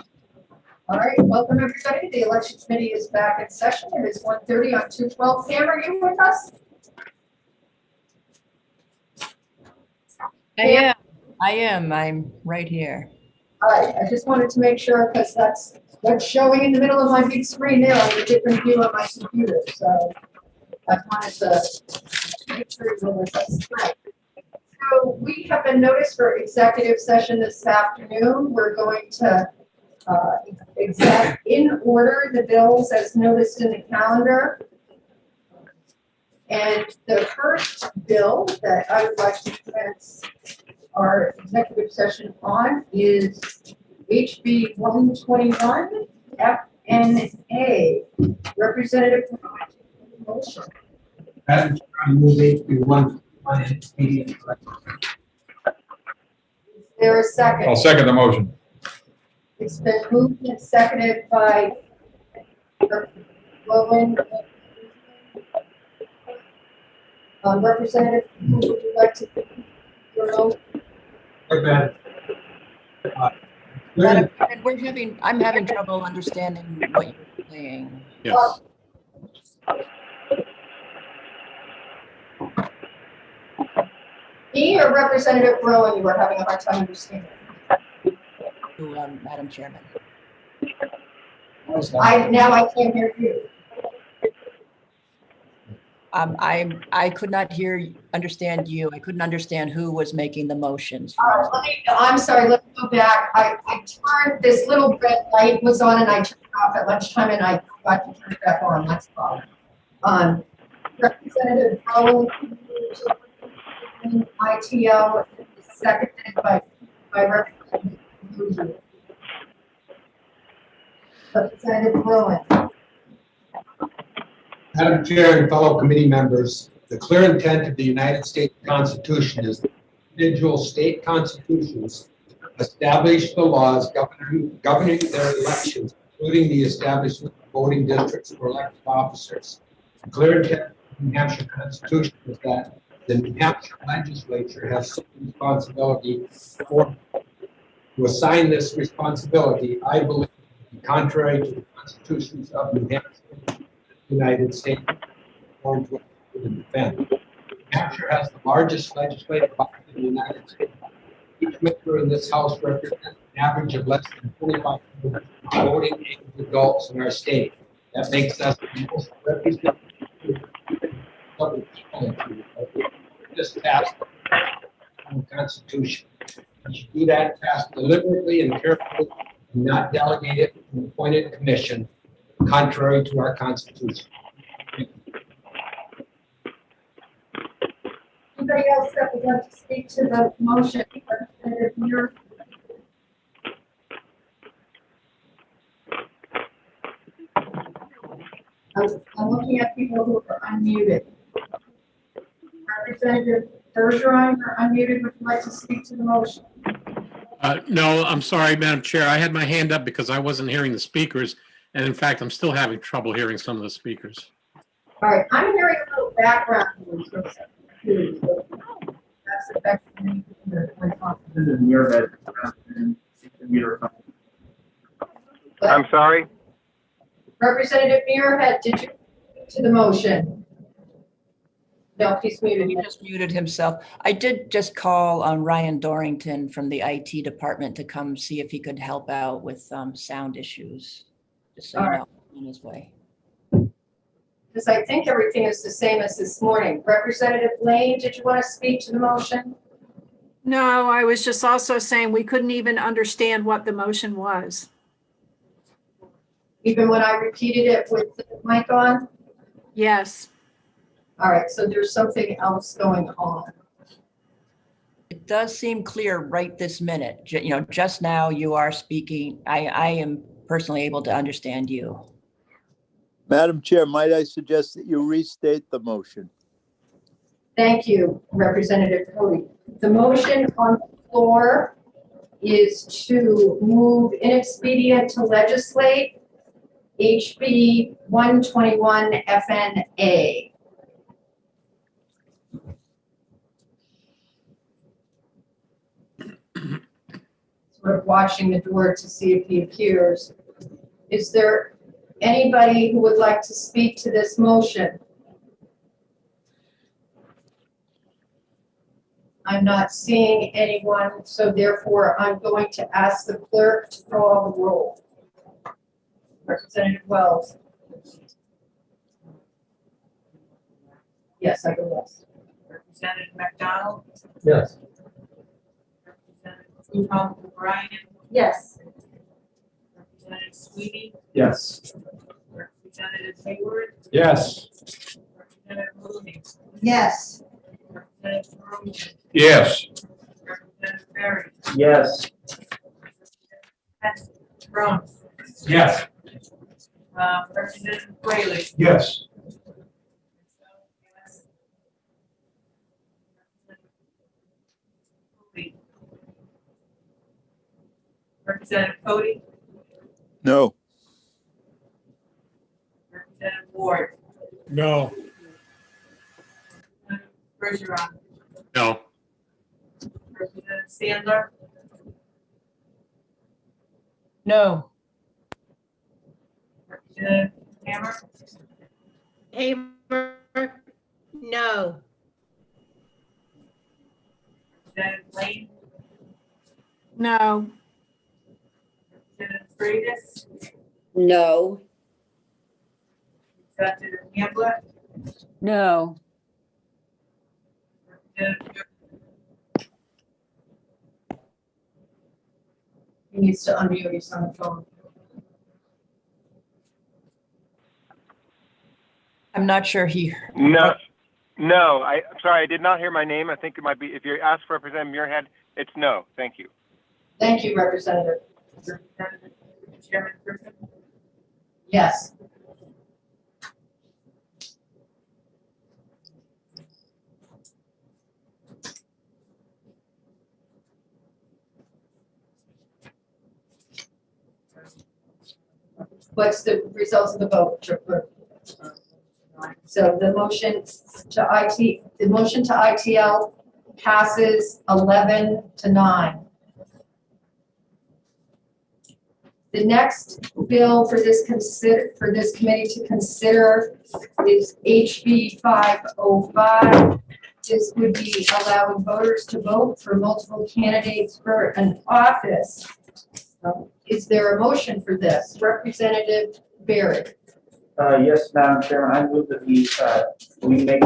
All right, welcome everybody. The election committee is back in session. It is 1:30 on 2/12. Pam, are you with us? I am. I'm right here. All right, I just wanted to make sure because that's what's showing in the middle of my big screen there on a different view on my computer. So I wanted to make sure you were with us tonight. So we have been noticed for executive session this afternoon. We're going to exec in order the bills as noticed in the calendar. And the first bill that I would like to commence our executive session on is HB 121 FNA. Representative motion. Madam Chair, I move HB 121 and expedient. Is there a second? I'll second the motion. It's been moved and seconded by Rowan. Representative, who would you like to? Madam. Madam Chairman, I'm having trouble understanding what you're saying. Yes. Me or Representative Rowan, you were having a hard time understanding? Madam Chairman. Now I can't hear you. I could not understand you. I couldn't understand who was making the motions. I'm sorry, let's go back. I turned, this little red light was on and I turned it off at lunchtime and I forgot to turn it back on, that's fine. Representative Rowan, ITL, seconded by Representative Bougie. Representative Rowan. Madam Chair and fellow committee members, the clear intent of the United States Constitution is that individual state constitutions establish the laws governing their elections, including the establishment of voting districts for elected officers. The clear intent of the New Hampshire Constitution is that the New Hampshire legislature has some responsibility to assign this responsibility. I believe, contrary to the constitutions of New Hampshire, United States, to defend. New Hampshire has the largest legislative body in the United States. Each member in this House represents an average of less than 25 voting age adults in our state. That makes us the most representative of the people. Just passed the Constitution. We should do that passed deliberately and carefully, and not delegate it to an appointed commission, contrary to our Constitution. Anybody else that would like to speak to the motion? Representative Muir. I'm looking at people who are unmuted. Representative Bergeron, you're unmuted. Would you like to speak to the motion? No, I'm sorry, Madam Chair. I had my hand up because I wasn't hearing the speakers. And in fact, I'm still having trouble hearing some of the speakers. All right, I'm hearing a little background noise. That's affecting my talk. This is near that. I'm sorry? Representative Muirhead, did you speak to the motion? No, he's muted. He just muted himself. I did just call on Ryan Dorrington from the IT department to come see if he could help out with sound issues. Just so you know, on his way. Because I think everything is the same as this morning. Representative Lane, did you want to speak to the motion? No, I was just also saying we couldn't even understand what the motion was. Even when I repeated it with the mic on? Yes. All right, so there's something else going on. It does seem clear right this minute. You know, just now you are speaking. I am personally able to understand you. Madam Chair, might I suggest that you restate the motion? Thank you, Representative Cody. The motion on the floor is to move inexpedient to legislate HB 121 FNA. sort of watching the door to see if he appears. Is there anybody who would like to speak to this motion? I'm not seeing anyone, so therefore I'm going to ask the clerk to call the roll. Representative Wells. Yes, I go yes. Representative McDonald, Yes. Representative O'Brien, Yes. Representative Sweeney, Yes. Representative Hayward, Yes. Representative Mooney, Yes. Representative Roman, Yes. Representative Berry, Yes. Brown, Yes. Representative Whaley. Yes. Representative Cody, No. Representative Ward, No. Bergeron, No. Representative Sandler, No. Representative Hammer, Hamer, no. Representative Lane, No. Representative Freitas, No. Representative Hamblett, No. Representative He needs to unmute, he's on the phone. I'm not sure he. No, I'm sorry, I did not hear my name. I think it might be, if you ask for Representative Muirhead, it's no. Thank you. Thank you, Representative. Representative Chairman Griffin, Yes. What's the results of the vote, Chair Clerk? So the motion to ITL passes 11-9. The next bill for this committee to consider is HB 505. This would be allowing voters to vote for multiple candidates for an office. Is there a motion for this? Representative Barrett. Yes, Madam Chairman, I move that we make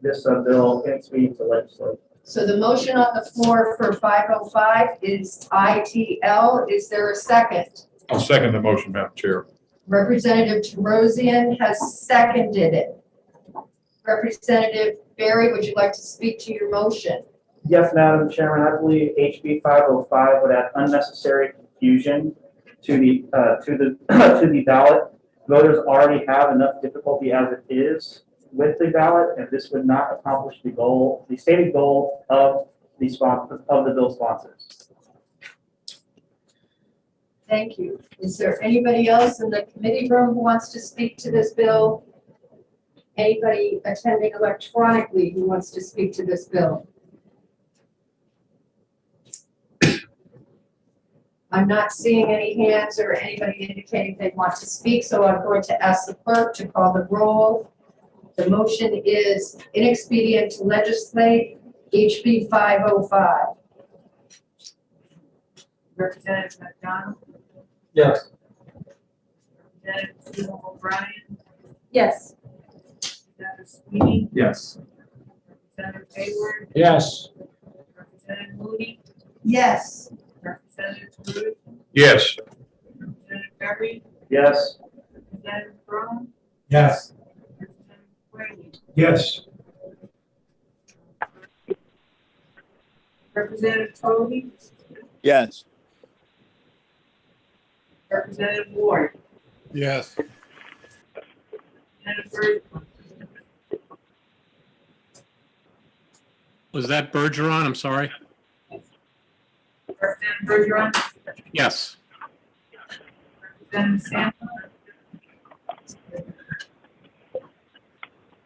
this bill inexpedient to legislate. So the motion on the floor for 505 is ITL. Is there a second? I'll second the motion, Madam Chair. Representative Terosian has seconded it. Representative Barry, would you like to speak to your motion? Yes, Madam Chairman, I believe HB 505 would add unnecessary confusion to the ballot. Voters already have enough difficulty as it is with the ballot, and this would not accomplish the stated goal of the bill sponsors. Thank you. Is there anybody else in the committee room who wants to speak to this bill? Anybody attending electronically who wants to speak to this bill? I'm not seeing any hands or anybody indicating they want to speak, so I'm going to ask the clerk to call the roll. The motion is inexpedient to legislate, HB 505. Representative McDonald, Yes. Representative O'Brien, Yes. Representative Sweeney, Yes. Representative Hayward, Yes. Representative Mooney, Yes. Representative Ruth, Yes. Representative Berry, Yes. Representative Brown, Yes. Representative Whaley, Yes. Representative Cody, Yes. Representative Ward, Yes. Representative Bergeron, Was that Bergeron? I'm sorry. Representative Bergeron, Yes. Representative Sandler,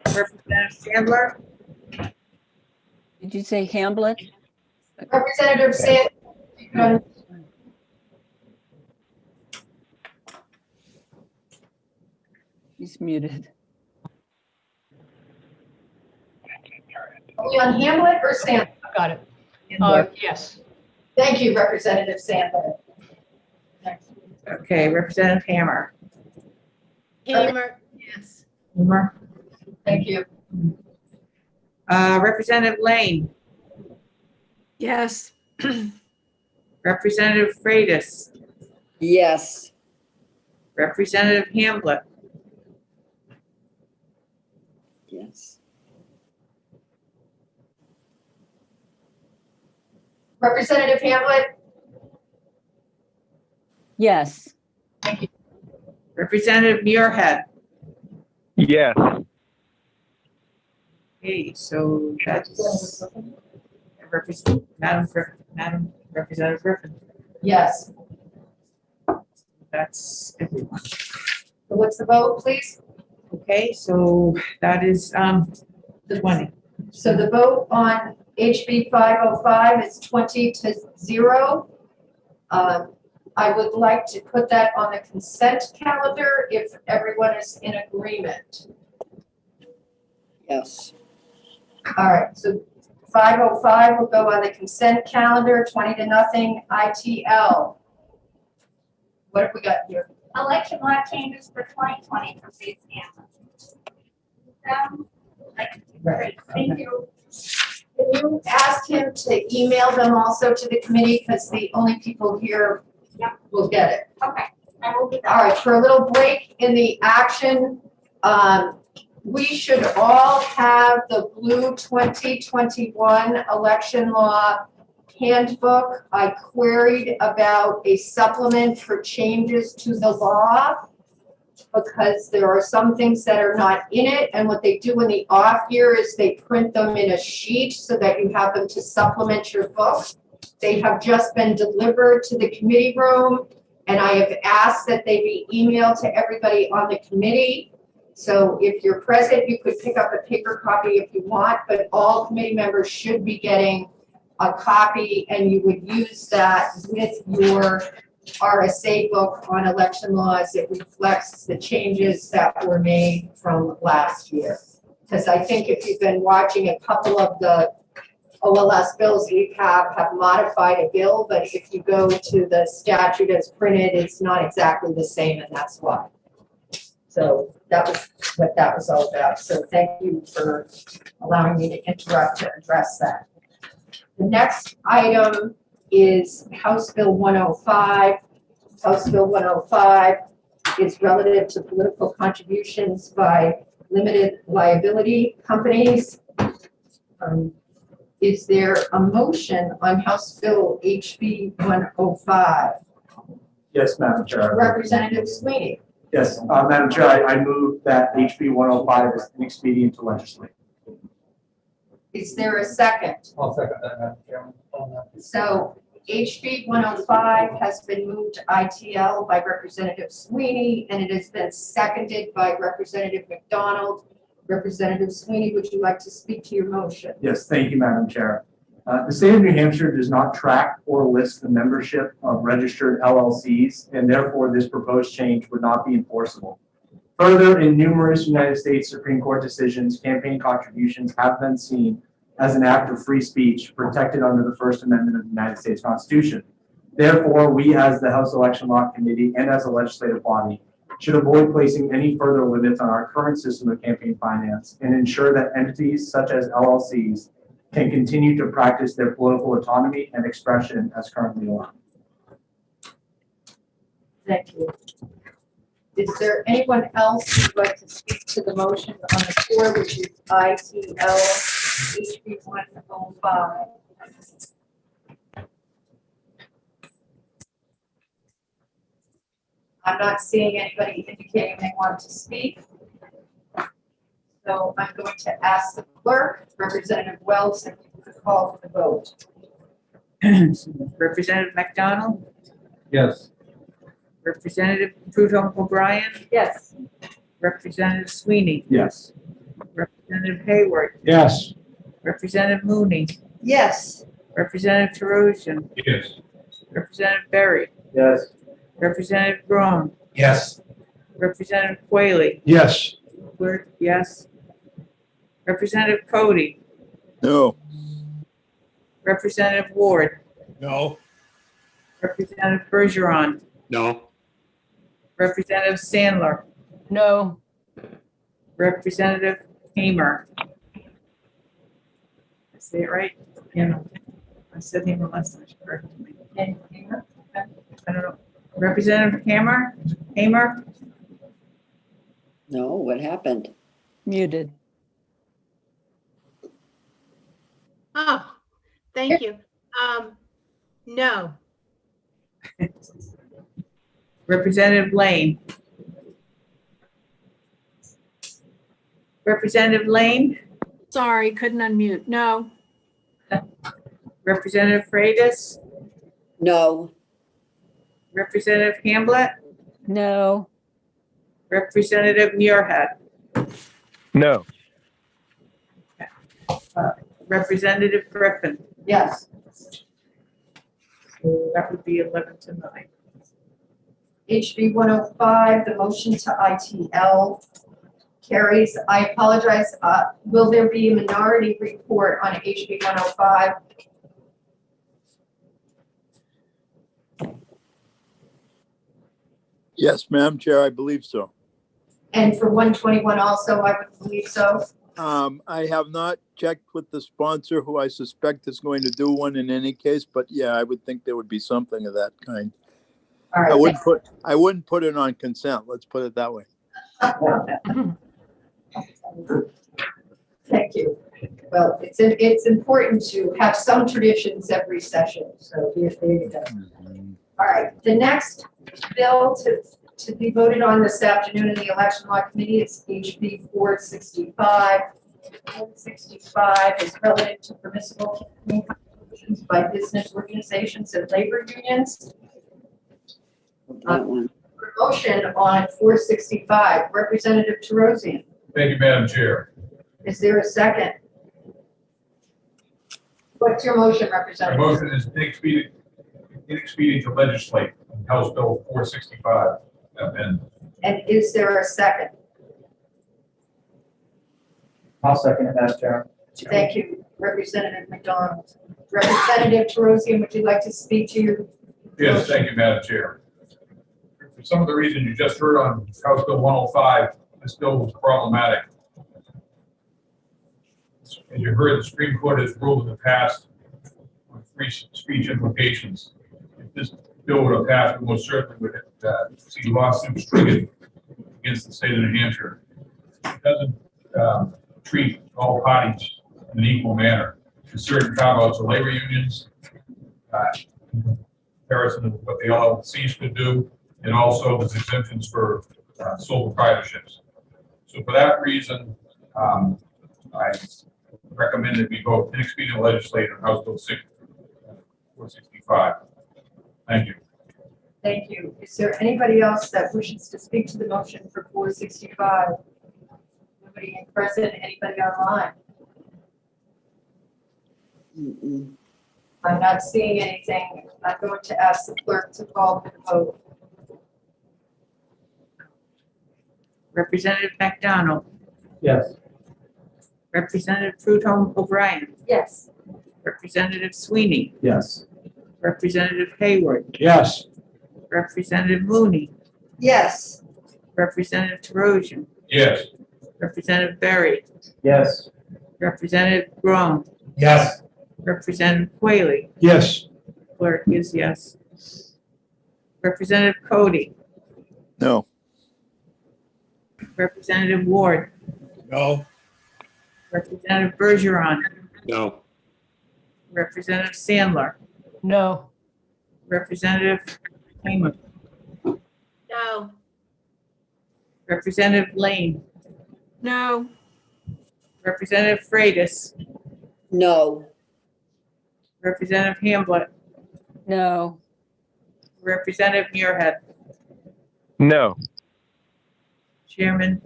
Representative Sandler, Did you say Hamblett? Representative He's muted. Are we on Hamlet or Sandler? Got it. Yes. Thank you, Representative Sandler. Okay, Representative Hammer. Hamer, yes. Hammer. Thank you. Representative Lane. Yes. Representative Freitas. Yes. Representative Hamblett. Yes. Representative Hamlet? Yes. Thank you. Representative Muirhead. Yes. Okay, so that's Madam Representative Griffin. Yes. That's everyone. So what's the vote, please? Okay, so that is 20. So the vote on HB 505 is 20-0. I would like to put that on the consent calendar if everyone is in agreement. Yes. All right, so 505 will go on the consent calendar, 20-0, ITL. What have we got here? Election law changes for 2020 for Faith Scanlon. Right. Thank you. Can you ask him to email them also to the committee, because the only people here will get it. Okay, I will do that. All right, for a little break in the action, we should all have the blue 2021 election law handbook. I queried about a supplement for changes to the law because there are some things that are not in it, and what they do in the off year is they print them in a sheet so that you have them to supplement your book. They have just been delivered to the committee room, and I have asked that they be emailed to everybody on the committee. So if you're present, you could pick up a paper copy if you want, but all committee members should be getting a copy, and you would use that with your RSA book on election laws. It reflects the changes that were made from last year. Because I think if you've been watching, a couple of the OLS bills we have modified a bill, but if you go to the statute as printed, it's not exactly the same, and that's why. So that was what that was all about. So thank you for allowing me to interrupt to address that. The next item is House Bill 105. House Bill 105 is relative to political contributions by limited liability companies. Is there a motion on House Bill HB 105? Yes, Madam Chair. Representative Sweeney. Yes, Madam Chair, I move that HB 105 is inexpedient to legislate. Is there a second? I'll second that, Madam Chairman. So HB 105 has been moved to ITL by Representative Sweeney, and it has been seconded by Representative McDonald. Representative Sweeney, would you like to speak to your motion? Yes, thank you, Madam Chair. The state of New Hampshire does not track or list the membership of registered LLCs, and therefore this proposed change would not be enforceable. Further, in numerous United States Supreme Court decisions, campaign contributions have been seen as an act of free speech protected under the First Amendment of the United States Constitution. Therefore, we as the House Election Law Committee and as a legislative body should avoid placing any further limits on our current system of campaign finance and ensure that entities such as LLCs can continue to practice their political autonomy and expression as currently allowed. Thank you. Is there anyone else who'd like to speak to the motion on the floor, which is ITL HB 105? I'm not seeing anybody indicating they want to speak. So I'm going to ask the clerk, Representative Wells, if you could call for the vote. Representative McDonald, Yes. Representative Prudhomme O'Brien, Yes. Representative Sweeney, Yes. Representative Hayward, Yes. Representative Mooney, Yes. Representative Terosian, Yes. Representative Berry. Yes. Representative Grown. Yes. Representative Quayle. Yes. Clerk, yes. Representative Cody. No. Representative Ward. No. Representative Bergeron. No. Representative Sandler. No. Representative Hamer. I say it right? Yeah. I said Hamer last time. She corrected me. Hamer? I don't know. Representative Hamer? Hamer? No, what happened? Muted. Oh, thank you. No. Representative Lane. Representative Lane? Sorry, couldn't unmute. No. Representative Freitas? No. Representative Hamblett? No. Representative Muirhead? No. Representative Griffin? Yes. So that would be 11 to 9. HB 105, the motion to ITL carries. I apologize. Will there be a minority report on HB 105? Yes, Madam Chair, I believe so. And for 121 also, I would believe so. I have not checked with the sponsor, who I suspect is going to do one in any case, but yeah, I would think there would be something of that kind. All right. I wouldn't put it on consent. Let's put it that way. Thank you. Well, it's important to have some traditions every session, so there you go. All right, the next bill to be voted on this afternoon in the Election Law Committee is HB 465. 465 is relative to permissible campaign contributions by business organizations and labor unions. Motion on 465, Representative Terosian. Thank you, Madam Chair. Is there a second? What's your motion, My Representative? motion is inexpedient to legislate House Bill 465. Amendment. And is there a second? I'll second it, Madam Chair. Thank you, Representative McDonald. Representative Terosian, would you like to speak to your? Yes, thank you, Madam Chair. For some of the reasons you just heard on House Bill 105, this bill was problematic. As you heard, the Supreme Court has ruled in the past on free speech implications. If this bill would have passed, we most certainly would see lawsuits triggered against the state of New Hampshire. It doesn't treat all parties in an equal manner. There's certain carve-outs of labor unions, in comparison to what the LLCs could do, and also there's exemptions for sole proprietorships. So for that reason, I recommend that we vote inexpedient legislate on House Bill 465. Thank you. Thank you. Is there anybody else that wishes to speak to the motion for 465? Nobody in person, anybody online? I'm not seeing anything. I'm going to ask the clerk to call for the vote. Representative McDonald. Yes. Representative Prudhomme O'Brien. Yes. Representative Sweeney. Yes. Representative Hayward. Yes. Representative Mooney. Yes. Representative Terosian. Yes. Representative Berry. Yes. Representative Grown. Yes. Representative Quayle. Yes. Clerk is yes. Representative Cody. No. Representative Ward. No. Representative Bergeron. No. Representative Sandler. No. Representative Hamer. No. Representative Lane. No. Representative Freitas. No. Representative Hamblett. No. Representative Muirhead. No. Chairman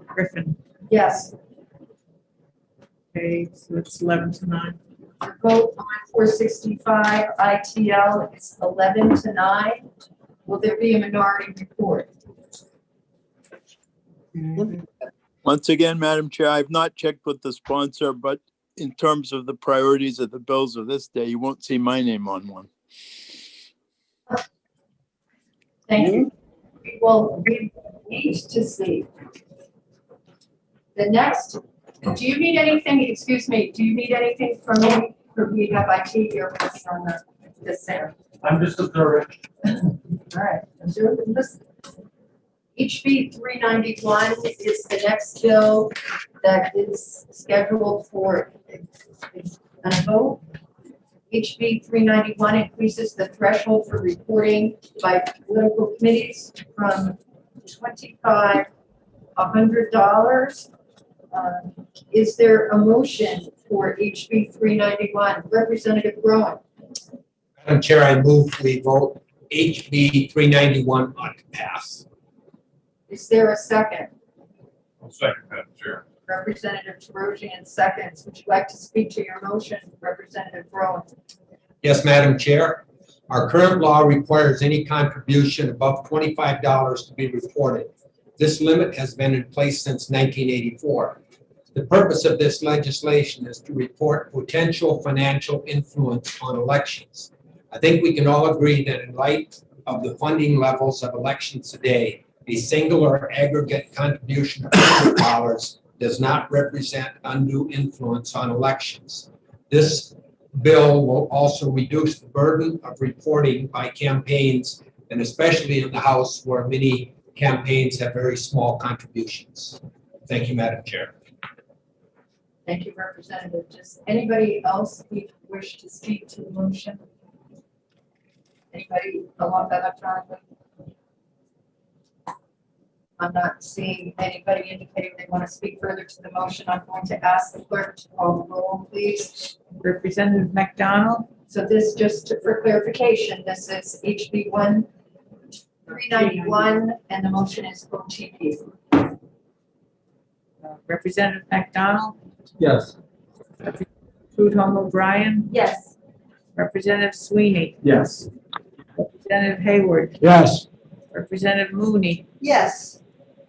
Griffin. Yes. Okay, so it's 11 to 9. The vote on 465 ITL is 11-9. Will there be a minority report? Once again, Madam Chair, I've not checked with the sponsor, but in terms of the priorities of the bills of this day, you won't see my name on one. Thank you. We need to see. The next, do you need anything, excuse me, do you need anything from me? We have IT here working on this there. I'm just observing. All right, observe and listen. HB 391 is the next bill that is scheduled for a vote. HB 391 increases the threshold for reporting by political committees from $25 to $100. Is there a motion for HB 391? Representative Rowan. Madam Chair, I move we vote HB 391 on to pass. Is there a second? I'll second, Madam Chair. Representative Terosian seconds. Would you like to speak to your motion, Representative Rowan? Yes, Madam Chair. Our current law requires any contribution above $25 to be reported. This limit has been in place since 1984. The purpose of this legislation is to report potential financial influence on elections. I think we can all agree that in light of the funding levels of elections today, a single or aggregate contribution of $100 does not represent undue influence on elections. This bill will also reduce the burden of reporting by campaigns, and especially in the House where many campaigns have very small contributions. Thank you, Madam Chair. Thank you, Representative. Does anybody else wish to speak to the motion? Anybody along electronically? I'm not seeing anybody indicating they want to speak further to the motion. I'm going to ask the clerk to call the roll, please. Representative McDonald? So this, just for clarification, this is HB 391 and the motion is OTP. Representative McDonald? Yes. Prudhomme O'Brien? Yes. Representative Sweeney? Yes. Representative Hayward? Yes. Representative Mooney? Yes.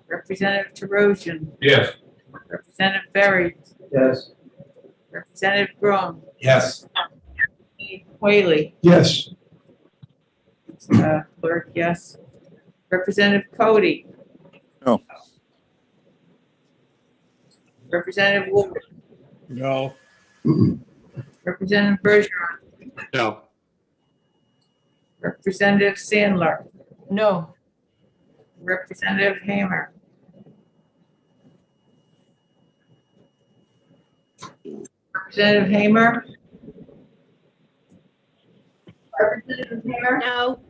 Representative Terosian? Yes. Representative Berry? Yes. Representative Grown? Yes. Whaley? Yes. Clerk, yes. Representative Cody? No. Representative Wood? No. Representative Bergeron? No. Representative Sandler? No. Representative Hamer? Representative Hamer? Representative Hamer? No,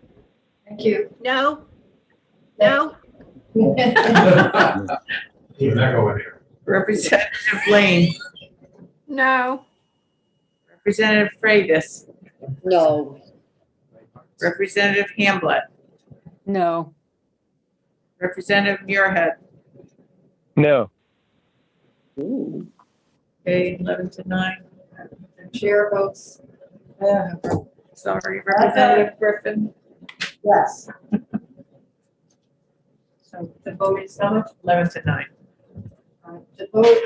Thank you. no, no, Even that go in here. Representative Lane? No. Representative Freitas? No. Representative Hamblett? No. Representative Muirhead? No. Okay, 11-9. The chair votes Sorry, Representative Griffin? yes. So the vote is done. 11-9. The vote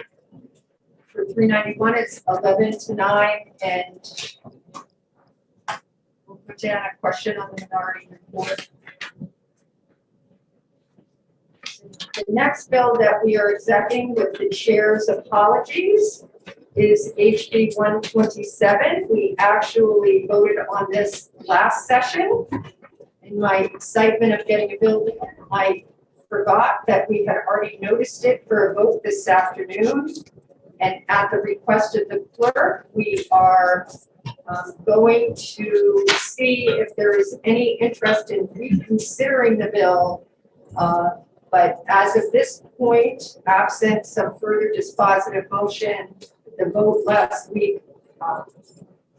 for 391 is 11-9, and we'll put down a question on the minority report. The next bill that we are accepting with the chair's apologies is HB 127. We actually voted on this last session. In my excitement of getting a bill, I forgot that we had already noticed it for a vote this afternoon. And at the request of the clerk, we are going to see if there is any interest in reconsidering the bill. But as of this point, absent some further dispositive motion, the vote last week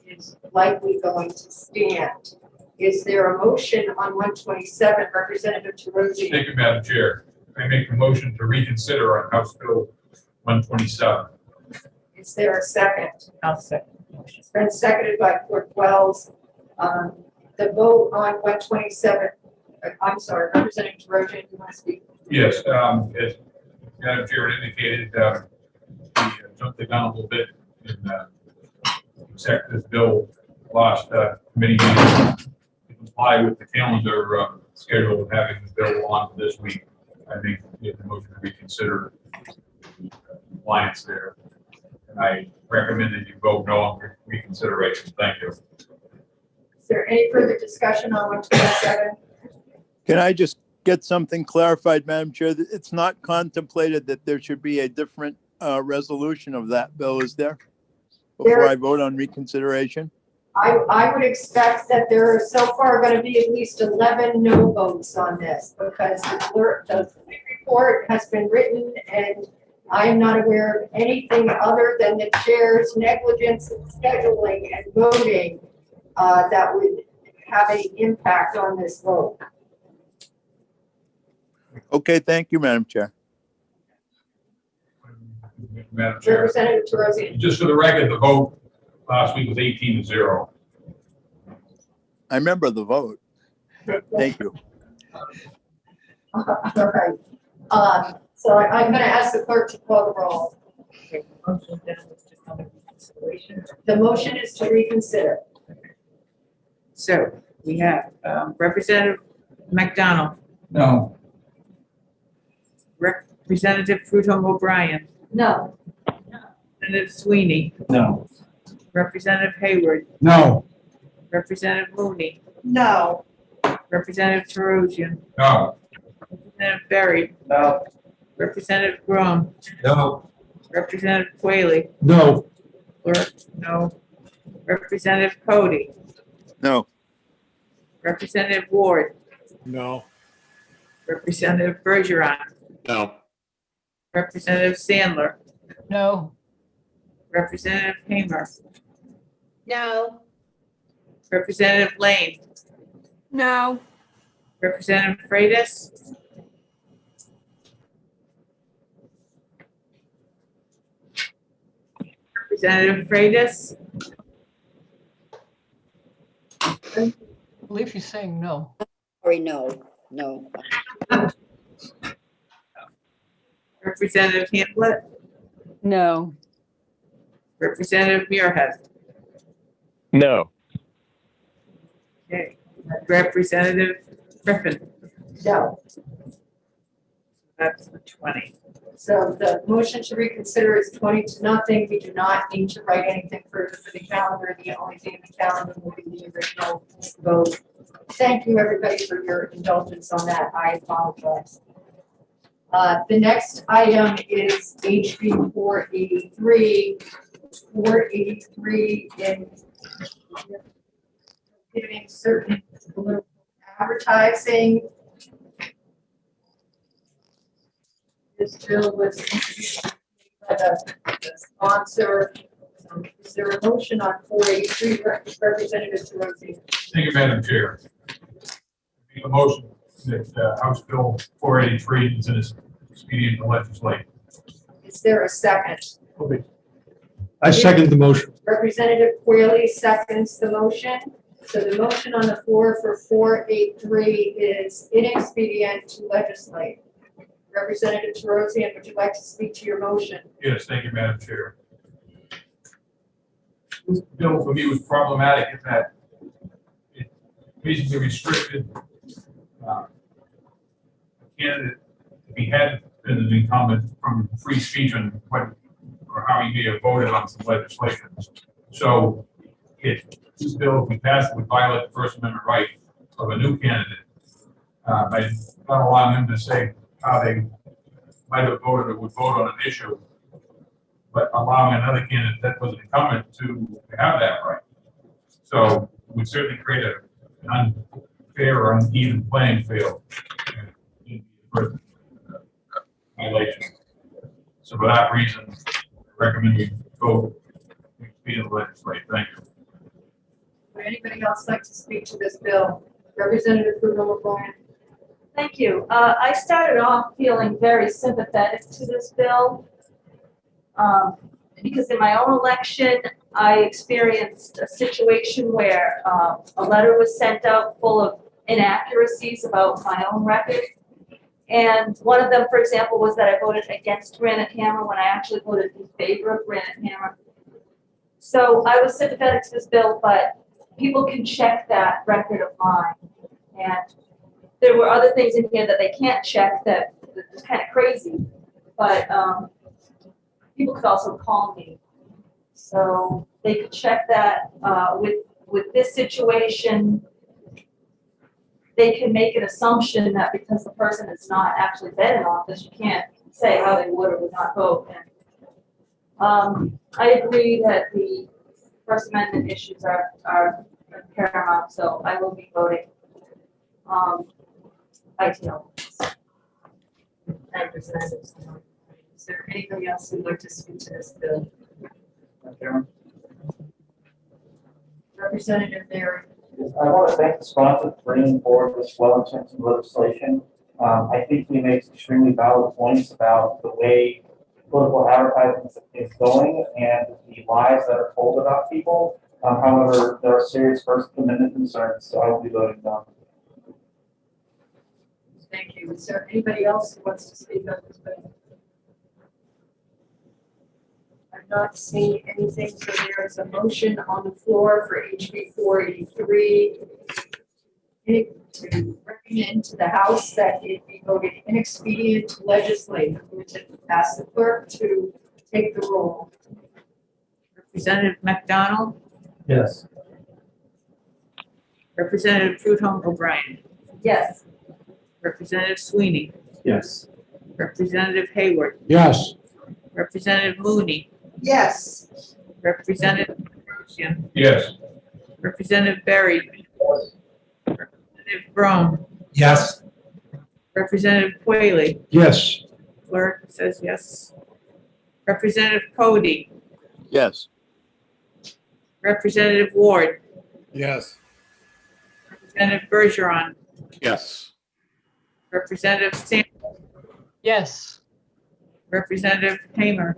is likely going to stand. Is there a motion on 127, Representative Terosian? Thank you, Madam Chair. I make a motion to reconsider on House Bill 127. Is there a second? I'll second. It's been seconded by Clerk Wells. The vote on 127, I'm sorry, Representative Trojan, you want to speak? Yes, as Madam Chair indicated, we jumped the gun a little bit in accept this bill last committee meeting to comply with the calendar schedule of having the bill on this week. I think we have the motion to reconsider compliance there. And I recommend that you vote no on reconsideration. Thank you. Is there any further discussion on 127? Can I just get something clarified, Madam Chair? That it's not contemplated that there should be a different resolution of that bill, is there? Before I vote on reconsideration? I would expect that there are so far going to be at least 11 no votes on this because the report has been written and I am not aware of anything other than the chair's negligence in scheduling and voting that would have an impact on this vote. Okay, thank you, Madam Chair. Madam Chair. Representative Torossian. Just for the record, the vote last week was 18-0. I remember the vote. Thank you. All right. So I'm going to ask the clerk to call the roll. The motion is to reconsider. So we have Representative McDonald, No. Representative Fruto O'Brien, No. Representative Sweeney, No. Representative Hayward, No. Representative Mooney, No. Representative Terosian, No. Representative Berry, No. Representative Grown, No. Representative Quayle, No. Clerk, no. Representative Cody, No. Representative Ward, No. Representative Bergeron, No. Representative Sandler, No. Representative Hamer, No. Representative Lane, No. Representative Freitas, Representative Freitas, I believe she's saying no. Sorry, no, no. Representative Hamlet, No. Representative Muirhead. No. Okay. Representative Griffin, No. that's the 20. So the motion to reconsider is 20-0. We do not need to write anything further for the calendar. The only thing in the calendar will be the original vote. Thank you, everybody, for your indulgence on that. I apologize. The next item is HB 483. 483 in giving certain political advertising. This bill was introduced by the sponsor. Is there a motion on 483, Representative Torossian? Thank you, Madam Chair. Make a motion that House Bill 483 is in its expedient to legislate. Is there a second? I second the motion. Representative Quayle seconds the motion. So the motion on the floor for 483 is inexpedient to legislate. Representative Torossian, would you like to speak to your motion? Yes, thank you, Madam Chair. This bill for me was problematic in that it basically restricted a candidate, if he had been an incumbent, from free speech and what or how he may have voted on some legislation. So this bill, if we pass it, would violate the First Amendment right of a new candidate by not allowing him to say how they might have voted or would vote on an issue, but allowing another candidate that was an incumbent to have that right. So it would certainly create an unfair or uneven playing field in the first violation. So for that reason, I recommend we vote to legislate. Thank you. Would anybody else like to speak to this bill? Representative Fruto O'Brien. Thank you. I started off feeling very sympathetic to this bill because in my own election, I experienced a situation where a letter was sent out full of inaccuracies about my own record. And one of them, for example, was that I voted against Granite Hammer when I actually voted in favor of Granite Hammer. So I was sympathetic to this bill, but people can check that record of mine. And there were other things in here that they can't check that is kind of crazy. But people could also call me. So they could check that with this situation. They can make an assumption that because the person is not actually been in office, you can't say how they would or would not vote. And I agree that the First Amendment issues are paramount, so I will be voting ITL. Representatives. Is there anybody else who'd like to speak to this bill? Representative Barry. I want to thank the sponsor for bringing forward this well-intentioned legislation. I think he makes extremely valid points about the way political advertising is going and the lies that are told about people. However, there are serious First Amendment concerns, so I will be voting no. Thank you. Is there anybody else who wants to speak on this bill? I'm not seeing anything, so there is a motion on the floor for HB 483 to recommend to the House that it be voted inexpedient to legislate. I'm going to ask the clerk to take the roll. Representative McDonald, Yes. Representative Prudhomme O'Brien, Yes. Representative Sweeney, Yes. Representative Hayward, Yes. Representative Mooney, Yes. Representative Rosian, Yes. Representative Berry, Representative Brome, Yes. Representative Quayle, Yes. clerk says yes. Representative Cody, Yes. Representative Ward, Yes. Representative Bergeron, Yes. Representative Samuel, Yes. Representative Hamer,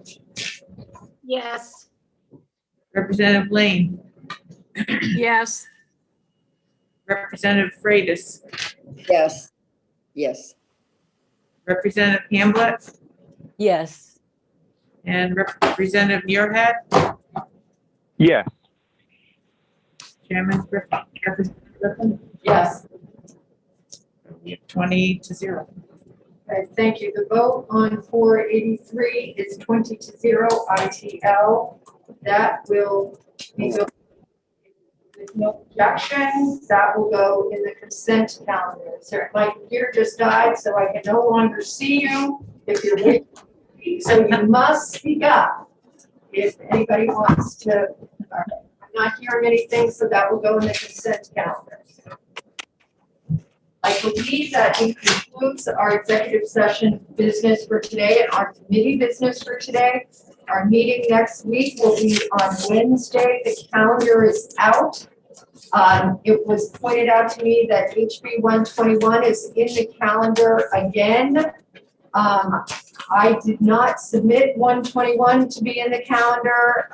Yes. Representative Lane, Yes. Representative Freitas, Yes. Yes. Representative Hamblett, Yes. and Representative Muirhead, Yes. Chairman Representative Griffin, Yes. 20-0. Okay, thank you. The vote on 483 is 20-0 ITL. That will be go with no objection. That will go in the consent calendar. Sir, my computer just died, so I can no longer see you if you're waiting. So you must speak up if anybody wants to. I'm not hearing anything, so that will go in the consent calendar. I believe that concludes our executive session business for today and our committee business for today. Our meeting next week will be on Wednesday. The calendar is out. It was pointed out to me that HB 121 is in the calendar again. I did not submit 121 to be in the calendar.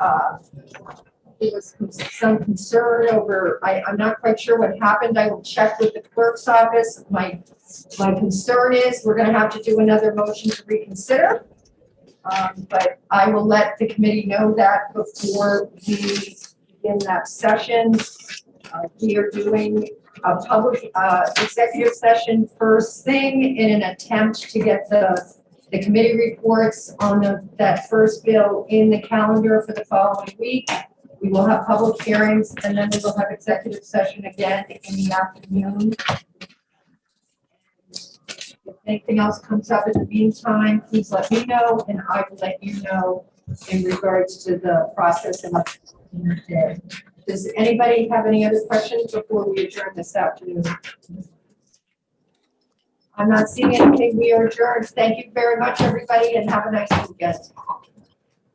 There was some concern over, I'm not quite sure what happened. I will check with the clerk's office. My concern is we're going to have to do another motion to reconsider. But I will let the committee know that before we begin that session. We are doing a public executive session first thing in an attempt to get the committee reports on that first bill in the calendar for the following week. We will have public hearings and then we will have executive session again in the afternoon. If anything else comes up in the meantime, please let me know and I will let you know in regards to the process in the day. Does anybody have any other questions before we adjourn this afternoon? I'm not seeing anything. We are adjourned. Thank you very much, everybody, and have a nice weekend.